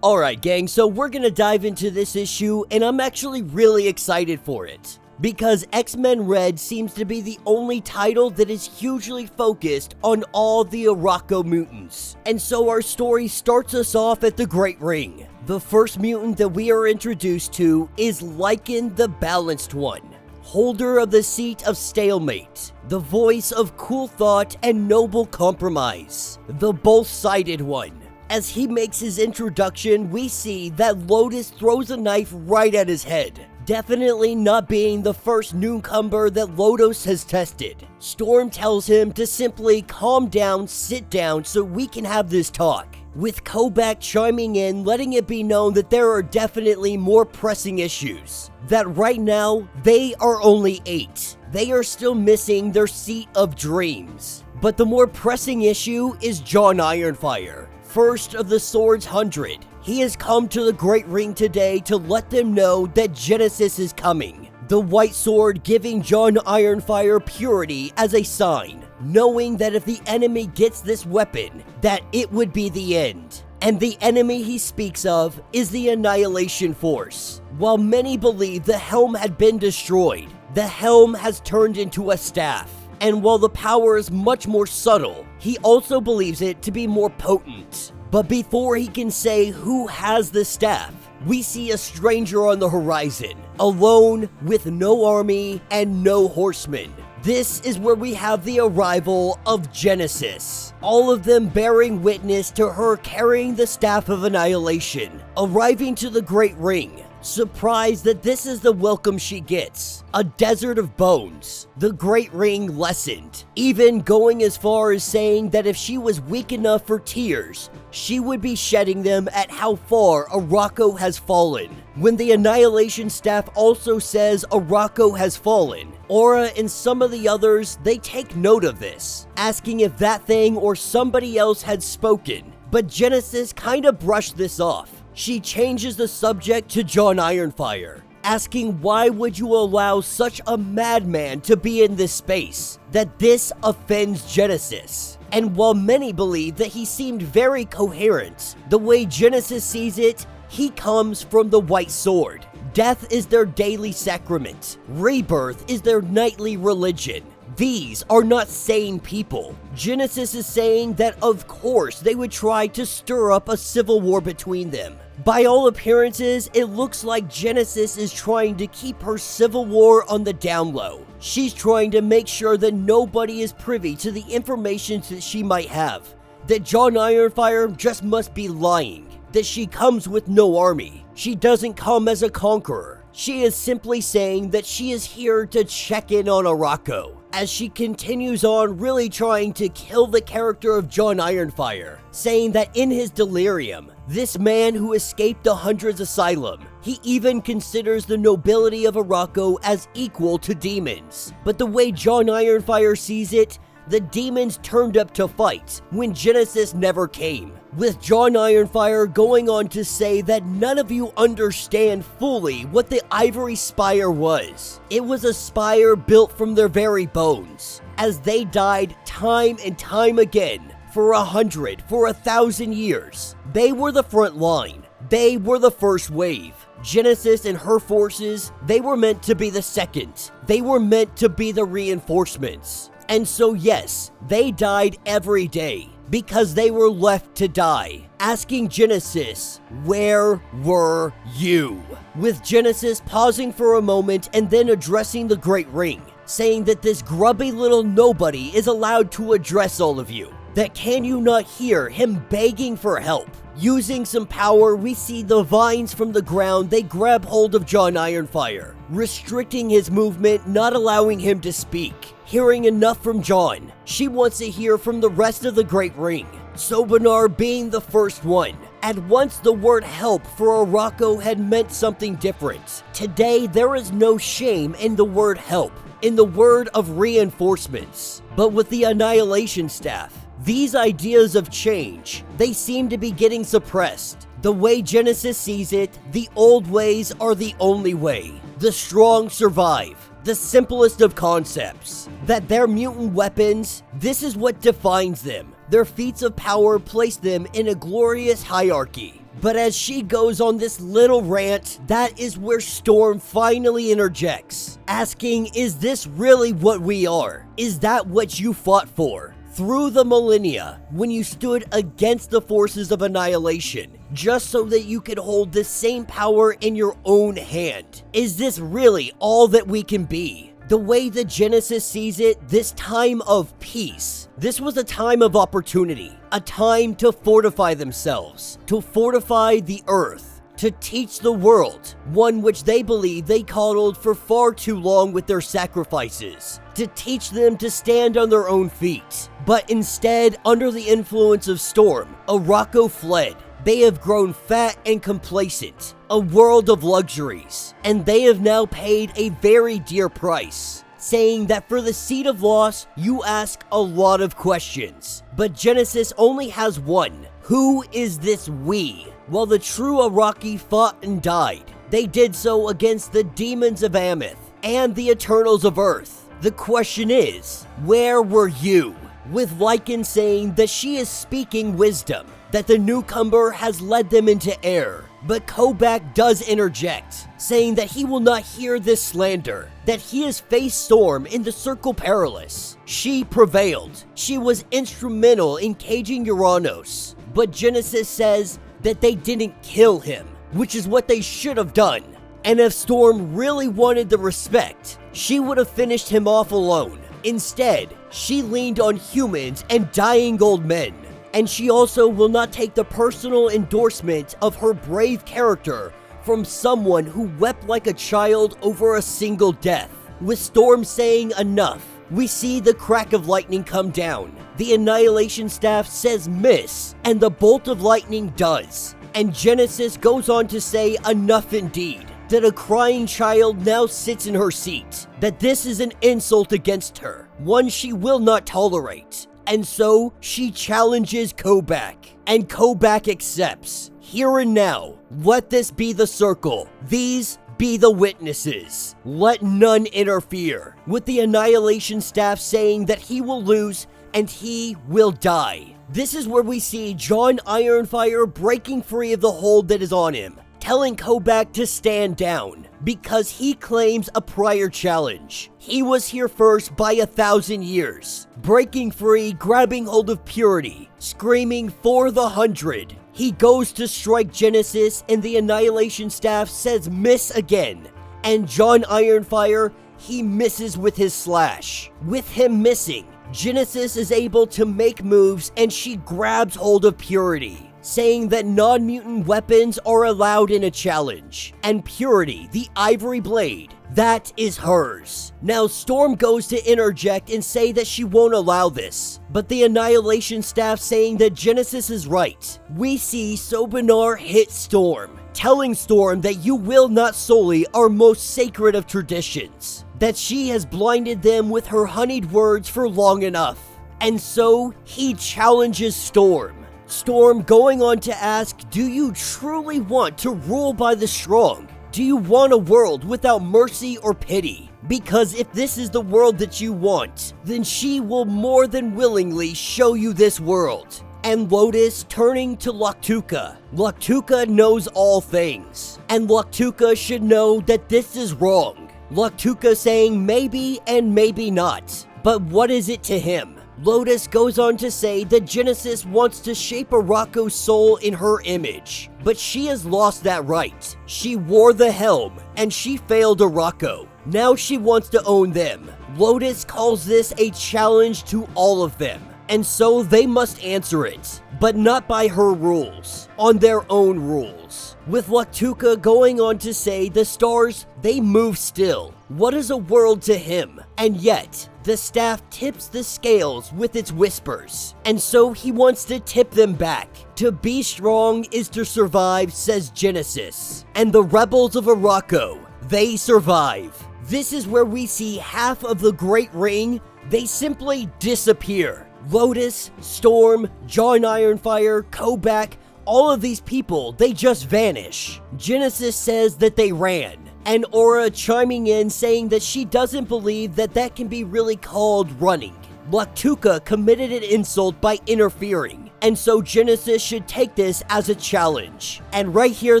Alright gang, so we're gonna dive into this issue, and I'm actually really excited for it, because X-Men Red seems to be the only title that is hugely focused on all the Arakko mutants. And so our story starts us off at the Great Ring. The first mutant that we are introduced to is Lycan the Balanced One, holder of the seat of stalemate, the voice of cool thought and noble compromise, the both-sided one. As he makes his introduction, we see that Lotus throws a knife right at his head. Definitely not being the first newcomer that Lotus has tested. Storm tells him to simply calm down, sit down, so we can have this talk. With Kobach chiming in, letting it be known that there are definitely more pressing issues. That right now, they are only 8. they are still missing their seat of dreams. But the more pressing issue is John Ironfire, first of the Sword's 100. He has come to the Great Ring today to let them know that Genesis is coming. The White Sword giving John Ironfire purity as a sign, knowing that if the enemy gets this weapon, that it would be the end. And the enemy he speaks of is the Annihilation Force. While many believe the helm had been destroyed, the helm has turned into a staff. And while the power is much more subtle, he also believes it to be more potent. But before he can say who has the staff, we see a stranger on the horizon, alone with no army and no horsemen. This is where we have the arrival of Genesis, all of them bearing witness to her carrying the Staff of Annihilation, arriving to the Great Ring, surprised that this is the welcome she gets, a desert of bones. The Great Ring lessened, even going as far as saying that if she was weak enough for tears, she would be shedding them at how far Arakko has fallen. When the Annihilation Staff also says Arakko has fallen, Aura and some of the others, they take note of this, asking if that thing or somebody else had spoken, but Genesis kinda brushed this off. She changes the subject to John Ironfire, asking why would you allow such a madman to be in this space, that this offends Genesis. And while many believe that he seemed very coherent, the way Genesis sees it, he comes from the White Sword. Death is their daily sacrament. Rebirth is their nightly religion. These are not sane people. Genesis is saying that of course they would try to stir up a civil war between them. By all appearances, it looks like Genesis is trying to keep her civil war on the down low. She's trying to make sure that nobody is privy to the information that she might have. That John Ironfire just must be lying. That she comes with no army. She doesn't come as a conqueror. She is simply saying that she is here to check in on Arakko, as she continues on really trying to kill the character of John Ironfire, saying that in his delirium, this man who escaped the Hundred's asylum, he even considers the nobility of Arakko as equal to demons. But the way John Ironfire sees it, the demons turned up to fight when Genesis never came, with John Ironfire going on to say that none of you understand fully what the Ivory Spire was. It was a spire built from their very bones, as they died time and time again for 100, for 1,000 years. They were the front line. They were the first wave. Genesis and her forces, they were meant to be the second. They were meant to be the reinforcements. And so yes, they died every day because they were left to die, asking Genesis, where were you? With Genesis pausing for a moment and then addressing the Great Ring, saying that this grubby little nobody is allowed to address all of you. That can you not hear him begging for help? Using some power, we see the vines from the ground, they grab hold of John Ironfire, restricting his movement, not allowing him to speak. Hearing enough from John, she wants to hear from the rest of the Great Ring, Sobanar being the first one. And once the word help for Arakko had meant something different, today there is no shame in the word help, in the word of reinforcements. But with the Annihilation Staff, these ideas of change, they seem to be getting suppressed. The way Genesis sees it, the old ways are the only way. The strong survive. The simplest of concepts. That their mutant weapons, this is what defines them. Their feats of power place them in a glorious hierarchy. But as she goes on this little rant, that is where Storm finally interjects, asking, is this really what we are? Is that what you fought for? Through the millennia, when you stood against the forces of annihilation, just so that you could hold the same power in your own hand. Is this really all that we can be? The way that Genesis sees it, this time of peace, this was a time of opportunity, a time to fortify themselves, to fortify the earth, to teach the world, one which they believe they coddled for far too long with their sacrifices, to teach them to stand on their own feet. But instead, under the influence of Storm, Arakko fled. They have grown fat and complacent, a world of luxuries, and they have now paid a very dear price. saying that for the Seed of Loss, you ask a lot of questions, but Genesis only has one. Who is this we? While the true Arakko fought and died, they did so against the demons of Ameth and the Eternals of Earth. The question is, where were you? With Lycan saying that she is speaking wisdom, that the newcomer has led them into error. But Kobach does interject, saying that he will not hear this slander, that he has faced Storm in the Circle Perilous. She prevailed. She was instrumental in caging Uranus. But Genesis says that they didn't kill him, which is what they should have done. And if Storm really wanted the respect, she would have finished him off alone. Instead, she leaned on humans and dying old men. And she also will not take the personal endorsement of her brave character from someone who wept like a child over a single death. With Storm saying enough, we see the crack of lightning come down. The Annihilation Staff says miss, and the bolt of lightning does. And Genesis goes on to say enough indeed, that a crying child now sits in her seat, that this is an insult against her, one she will not tolerate. And so, she challenges Kobach, and Kobach accepts. Here and now, let this be the circle. These be the witnesses. Let none interfere. With the Annihilation Staff saying that he will lose and he will die. This is where we see John Ironfire breaking free of the hold that is on him, telling Kobach to stand down, because he claims a prior challenge. He was here first by 1,000 years. Breaking free, grabbing hold of purity, screaming for the 100. He goes to strike Genesis and the Annihilation Staff says miss again. And John Ironfire, he misses with his slash. With him missing, Genesis is able to make moves and she grabs hold of purity, saying that non-mutant weapons are allowed in a challenge, and Purity, the ivory blade, that is hers. Now Storm goes to interject and say that she won't allow this, but the Annihilation Staff saying that Genesis is right. We see Sobinar hit Storm, telling Storm that you will not sully our most sacred of traditions, that she has blinded them with her honeyed words for long enough. And so he challenges Storm. Storm going on to ask, do you truly want to rule by the strong? Do you want a world without mercy or pity? Because if this is the world that you want, then she will more than willingly show you this world. And Lotus turning to Loktuka. Loktuka knows all things, and Loktuka should know that this is wrong. Loktuka saying maybe and maybe not, but what is it to him? Lotus goes on to say that Genesis wants to shape Arakko's soul in her image, but she has lost that right. She wore the helm, and she failed Arakko. Now she wants to own them. Lotus calls this a challenge to all of them, and so they must answer it, but not by her rules, on their own rules. With Loktuka going on to say the stars, they move still. What is a world to him? And yet, the staff tips the scales with its whispers, and so he wants to tip them back. To be strong is to survive, says Genesis. And the rebels of Arakko, they survive. This is where we see half of the Great Ring. They simply disappear. Lotus, Storm, John Ironfire, Kobach, all of these people, they just vanish. Genesis says that they ran, and Aura chiming in saying that she doesn't believe that that can be really called running. Loktuka committed an insult by interfering, and so Genesis should take this as a challenge. And right here,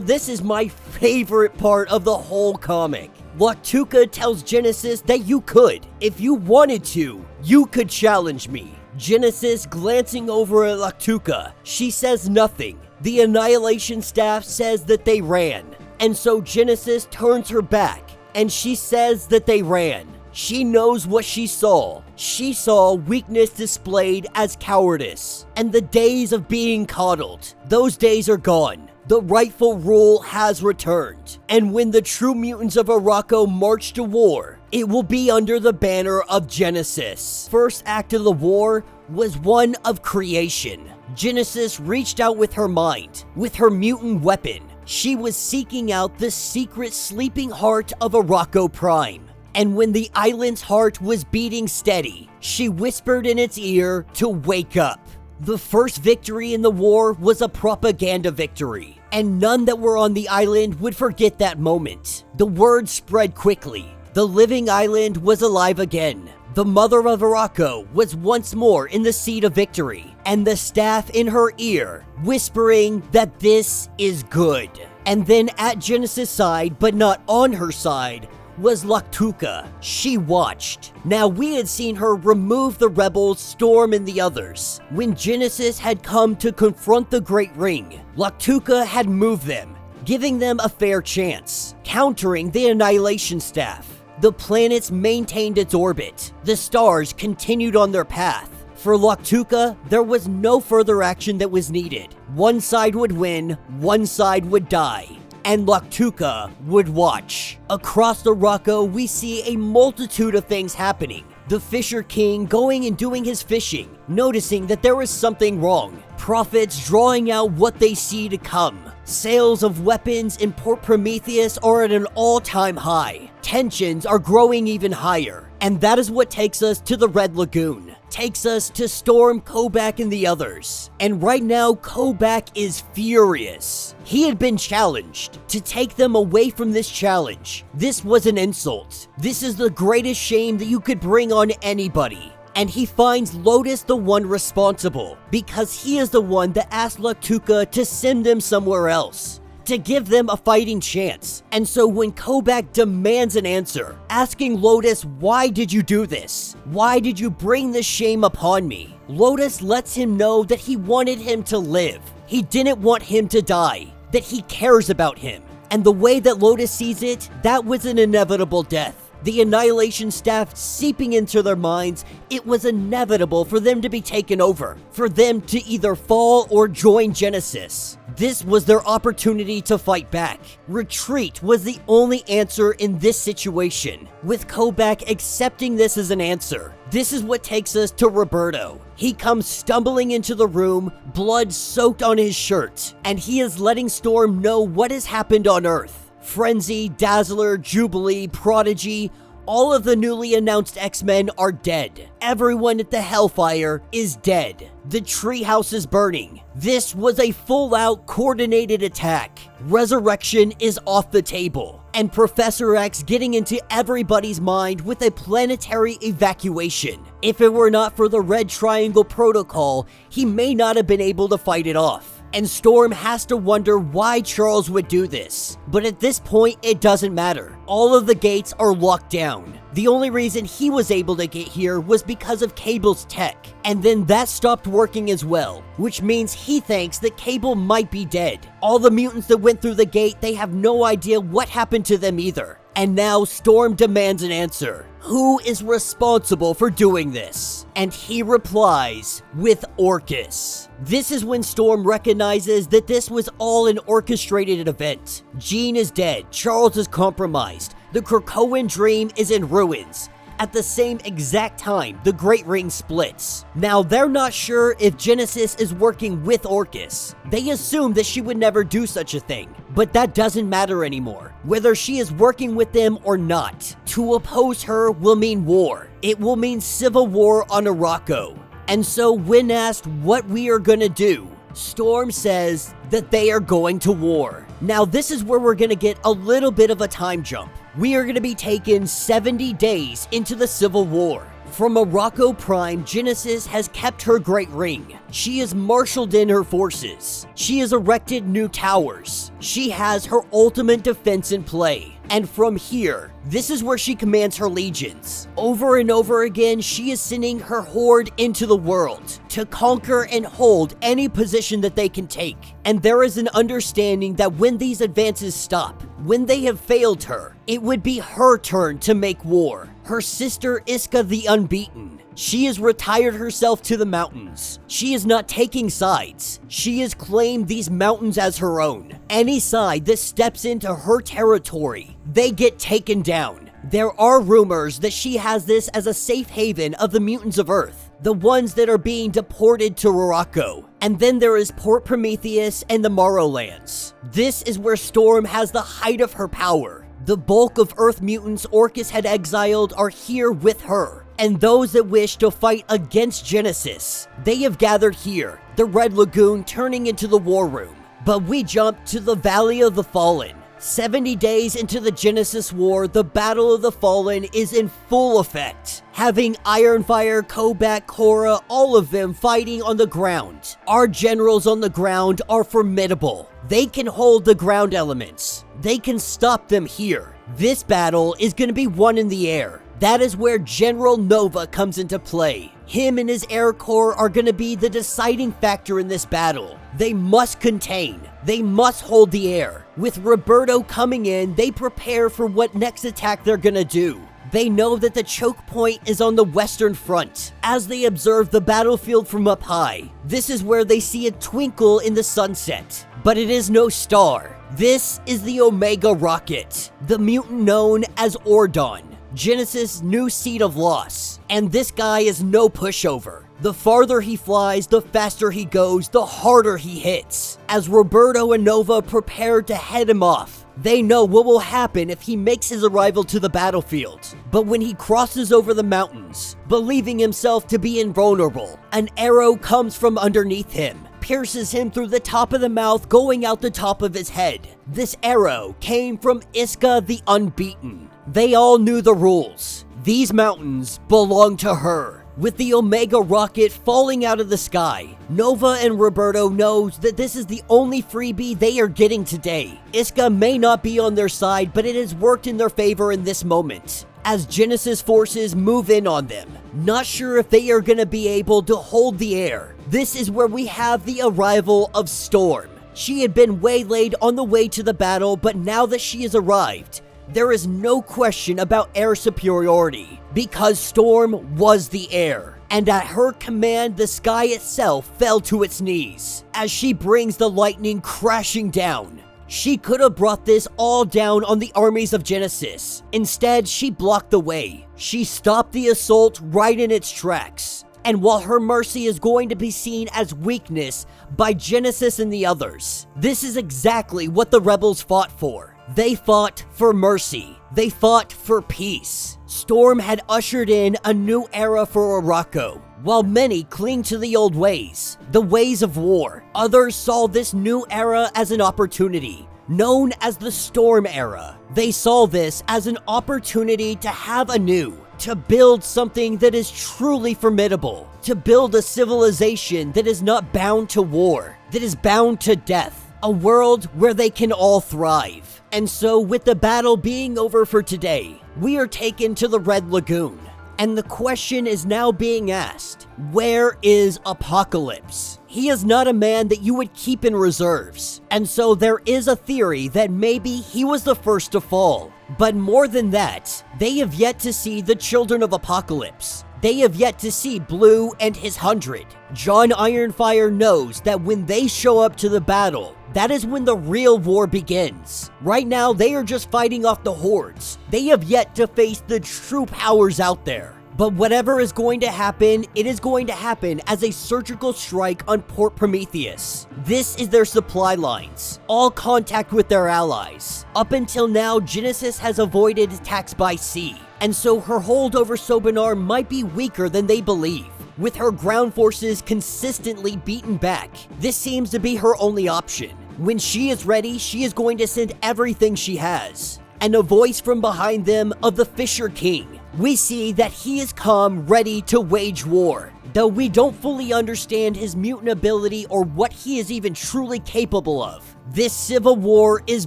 this is my favorite part of the whole comic. Loktuka tells Genesis that you could, if you wanted to, you could challenge me. Genesis glancing over at Loktuka, she says nothing. The Annihilation Staff says that they ran, and so Genesis turns her back, and she says that they ran. She knows what she saw. She saw weakness displayed as cowardice, and the days of being coddled, those days are gone. The rightful rule has returned, and when the true mutants of Arakko march to war, it will be under the banner of Genesis. First act of the war was one of creation. Genesis reached out with her mind, with her mutant weapon. She was seeking out the secret sleeping heart of Arakko Prime. And when the island's heart was beating steady, she whispered in its ear to wake up. The first victory in the war was a propaganda victory, and none that were on the island would forget that moment. The word spread quickly. The living island was alive again. The mother of Arakko was once more in the seat of victory, and the staff in her ear, whispering that this is good. And then at Genesis' side, but not on her side, was Laktuka. She watched. Now we had seen her remove the rebels, Storm and the others. When Genesis had come to confront the Great Ring, Laktuka had moved them, giving them a fair chance, countering the Annihilation Staff. The planets maintained its orbit. The stars continued on their path. For Laktuka, there was no further action that was needed. One side would win, one side would die, and Laktuka would watch. Across the Arakko, we see a multitude of things happening. The Fisher King going and doing his fishing, noticing that there is something wrong. Prophets drawing out what they see to come. Sales of weapons in Port Prometheus are at an all-time high. Tensions are growing even higher. And that is what takes us to the Red Lagoon. Takes us to Storm, Kobak, and the others. And right now, Kobak is furious. He had been challenged. To take them away from this challenge, this was an insult. This is the greatest shame that you could bring on anybody. And he finds Lotus the one responsible, because he is the one that asked Laktuka to send them somewhere else, to give them a fighting chance. And so when Kobak demands an answer, asking Lotus, why did you do this? Why did you bring this shame upon me? Lotus lets him know that he wanted him to live. He didn't want him to die, that he cares about him. And the way that Lotus sees it, that was an inevitable death. The Annihilation Staff seeping into their minds, it was inevitable for them to be taken over, for them to either fall or join Genesis. This was their opportunity to fight back. Retreat was the only answer in this situation, with Kobak accepting this as an answer. This is what takes us to Roberto. He comes stumbling into the room, blood soaked on his shirt, and he is letting Storm know what has happened on Earth. Frenzy, Dazzler, Jubilee, Prodigy, all of the newly announced X-Men are dead. Everyone at the Hellfire is dead. The treehouse is burning. This was a full-out coordinated attack. Resurrection is off the table, and Professor X getting into everybody's mind with a planetary evacuation. If it were not for the Red Triangle Protocol, he may not have been able to fight it off. And Storm has to wonder why Charles would do this. But at this point, it doesn't matter. All of the gates are locked down. The only reason he was able to get here was because of Cable's tech. And then that stopped working as well, which means he thinks that Cable might be dead. All the mutants that went through the gate, they have no idea what happened to them either. And now Storm demands an answer. Who is responsible for doing this? And he replies with Orcus. This is when Storm recognizes that this was all an orchestrated event. Jean is dead, Charles is compromised, the Krakoan dream is in ruins. At the same exact time, the Great Ring splits. Now, they're not sure if Genesis is working with Orcus. They assume that she would never do such a thing. But that doesn't matter anymore, whether she is working with them or not. To oppose her will mean war. It will mean civil war on Arakko. And so when asked what we are gonna do, Storm says that they are going to war. Now this is where we're gonna get a little bit of a time jump. We are gonna be taken 70 days into the Civil War. From Arakko Prime, Genesis has kept her Great Ring. She has marshaled in her forces. She has erected new towers. She has her ultimate defense in play. And from here, this is where she commands her legions. Over and over again, she is sending her horde into the world to conquer and hold any position that they can take. And there is an understanding that when these advances stop, when they have failed her, it would be her turn to make war. Her sister Iska the Unbeaten. She has retired herself to the mountains. She is not taking sides. She has claimed these mountains as her own. Any side that steps into her territory, they get taken down. There are rumors that she has this as a safe haven of the mutants of Earth, the ones that are being deported to Arakko. And then there is Port Prometheus and the Morrowlands. This is where Storm has the height of her power. The bulk of Earth mutants Orcus had exiled are here with her, and those that wish to fight against Genesis. They have gathered here, the Red Lagoon turning into the War Room. But we jump to the Valley of the Fallen. 70 days into the Genesis War, the Battle of the Fallen is in full effect, having Ironfire, Kobak, Korra, all of them fighting on the ground. Our generals on the ground are formidable. They can hold the ground elements. They can stop them here. This battle is going to be won in the air. That is where General Nova comes into play. Him and his Air Corps are going to be the deciding factor in this battle. They must contain. They must hold the air. With Roberto coming in, they prepare for what next attack they're going to do. They know that the choke point is on the Western Front. As they observe the battlefield from up high, this is where they see a twinkle in the sunset. But it is no star. This is the Omega rocket, the mutant known as Ordon, Genesis' new seed of loss. And this guy is no pushover. The farther he flies, the faster he goes, the harder he hits. As Roberto and Nova prepare to head him off, they know what will happen if he makes his arrival to the battlefield. But when he crosses over the mountains, believing himself to be invulnerable, an arrow comes from underneath him, pierces him through the top of the mouth, going out the top of his head. This arrow came from Iska the Unbeaten. They all knew the rules. These mountains belong to her. With the Omega rocket falling out of the sky, Nova and Roberto knows that this is the only freebie they are getting today. Iska may not be on their side, but it has worked in their favor in this moment, as Genesis forces move in on them. Not sure if they are going to be able to hold the air. This is where we have the arrival of Storm. She had been waylaid on the way to the battle, but now that she has arrived, there is no question about air superiority, because Storm was the air, and at her command the sky itself fell to its knees, as she brings the lightning crashing down. She could have brought this all down on the armies of Genesis. Instead, she blocked the way. She stopped the assault right in its tracks. And while her mercy is going to be seen as weakness by Genesis and the others, this is exactly what the rebels fought for. They fought for mercy. They fought for peace. Storm had ushered in a new era for Arakko. While many cling to the old ways, the ways of war, others saw this new era as an opportunity, known as the Storm Era. They saw this as an opportunity to have anew, to build something that is truly formidable, to build a civilization that is not bound to war, that is bound to death, a world where they can all thrive. And so, with the battle being over for today, we are taken to the Red Lagoon. And the question is now being asked, where is Apocalypse? He is not a man that you would keep in reserves. And so there is a theory that maybe he was the first to fall. But more than that, they have yet to see the children of Apocalypse. They have yet to see Blue and his 100. John Ironfire knows that when they show up to the battle, that is when the real war begins. Right now, they are just fighting off the hordes. They have yet to face the true powers out there. But whatever is going to happen, it is going to happen as a surgical strike on Port Prometheus. This is their supply lines, all contact with their allies. Up until now, Genesis has avoided attacks by sea, and so her hold over Sobinar might be weaker than they believe. With her ground forces consistently beaten back, this seems to be her only option. When she is ready, she is going to send everything she has. And a voice from behind them of the Fisher King. We see that he has come ready to wage war. Though we don't fully understand his mutant ability or what he is even truly capable of, this civil war is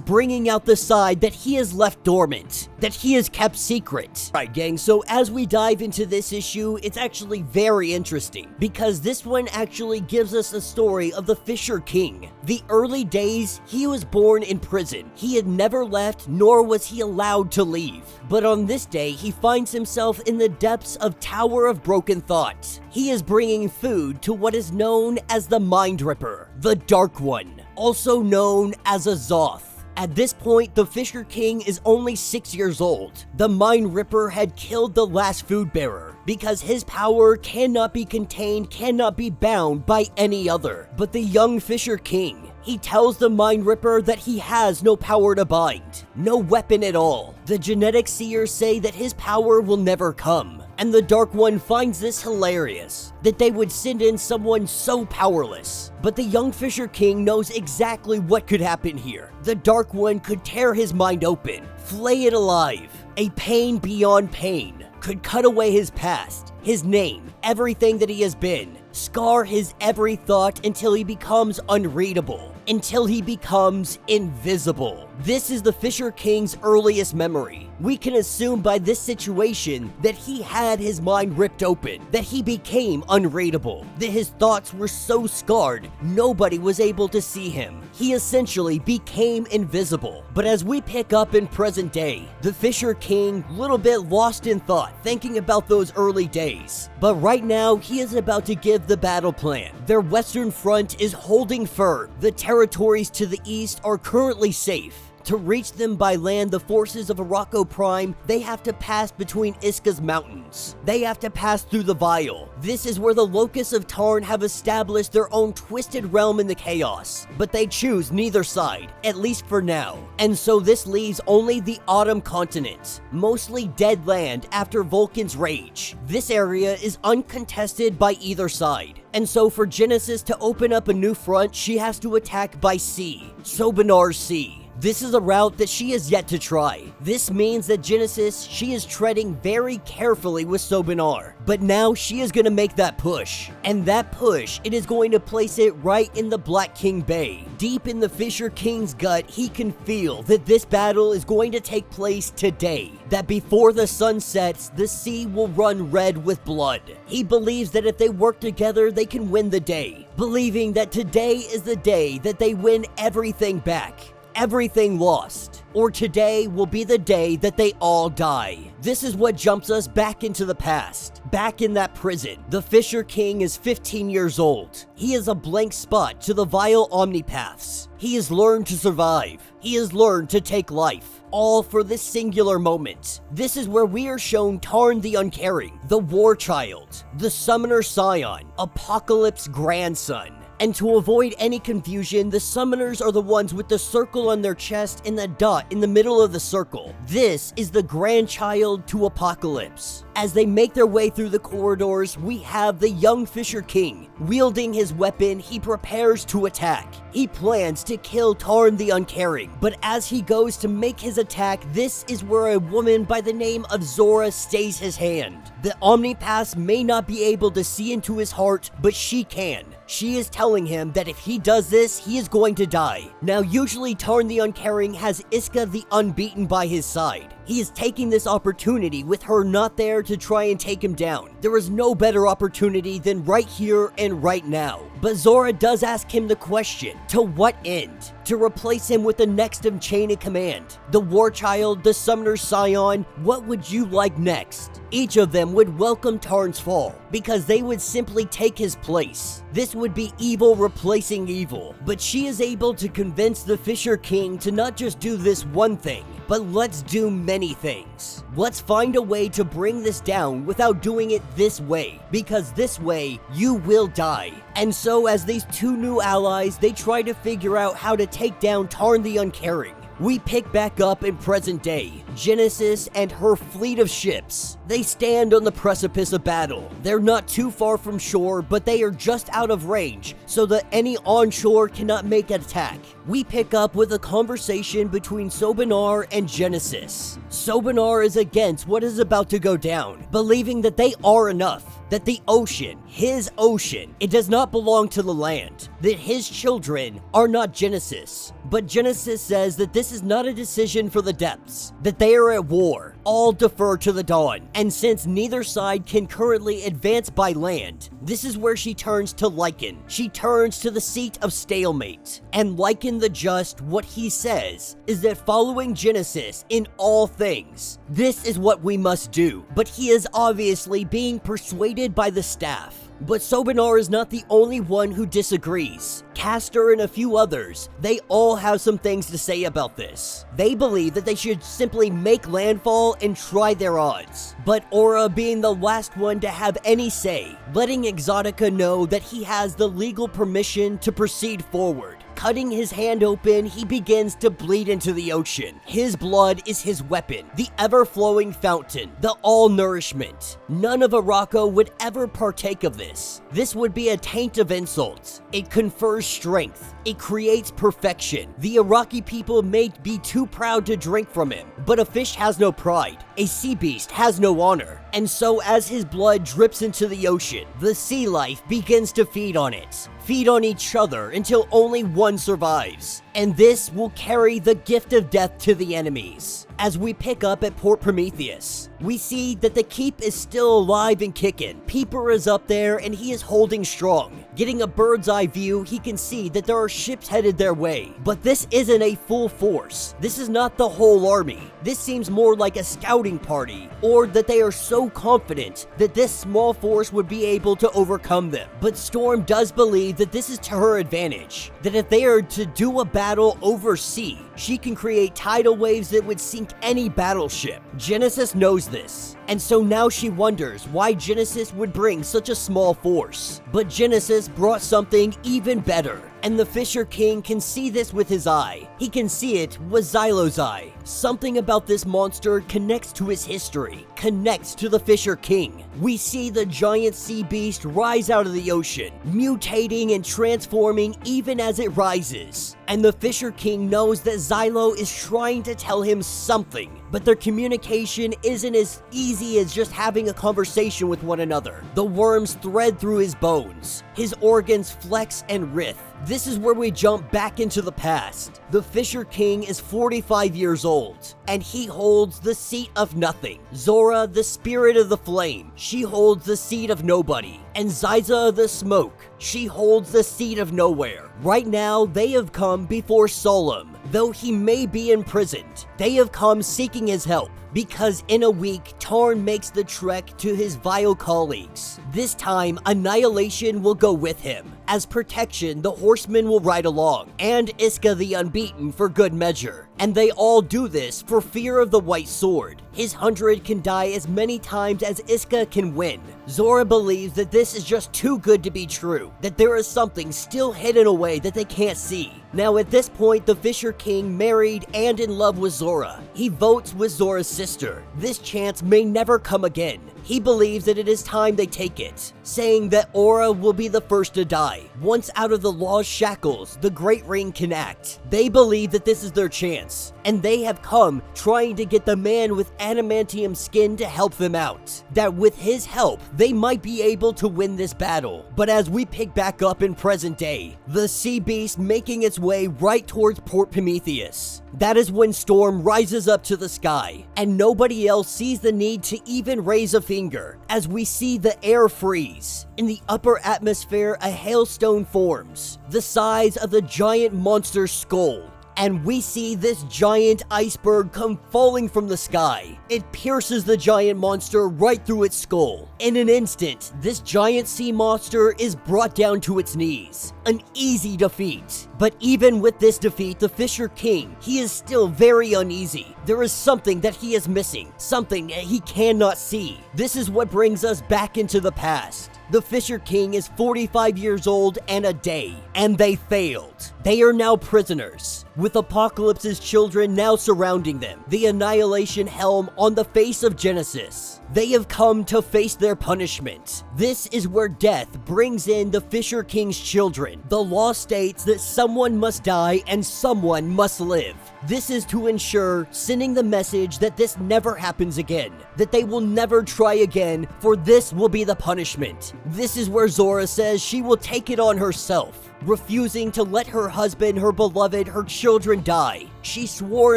bringing out the side that he has left dormant, that he has kept secret. Alright gang, so as we dive into this issue, it's actually very interesting, because this one actually gives us a story of the Fisher King. The early days, he was born in prison. He had never left, nor was he allowed to leave. But on this day, he finds himself in the depths of Tower of Broken Thought. He is bringing food to what is known as the Mind Ripper, the Dark One, also known as a Zoth. At this point, the Fisher King is only 6 years old. The Mind Ripper had killed the last food bearer, because his power cannot be contained, cannot be bound by any other. But the young Fisher King, He tells the Mind Ripper that he has no power to bind, no weapon at all. The genetic seers say that his power will never come, and the Dark One finds this hilarious, that they would send in someone so powerless. But the young Fisher King knows exactly what could happen here. The Dark One could tear his mind open, flay it alive. A pain beyond pain could cut away his past, his name, everything that he has been, scar his every thought until he becomes unreadable, until he becomes invisible. This is the Fisher King's earliest memory. We can assume by this situation that he had his mind ripped open, that he became unreadable, that his thoughts were so scarred nobody was able to see him. He essentially became invisible. But as we pick up in present day, the Fisher King, little bit lost in thought, thinking about those early days. But right now, he is about to give the battle plan. Their western front is holding firm. The territories to the east are currently safe. To reach them by land, the forces of Arakko Prime, they have to pass between Iska's mountains. They have to pass through the Vial. This is where the Locusts of Tarn have established their own twisted realm in the chaos. But they choose neither side, at least for now. And so this leaves only the Autumn Continent, mostly dead land after Vulcan's rage. This area is uncontested by either side. And so for Genesis to open up a new front, she has to attack by sea, Sobinar's Sea. This is a route that she has yet to try. This means that Genesis, she is treading very carefully with Sobinar. But now she is going to make that push. And that push, it is going to place it right in the Black King Bay. Deep in the Fisher King's gut, he can feel that this battle is going to take place today. That before the sun sets, the sea will run red with blood. He believes that if they work together, they can win the day. Believing that today is the day that they win everything back. Everything lost, or today will be the day that they all die. This is what jumps us back into the past, back in that prison. The Fisher King is 15 years old. He is a blank spot to the vile omnipaths. He has learned to survive. He has learned to take life, all for this singular moment. This is where we are shown Tarn the Uncaring, the War Child, the Summoner Scion, Apocalypse grandson. And to avoid any confusion, the summoners are the ones with the circle on their chest and the dot in the middle of the circle. This is the grandchild to Apocalypse. As they make their way through the corridors, we have the young Fisher King. Wielding his weapon, he prepares to attack. He plans to kill Tarn the Uncaring, but as he goes to make his attack, this is where a woman by the name of Zora stays his hand. The Omnipaths may not be able to see into his heart, but she can. She is telling him that if he does this, he is going to die. Now, usually Tarn the Uncaring has Iska the Unbeaten by his side. He is taking this opportunity with her not there to try and take him down. There is no better opportunity than right here and right now. But Zora does ask him the question, to what end? To replace him with the next in chain of command. The War Child, the Summoner Scion, what would you like next? Each of them would welcome Tarn's fall, because they would simply take his place. This would be evil replacing evil. But she is able to convince the Fisher King to not just do this one thing, but let's do many things. Let's find a way to bring this down without doing it this way, because this way, you will die. And so as these two new allies, they try to figure out how to take down Tarn the Uncaring. We pick back up in present day. Genesis and her fleet of ships. They stand on the precipice of battle. They're not too far from shore, but they are just out of range, so that any onshore cannot make an attack. We pick up with a conversation between Sobinar and Genesis. Sobinar is against what is about to go down, believing that they are enough. That the ocean, his ocean, it does not belong to the land. That his children are not Genesis. But Genesis says that this is not a decision for the depths. That they are at war. All defer to the dawn. And since neither side can currently advance by land, this is where she turns to Lycan. She turns to the seat of stalemate. And Lycan the Just, what he says is that following Genesis in all things, this is what we must do. But he is obviously being persuaded by the staff. But Sobinar is not the only one who disagrees. Castor and a few others, they all have some things to say about this. They believe that they should simply make landfall and try their odds. But Aura being the last one to have any say, letting Exotica know that he has the legal permission to proceed forward. Cutting his hand open, he begins to bleed into the ocean. His blood is his weapon, the ever-flowing fountain, the all-nourishment. None of Arakko would ever partake of this. This would be a taint of insults. It confers strength. It creates perfection. The Iraqi people may be too proud to drink from him, but a fish has no pride. A sea beast has no honor. And so as his blood drips into the ocean, the sea life begins to feed on it. Feed on each other until only one survives. And this will carry the gift of death to the enemies. As we pick up at Port Prometheus, we see that the keep is still alive and kicking. Peeper is up there and he is holding strong. Getting a bird's eye view, he can see that there are ships headed their way. But this isn't a full force. This is not the whole army. This seems more like a scouting party, or that they are so confident that this small force would be able to overcome them. But Storm does believe that this is to her advantage, that if they are to do a battle over sea, she can create tidal waves that would sink any battleship. Genesis knows this, and so now she wonders why Genesis would bring such a small force. But Genesis brought something even better, and the Fisher King can see this with his eye. He can see it with Xylo's eye. Something about this monster connects to his history, connects to the Fisher King. We see the giant sea beast rise out of the ocean, mutating and transforming even as it rises. And the Fisher King knows that Xylo is trying to tell him something, but their communication isn't as easy as just having a conversation with one another. The worms thread through his bones. His organs flex and writhe. This is where we jump back into the past. The Fisher King is 45 years old, and he holds the seat of nothing. Zora, the spirit of the flame, she holds the seat of nobody. And Zyza, the smoke, she holds the seat of nowhere. Right now, they have come before Solemn. Though he may be imprisoned, they have come seeking his help. Because in a week, Tarn makes the trek to his vile colleagues. This time, Annihilation will go with him. As protection, the Horsemen will ride along, and Iska the Unbeaten for good measure. And they all do this for fear of the White Sword. His 100 can die as many times as Iska can win. Zora believes that this is just too good to be true, that there is something still hidden away that they can't see. Now at this point, the Fisher King married and in love with Zora. He votes with Zora's sister. This chance may never come again. He believes that it is time they take it, saying that Aura will be the first to die. Once out of the law's shackles, the Great Ring can act. They believe that this is their chance, and they have come trying to get the man with adamantium skin to help them out. That with his help, they might be able to win this battle. But as we pick back up in present day, the sea beast making its way right towards Port Prometheus. That is when Storm rises up to the sky, and nobody else sees the need to even raise a finger, as we see the air freeze. In the upper atmosphere, a hailstone forms, the size of the giant monster's skull. And we see this giant iceberg come falling from the sky. It pierces the giant monster right through its skull. In an instant, this giant sea monster is brought down to its knees. An easy defeat. But even with this defeat, the Fisher King, he is still very uneasy. There is something that he is missing, something that he cannot see. This is what brings us back into the past. The Fisher King is 45 years old and a day, and they failed. They are now prisoners, with Apocalypse's children now surrounding them, the Annihilation helm on the face of Genesis. They have come to face their punishment. This is where death brings in the Fisher King's children. The law states that someone must die and someone must live. This is to ensure sending the message that this never happens again, that they will never try again, for this will be the punishment. This is where Zora says she will take it on herself, refusing to let her husband, her beloved, her children die. She swore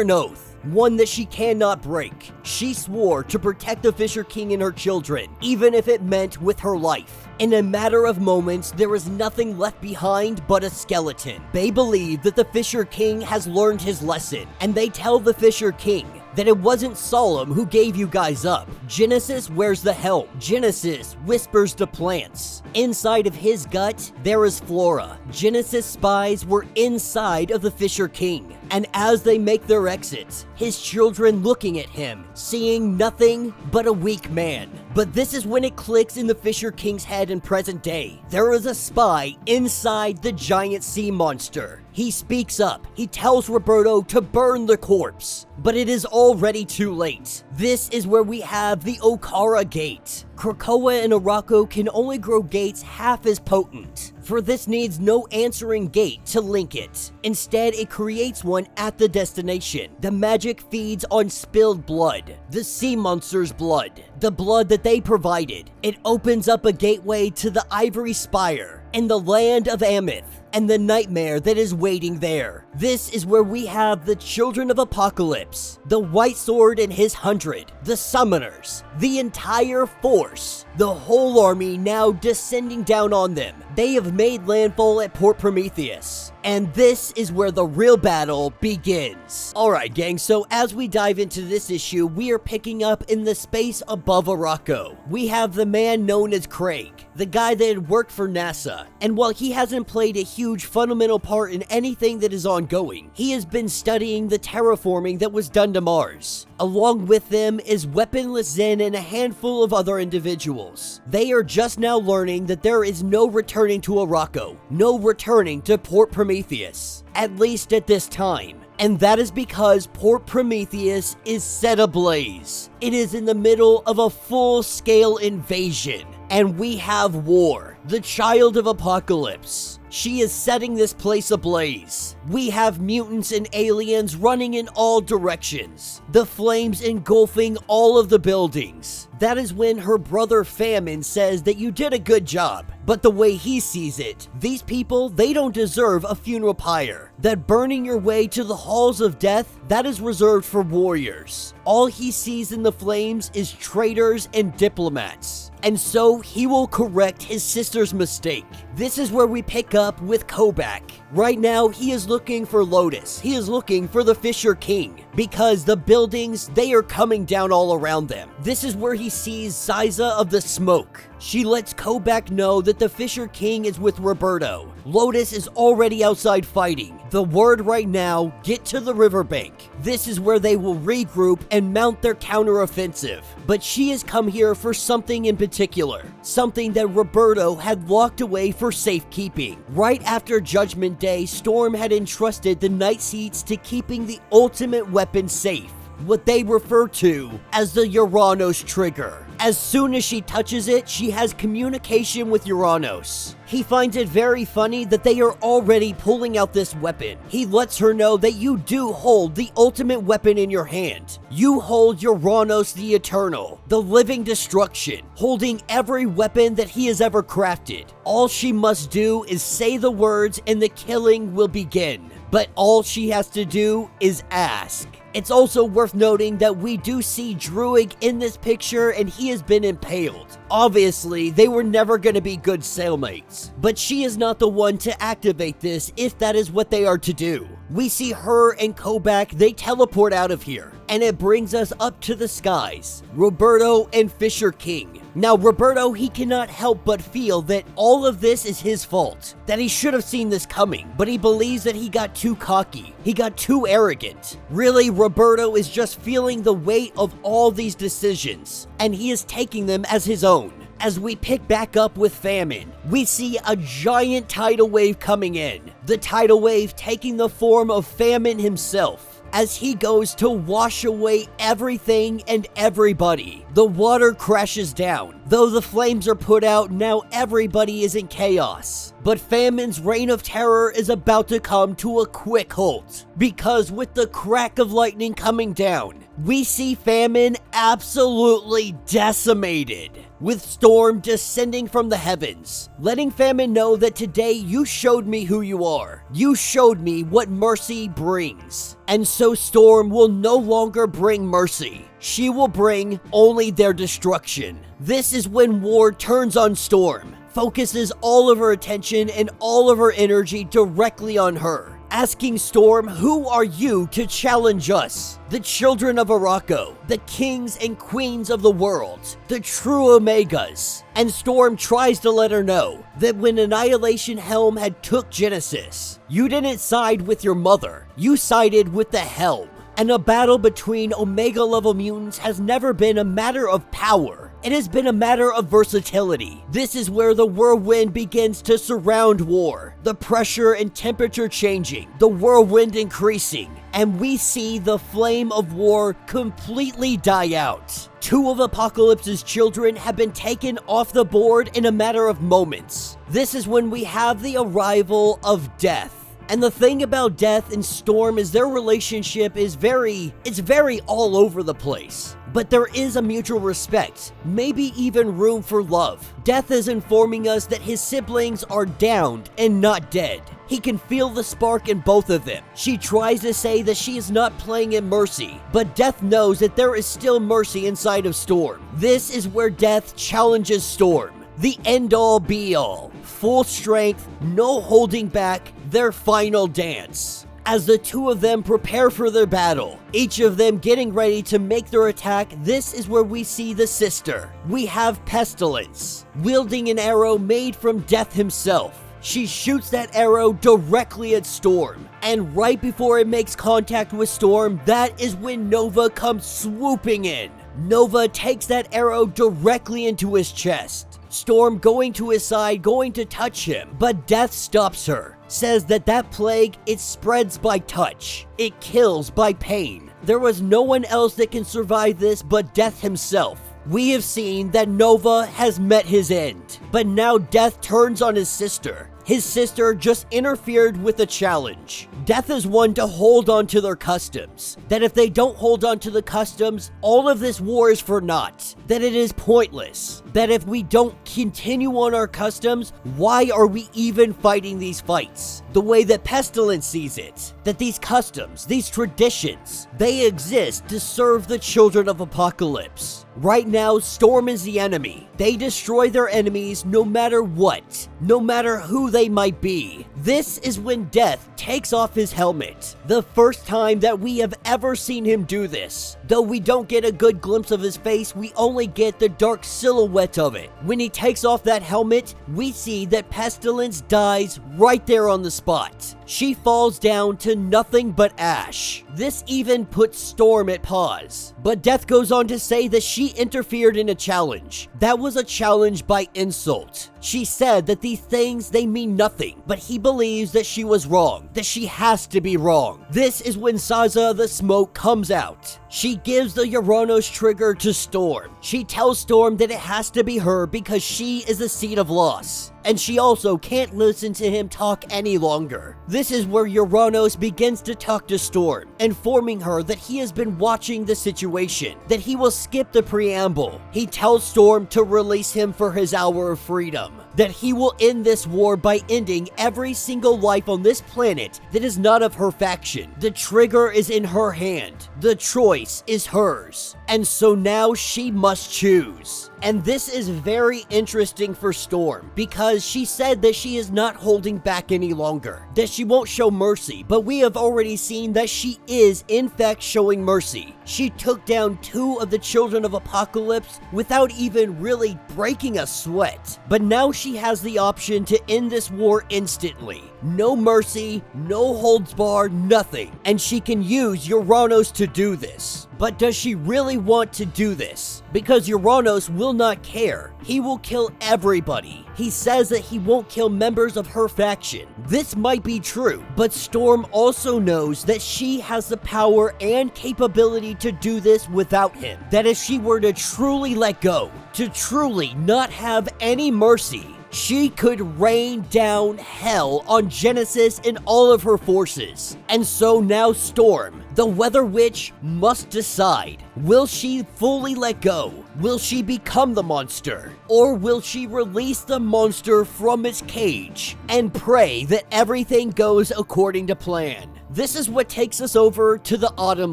an oath, one that she cannot break. She swore to protect the Fisher King and her children, even if it meant with her life. In a matter of moments, there is nothing left behind but a skeleton. They believe that the Fisher King has learned his lesson, and they tell the Fisher King that it wasn't Solemn who gave you guys up. Genesis wears the helm. Genesis whispers to plants. Inside of his gut, there is Flora. Genesis spies were inside of the Fisher King. And as they make their exits, his children looking at him, seeing nothing but a weak man. But this is when it clicks in the Fisher King's head in present day. There is a spy inside the giant sea monster. He speaks up. He tells Roberto to burn the corpse, but it is already too late. This is where we have the Okara Gate. Krakoan and Arakko can only grow gates half as potent, for this needs no answering gate to link it. Instead, it creates one at the destination. The magic feeds on spilled blood, the sea monster's blood, the blood that they provided. It opens up a gateway to the Ivory Spire and the land of Ameth, and the nightmare that is waiting there. This is where we have the Children of Apocalypse, the White Sword and his 100, the Summoners, the entire force, the whole army now descending down on them. They have made landfall at Port Prometheus, and this is where the real battle begins. Alright gang, so as we dive into this issue, we are picking up in the space above Arakko. We have the man known as Craig, the guy that had worked for NASA, and while he hasn't played a huge fundamental part in anything that is ongoing, he has been studying the terraforming that was done to Mars. Along with them is Weaponless Zen and a handful of other individuals. They are just now learning that there is no returning to Arakko, no returning to Port Prometheus, at least at this time. And that is because Port Prometheus is set ablaze. It is in the middle of a full-scale invasion, and we have War, the Child of Apocalypse. She is setting this place ablaze. We have mutants and aliens running in all directions, the flames engulfing all of the buildings. That is when her brother Famine says that you did a good job, but the way he sees it, these people, they don't deserve a funeral pyre. That burning your way to the halls of death, that is reserved for warriors. All he sees in the flames is traitors and diplomats. And so he will correct his sister's mistake. This is where we pick up with Kobach. Right now, he is looking for Lotus. He is looking for the Fisher King, because the buildings, they are coming down all around them. This is where he sees Ziza of the Smoke. She lets Kobach know that the Fisher King is with Roberto. Lotus is already outside fighting. The word right now, get to the riverbank. This is where they will regroup and mount their counteroffensive. But she has come here for something in particular. Something that Roberto had locked away for safekeeping. Right after Judgment Day, Storm had entrusted the Night Seats to keeping the ultimate weapon safe, what they refer to as the Uranus trigger. As soon as she touches it, she has communication with Uranus. He finds it very funny that they are already pulling out this weapon. He lets her know that you do hold the ultimate weapon in your hand. You hold Uranus the Eternal, the living destruction, holding every weapon that he has ever crafted. All she must do is say the words and the killing will begin. But all she has to do is ask. It's also worth noting that we do see Druig in this picture and he has been impaled. Obviously, they were never going to be good cellmates, but she is not the one to activate this if that is what they are to do. We see her and Kobach, they teleport out of here, and it brings us up to the skies. Roberto and Fisher King. Now, Roberto, he cannot help but feel that all of this is his fault, that he should have seen this coming, but he believes that he got too cocky, he got too arrogant. Really, Roberto is just feeling the weight of all these decisions, and he is taking them as his own. As we pick back up with Famine, we see a giant tidal wave coming in, the tidal wave taking the form of Famine himself. As he goes to wash away everything and everybody, the water crashes down. Though the flames are put out, now everybody is in chaos. But Famine's reign of terror is about to come to a quick halt, because with the crack of lightning coming down, we see Famine absolutely decimated, with Storm descending from the heavens, letting Famine know that today you showed me who you are. You showed me what mercy brings. And so Storm will no longer bring mercy. She will bring only their destruction. This is when War turns on Storm, focuses all of her attention and all of her energy directly on her. asking Storm, who are you to challenge us? The children of Arakko, the kings and queens of the world, the true Omegas. And Storm tries to let her know that when Annihilation Helm had took Genesis, you didn't side with your mother, you sided with the Helm. And a battle between Omega-level mutants has never been a matter of power. It has been a matter of versatility. This is where the whirlwind begins to surround war. The pressure and temperature changing, the whirlwind increasing, and we see the flame of war completely die out. Two of Apocalypse's children have been taken off the board in a matter of moments. This is when we have the arrival of Death. And the thing about Death and Storm is their relationship is very all over the place. But there is a mutual respect, maybe even room for love. Death is informing us that his siblings are downed and not dead. He can feel the spark in both of them. She tries to say that she is not playing in mercy, but Death knows that there is still mercy inside of Storm. This is where Death challenges Storm. The end-all be-all. Full strength, no holding back, their final dance. As the two of them prepare for their battle, each of them getting ready to make their attack, this is where we see the sister. We have Pestilence, wielding an arrow made from Death himself. She shoots that arrow directly at Storm, and right before it makes contact with Storm, that is when Nova comes swooping in. Nova takes that arrow directly into his chest. Storm going to his side, going to touch him, but Death stops her. Says that plague, it spreads by touch. It kills by pain. There was no one else that can survive this but Death himself. We have seen that Nova has met his end, but now Death turns on his sister. His sister just interfered with the challenge. Death is one to hold on to their customs. That if they don't hold on to the customs, all of this war is for naught. That it is pointless. That if we don't continue on our customs, why are we even fighting these fights? The way that Pestilence sees it. That these customs, these traditions, they exist to serve the children of Apocalypse. Right now, Storm is the enemy. They destroy their enemies no matter what, no matter who they might be. This is when Death takes off his helmet. The first time that we have ever seen him do this. Though we don't get a good glimpse of his face, we only get the dark silhouette of it. When he takes off that helmet, we see that Pestilence dies right there on the spot. She falls down to nothing but ash. This even puts Storm at pause. But Death goes on to say that she interfered in a challenge. That was a challenge by insult. She said that these things, they mean nothing, but he believes that she was wrong, that she has to be wrong. This is when Saza the Smoke comes out. She gives the Uranus trigger to Storm. She tells Storm that it has to be her because she is the seed of loss. And she also can't listen to him talk any longer. This is where Uranus begins to talk to Storm, informing her that he has been watching the situation, that he will skip the preamble. He tells Storm to release him for his hour of freedom, that he will end this war by ending every single life on this planet that is not of her faction. The trigger is in her hand. The choice is hers. And so now she must choose. And this is very interesting for Storm because she said that she is not holding back any longer, that she won't show mercy, but we have already seen that she is in fact showing mercy. She took down two of the children of Apocalypse without even really breaking a sweat. But now she has the option to end this war instantly. No mercy, no holds barred, nothing. And she can use Uranus to do this. But does she really want to do this? Because Uranus will not care. He will kill everybody. He says that he won't kill members of her faction. This might be true, but Storm also knows that she has the power and capability to do this without him. That if she were to truly let go, to truly not have any mercy, she could rain down hell on Genesis and all of her forces. And so now Storm, the Weather Witch, must decide. Will she fully let go? Will she become the monster? Or will she release the monster from its cage and pray that everything goes according to plan? This is what takes us over to the Autumn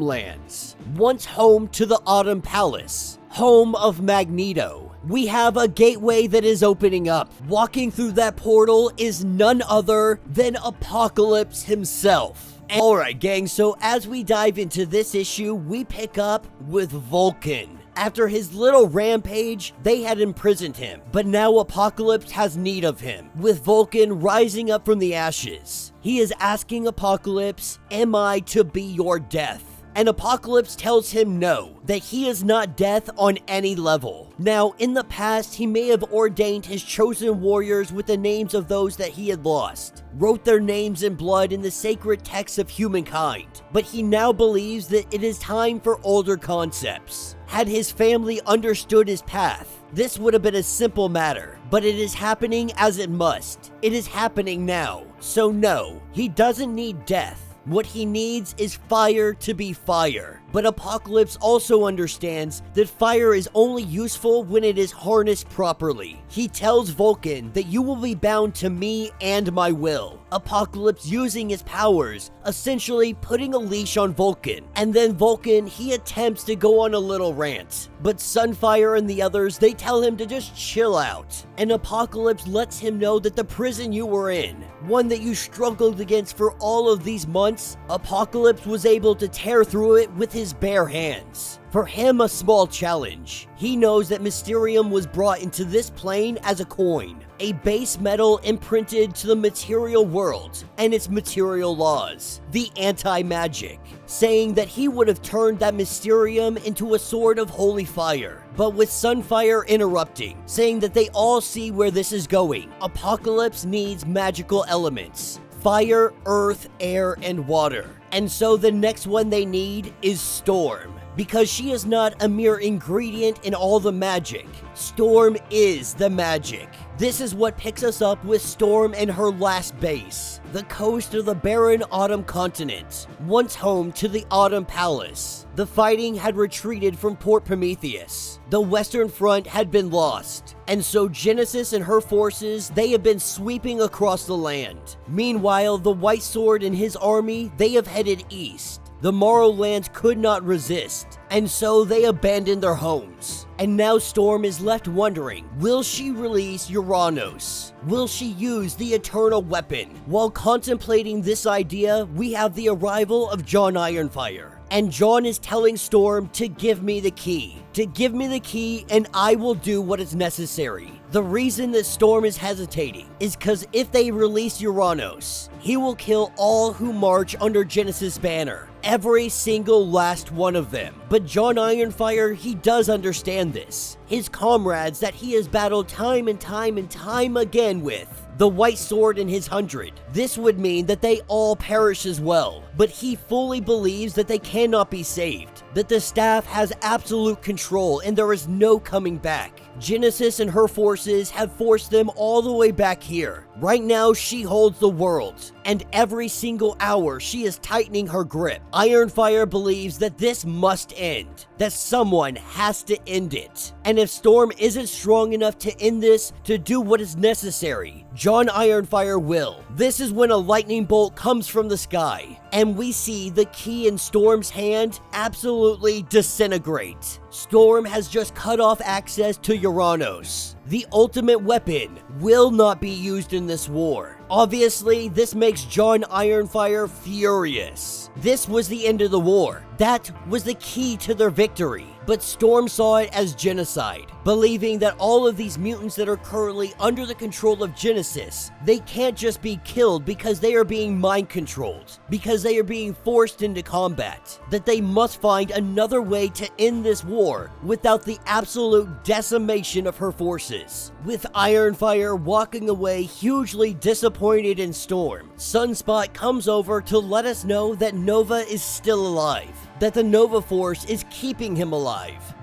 Lands, once home to the Autumn Palace, home of Magneto. we have a gateway that is opening up. Walking through that portal is none other than Apocalypse himself. Alright gang, so as we dive into this issue, we pick up with Vulcan. After his little rampage, they had imprisoned him, but now Apocalypse has need of him, with Vulcan rising up from the ashes. He is asking Apocalypse, am I to be your death? And Apocalypse tells him no, that he is not death on any level. Now, in the past, he may have ordained his chosen warriors with the names of those that he had lost, wrote their names in blood in the sacred texts of humankind, but he now believes that it is time for older concepts. Had his family understood his path, this would have been a simple matter, but it is happening as it must. It is happening now. So no, he doesn't need death. What he needs is fire to be fire. But Apocalypse also understands that fire is only useful when it is harnessed properly. He tells Vulcan that you will be bound to me and my will. Apocalypse using his powers, essentially putting a leash on Vulcan. And then Vulcan, he attempts to go on a little rant. But Sunfire and the others, they tell him to just chill out. And Apocalypse lets him know that the prison you were in, one that you struggled against for all of these months, Apocalypse was able to tear through it with his bare hands. For him, a small challenge. He knows that Mysterium was brought into this plane as a coin, a base metal imprinted to the material world and its material laws, the anti-magic, saying that he would have turned that Mysterium into a sword of holy fire. But with Sunfire interrupting, saying that they all see where this is going, Apocalypse needs magical elements. Fire, earth, air, and water. And so the next one they need is Storm. Because she is not a mere ingredient in all the magic. Storm is the magic. This is what picks us up with Storm and her last base, the coast of the barren Autumn continent, once home to the Autumn Palace. The fighting had retreated from Port Prometheus. The Western Front had been lost, and so Genesis and her forces, they have been sweeping across the land. Meanwhile, the White Sword and his army, they have headed east. The Morrowlands could not resist, and so they abandoned their homes. And now Storm is left wondering, will she release Uranus? Will she use the eternal weapon? While contemplating this idea, we have the arrival of John Ironfire. And John is telling Storm to give me the key. To give me the key and I will do what is necessary. The reason that Storm is hesitating is because if they release Uranus, he will kill all who march under Genesis' banner. Every single last one of them. But John Ironfire, he does understand this. His comrades that he has battled time and time again with, the White Sword and his 100. This would mean that they all perish as well. But he fully believes that they cannot be saved. That the staff has absolute control and there is no coming back. Genesis and her forces have forced them all the way back here. Right now, she holds the world, and every single hour she is tightening her grip. Ironfire believes that this must end, that someone has to end it. And if Storm isn't strong enough to end this, to do what is necessary, John Ironfire will. This is when a lightning bolt comes from the sky, and we see the key in Storm's hand absolutely disintegrate. Storm has just cut off access to Uranus. The ultimate weapon will not be used in this war. Obviously, this makes John Ironfire furious. This was the end of the war. That was the key to their victory. But Storm saw it as genocide, believing that all of these mutants that are currently under the control of Genesis, they can't just be killed because they are being mind controlled, because they are being forced into combat, that they must find another way to end this war without the absolute decimation of her forces. With Ironfire walking away hugely disappointed in Storm, Sunspot comes over to let us know that Nova is still alive, that the Nova Force is keeping him alive,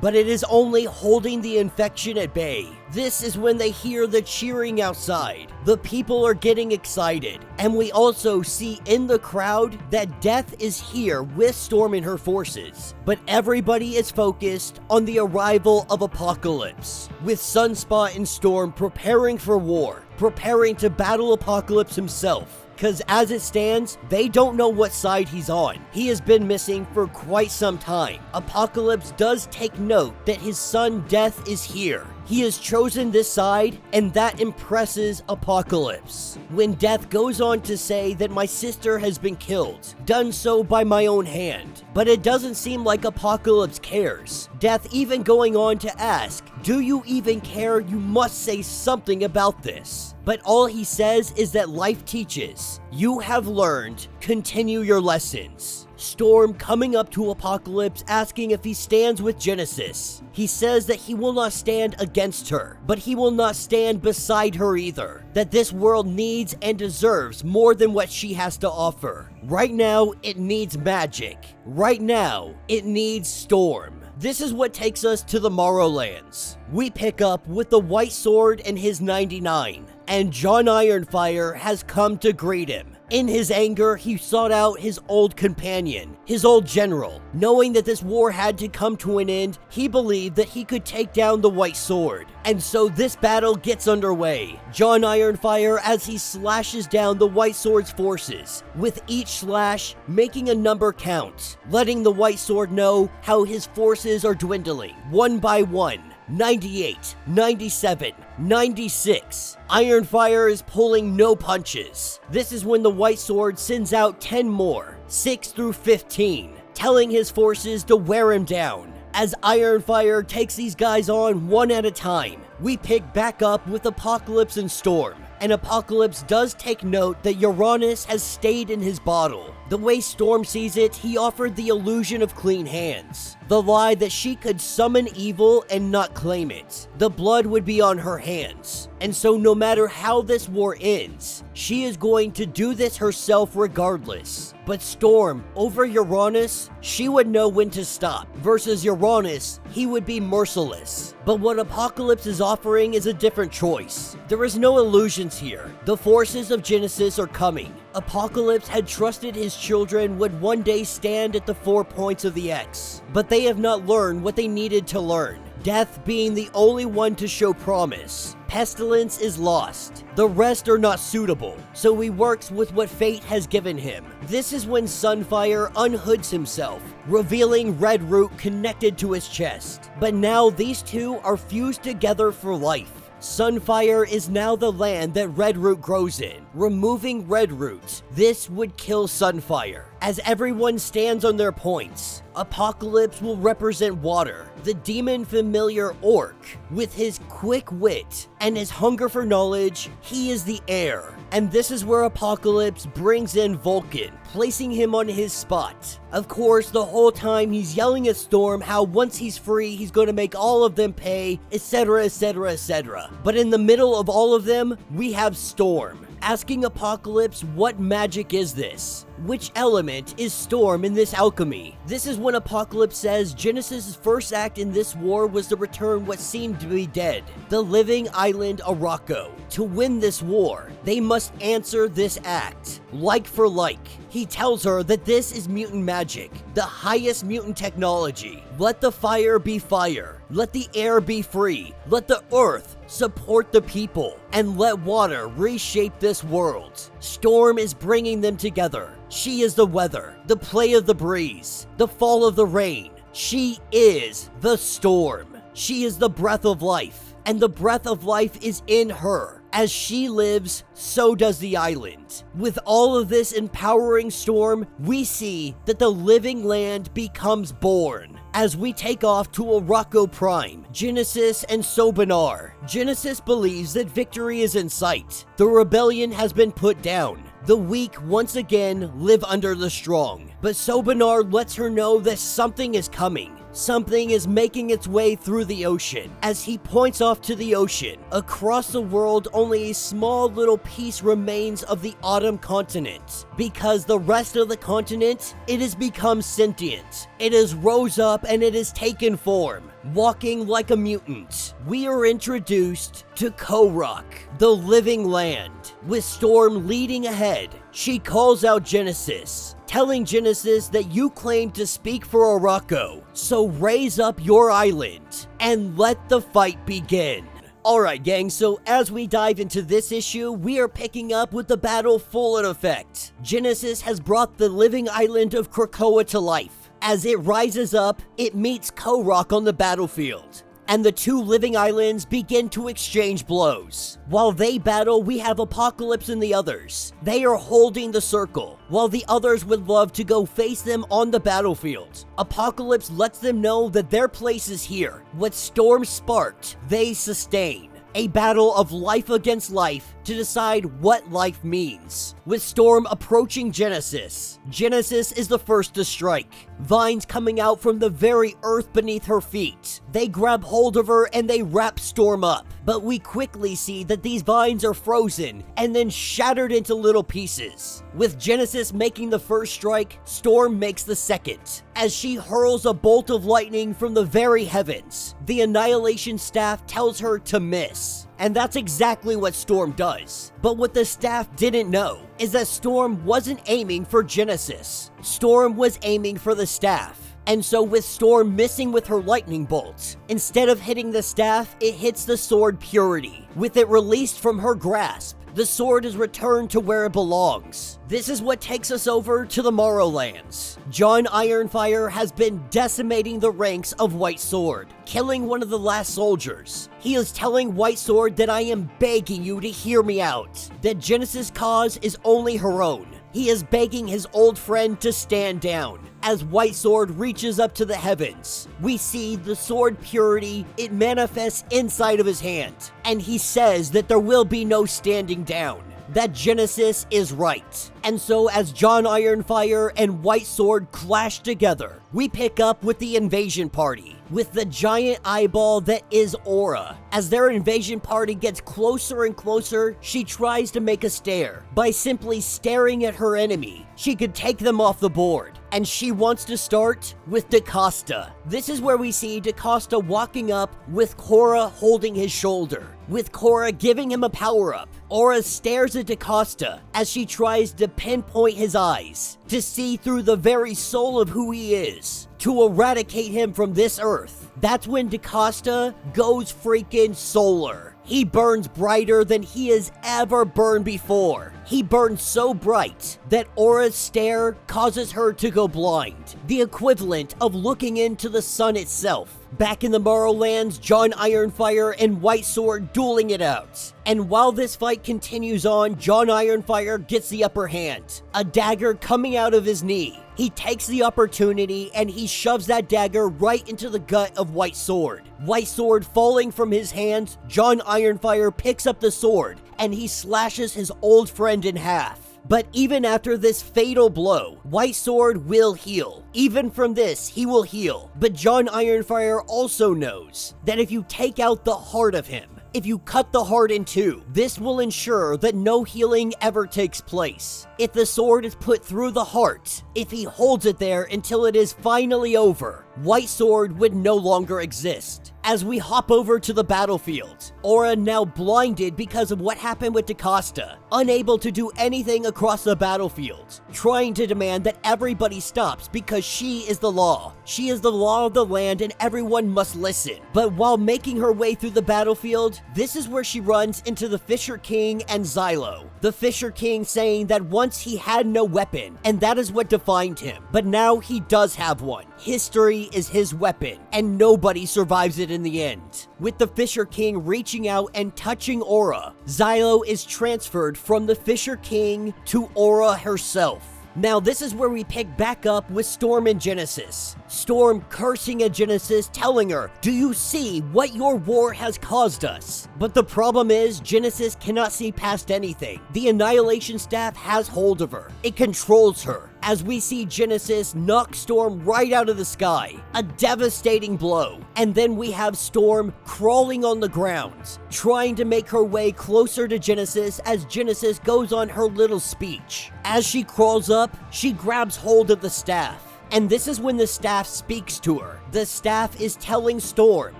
but it is only holding the infection at bay. This is when they hear the cheering outside. The people are getting excited, and we also see in the crowd that Death is here with Storm and her forces. But everybody is focused on the arrival of Apocalypse, with Sunspot and Storm preparing for war, preparing to battle Apocalypse himself. Because as it stands, they don't know what side he's on. He has been missing for quite some time. Apocalypse does take note that his son Death is here. He has chosen this side, and that impresses Apocalypse. When Death goes on to say that my sister has been killed, done so by my own hand. But it doesn't seem like Apocalypse cares. Death even going on to ask, do you even care? You must say something about this. But all he says is that life teaches. You have learned, continue your lessons. Storm coming up to Apocalypse asking if he stands with Genesis. He says that he will not stand against her, but he will not stand beside her either. That this world needs and deserves more than what she has to offer. Right now, it needs magic. Right now, it needs Storm. This is what takes us to the Morrowlands. We pick up with the White Sword and his 99, and John Ironfire has come to greet him. In his anger, he sought out his old companion, his old general. Knowing that this war had to come to an end, he believed that he could take down the White Sword. And so this battle gets underway. John Ironfire as he slashes down the White Sword's forces, with each slash making a number count, letting the White Sword know how his forces are dwindling, one by one. 98, 97, 96. Ironfire is pulling no punches. This is when the White Sword sends out 10 more, 6 through 15, telling his forces to wear him down. As Ironfire takes these guys on one at a time, we pick back up with Apocalypse and Storm. And Apocalypse does take note that Uranus has stayed in his bottle. The way Storm sees it, he offered the illusion of clean hands. The lie that she could summon evil and not claim it. The blood would be on her hands. And so no matter how this war ends, she is going to do this herself regardless. But Storm, over Uranus, she would know when to stop. Versus Uranus, he would be merciless. But what Apocalypse is offering is a different choice. There is no illusions here. The forces of Genesis are coming. Apocalypse had trusted his children would one day stand at the 4 points of the X, but they have not learned what they needed to learn. Death being the only one to show promise. Pestilence is lost. The rest are not suitable, so he works with what fate has given him. This is when Sunfire unhoods himself, revealing Red Root connected to his chest. But now these two are fused together for life. Sunfire is now the land that Red Root grows in. Removing Red Root, this would kill Sunfire. As everyone stands on their points, Apocalypse will represent water, the demon familiar Orc. With his quick wit and his hunger for knowledge, he is the air. And this is where Apocalypse brings in Vulcan, placing him on his spot. Of course, the whole time he's yelling at Storm how once he's free, he's going to make all of them pay, etc, etc, etc. But in the middle of all of them, we have Storm, asking Apocalypse what magic is this? Which element is Storm in this alchemy? This is when Apocalypse says Genesis' first act in this war was to return what seemed to be dead, the living island Arakko. To win this war, they must answer this act, like for like. He tells her that this is mutant magic, the highest mutant technology. Let the fire be fire, let the air be free, let the earth support the people, and let water reshape this world. Storm is bringing them together. She is the weather, the play of the breeze, the fall of the rain. She is the storm. She is the breath of life, and the breath of life is in her. As she lives, so does the island. With all of this empowering Storm, we see that the living land becomes born. As we take off to Arakko Prime, Genesis and Sobenar. Genesis believes that victory is in sight. The rebellion has been put down. The weak once again live under the strong. But Sobenar lets her know that something is coming. Something is making its way through the ocean. As he points off to the ocean, across the world only a small little piece remains of the autumn continent. Because the rest of the continent, it has become sentient. It has rose up and it has taken form, walking like a mutant. We are introduced to Korok, the living land. With Storm leading ahead, she calls out Genesis, telling Genesis that you claim to speak for Arakko, so raise up your island and let the fight begin. Alright gang, so as we dive into this issue, we are picking up with the battle full in effect. Genesis has brought the living island of Krakoan to life. As it rises up, it meets Korok on the battlefield. and the two living islands begin to exchange blows. While they battle, we have Apocalypse and the others. They are holding the circle, while the others would love to go face them on the battlefield. Apocalypse lets them know that their place is here. What Storm sparked, they sustain. A battle of life against life to decide what life means. With Storm approaching Genesis, Genesis is the first to strike. Vines coming out from the very earth beneath her feet. They grab hold of her and they wrap Storm up. But we quickly see that these vines are frozen and then shattered into little pieces. With Genesis making the first strike, Storm makes the second. As she hurls a bolt of lightning from the very heavens, the Annihilation Staff tells her to miss. And that's exactly what Storm does. But what the staff didn't know is that Storm wasn't aiming for Genesis. Storm was aiming for the staff. And so with Storm missing with her lightning bolt, instead of hitting the staff, it hits the sword Purity. With it released from her grasp, the sword is returned to where it belongs. This is what takes us over to the Morrowlands. John Ironfire has been decimating the ranks of White Sword, killing one of the last soldiers. He is telling White Sword that I am begging you to hear me out, that Genesis' cause is only her own. He is begging his old friend to stand down. As White Sword reaches up to the heavens, we see the sword Purity, it manifests inside of his hand, and he says that there will be no standing down, that Genesis is right. And so as John Ironfire and White Sword clash together, we pick up with the invasion party, with the giant eyeball that is Aura. As their invasion party gets closer and closer, she tries to make a stare. By simply staring at her enemy, she could take them off the board. And she wants to start with DaCosta. This is where we see DaCosta walking up with Cora holding his shoulder, with Cora giving him a power-up. Aura stares at DaCosta as she tries to pinpoint his eyes, to see through the very soul of who he is, to eradicate him from this earth. That's when DaCosta goes freaking solar. He burns brighter than he has ever burned before. He burns so bright that Aura's stare causes her to go blind, the equivalent of looking into the sun itself. Back in the Morrowlands, John Ironfire and White Sword dueling it out. And while this fight continues on, John Ironfire gets the upper hand, a dagger coming out of his knee. He takes the opportunity and he shoves that dagger right into the gut of White Sword. White Sword falling from his hands, John Ironfire picks up the sword and he slashes his old friend in half. But even after this fatal blow, White Sword will heal. Even from this, he will heal. But John Ironfire also knows that if you take out the heart of him, if you cut the heart in two, this will ensure that no healing ever takes place. If the sword is put through the heart, if he holds it there until it is finally over, White Sword would no longer exist. As we hop over to the battlefield, Aura now blinded because of what happened with DaCosta, unable to do anything across the battlefield, trying to demand that everybody stops because she is the law. She is the law of the land and everyone must listen. But while making her way through the battlefield, this is where she runs into the Fisher King and Xylo. The Fisher King saying that once he had no weapon, and that is what defined him, but now he does have one. History is his weapon, and nobody survives it in the end. With the Fisher King reaching out and touching Aura, Xylo is transferred from the Fisher King to Aura herself. Now this is where we pick back up with Storm and Genesis. Storm cursing at Genesis, telling her, "Do you see what your war has caused us?" But the problem is, Genesis cannot see past anything. The Annihilation Staff has hold of her. It controls her. As we see Genesis knock Storm right out of the sky, a devastating blow. And then we have Storm crawling on the ground, trying to make her way closer to Genesis as Genesis goes on her little speech. As she crawls up, she grabs hold of the staff. And this is when the staff speaks to her. The staff is telling Storm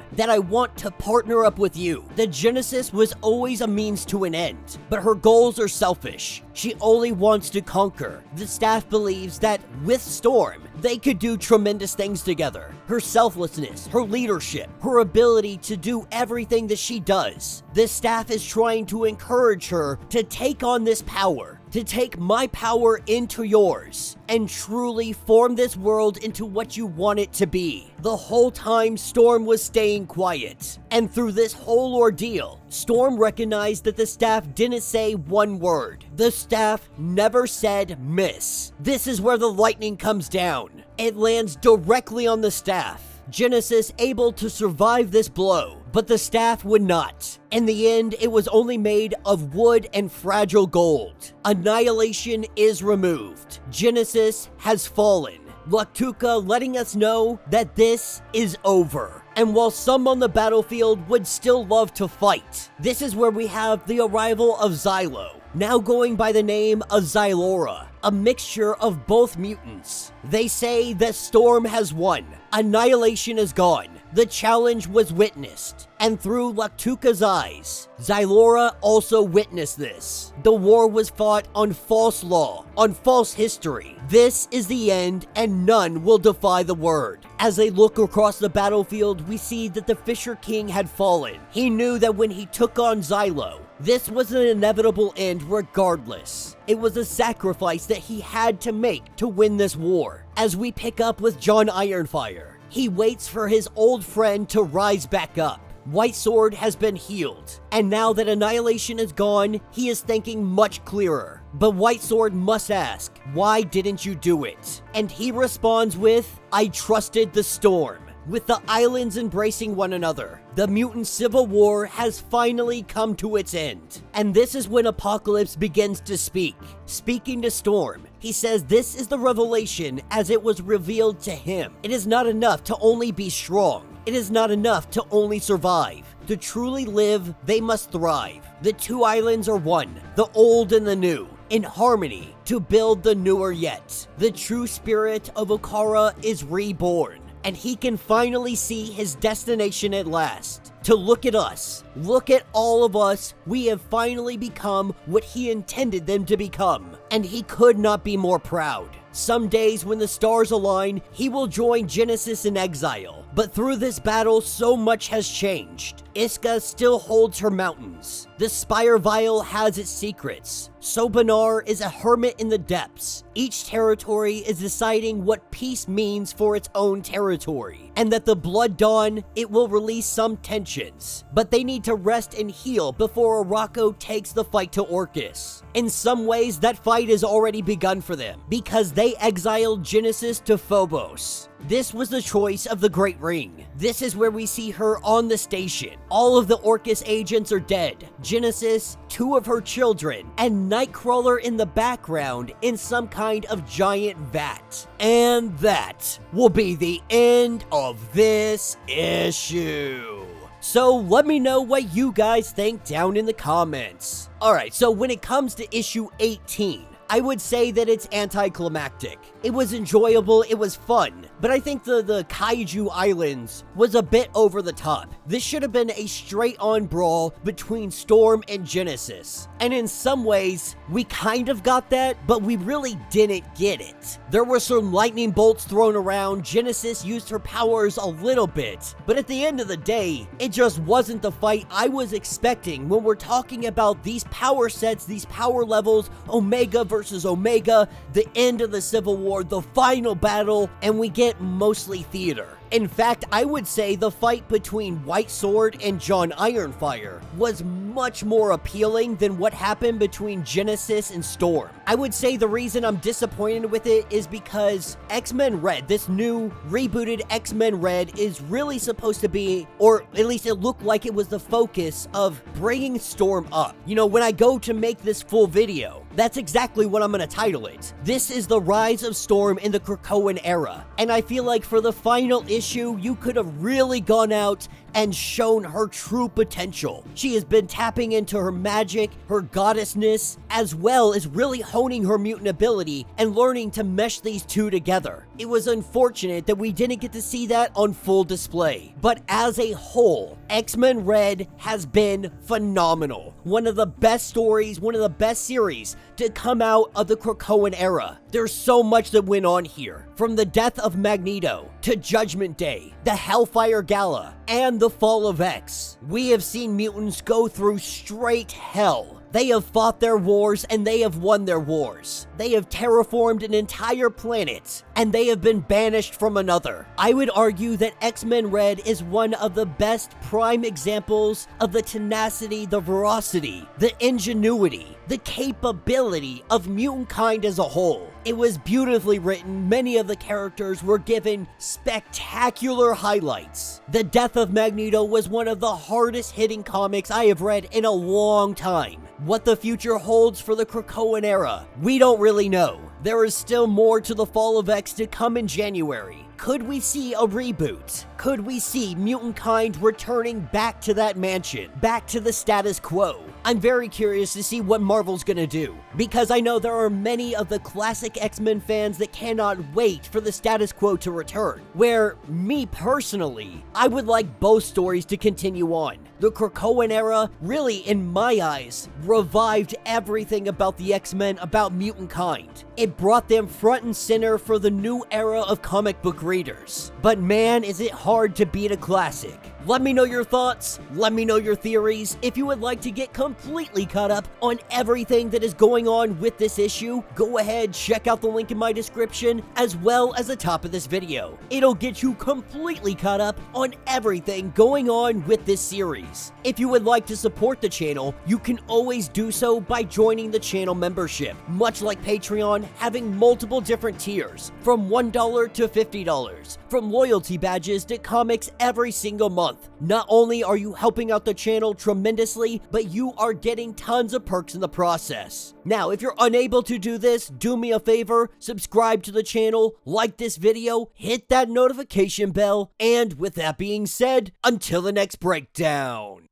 that I want to partner up with you. The Genesis was always a means to an end, but her goals are selfish. She only wants to conquer. The staff believes that with Storm, they could do tremendous things together. Her selflessness, her leadership, her ability to do everything that she does. The staff is trying to encourage her to take on this power. to take my power into yours and truly form this world into what you want it to be. The whole time, Storm was staying quiet, and through this whole ordeal, Storm recognized that the staff didn't say one word. The staff never said miss. This is where the lightning comes down. It lands directly on the staff. Genesis able to survive this blow, but the staff would not. In the end, it was only made of wood and fragile gold. Annihilation is removed. Genesis has fallen. Laktuka letting us know that this is over. And while some on the battlefield would still love to fight, this is where we have the arrival of Xylo, now going by the name of Xylora, a mixture of both mutants. They say that Storm has won. Annihilation is gone. The challenge was witnessed, and through Laktuka's eyes, Xylora also witnessed this. The war was fought on false law, on false history. This is the end, and none will defy the word. As they look across the battlefield, we see that the Fisher King had fallen. He knew that when he took on Xylo, this was an inevitable end regardless. It was a sacrifice that he had to make to win this war. As we pick up with John Ironfire, he waits for his old friend to rise back up. White Sword has been healed, and now that Annihilation is gone, he is thinking much clearer. But White Sword must ask, why didn't you do it? And he responds with, I trusted the storm. With the islands embracing one another, the mutant civil war has finally come to its end. And this is when Apocalypse begins to speak. Speaking to Storm, he says this is the revelation as it was revealed to him. It is not enough to only be strong. It is not enough to only survive. To truly live, they must thrive. The two islands are one, the old and the new, in harmony to build the newer yet. The true spirit of Okara is reborn, and he can finally see his destination at last. To look at us, look at all of us, we have finally become what he intended them to become, and he could not be more proud. Some days when the stars align, he will join Genesis in exile. But through this battle, so much has changed. Iska still holds her mountains. The Spire Vial has its secrets. Sobanar is a hermit in the depths. Each territory is deciding what peace means for its own territory. And that the Blood Dawn, it will release some tensions. But they need to rest and heal before Arakko takes the fight to Orcus. In some ways, that fight has already begun for them, because they exiled Genesis to Phobos. This was the choice of the Great Ring. This is where we see her on the station. All of the Orcus agents are dead. Genesis, 2 of her children, and Nightcrawler in the background in some kind of giant vat. And that will be the end of this issue. So let me know what you guys think down in the comments. Alright, so when it comes to issue 18, I would say that it's anticlimactic. It was enjoyable, it was fun, but I think the Kaiju Islands was a bit over the top. This should have been a straight-on brawl between Storm and Genesis. And in some ways, we kind of got that, but we really didn't get it. There were some lightning bolts thrown around, Genesis used her powers a little bit, but at the end of the day, it just wasn't the fight I was expecting when we're talking about these power sets, these power levels, Omega versus Omega, the end of the Civil War, the final battle, and we get mostly theater. In fact, I would say the fight between White Sword and John Ironfire was much more appealing than what happened between Genesis and Storm. I would say the reason I'm disappointed with it is because X-Men Red, this new rebooted X-Men Red, is really supposed to be, or at least it looked like it was the focus of bringing Storm up. You know, when I go to make this full video, that's exactly what I'm going to title it. This is the rise of Storm in the Krakoan era. And I feel like for the final issue, you could have really gone out and shown her true potential. She has been tapping into her magic, her goddessness, as well as really honing her mutant ability and learning to mesh these two together. It was unfortunate that we didn't get to see that on full display, but as a whole, X-Men Red has been phenomenal. One of the best stories, one of the best series to come out of the Krakoan era. There's so much that went on here, from the death of Magneto to Judgment Day, the Hellfire Gala, and the fall of X. We have seen mutants go through straight hell, They have fought their wars and they have won their wars. They have terraformed an entire planet and they have been banished from another. I would argue that X-Men Red is one of the best prime examples of the tenacity, the ferocity, the ingenuity, the capability of mutant kind as a whole. It was beautifully written, many of the characters were given spectacular highlights. The death of Magneto was one of the hardest hitting comics I have read in a long time. What the future holds for the Krakoan era, we don't really know. There is still more to the Fall of X to come in January. Could we see a reboot? Could we see mutant kind returning back to that mansion, back to the status quo? I'm very curious to see what Marvel's gonna do, because I know there are many of the classic X-Men fans that cannot wait for the status quo to return, where, me personally, I would like both stories to continue on. The Krakoan era, really, in my eyes, revived everything about the X-Men, about mutant kind. It brought them front and center for the new era of comic book readers. But man, is it hard to beat a classic. Let me know your thoughts, let me know your theories. If you would like to get completely caught up on everything that is going on with this issue, go ahead, check out the link in my description, as well as the top of this video. It'll get you completely caught up on everything going on with this series. If you would like to support the channel, you can always do so by joining the channel membership. Much like Patreon, having multiple different tiers, from $1 to $50, from loyalty badges to comics every single month. Not only are you helping out the channel tremendously, but you are getting tons of perks in the process. Now, if you're unable to do this, do me a favor, subscribe to the channel, like this video, hit that notification bell, and with that being said, until the next breakdown.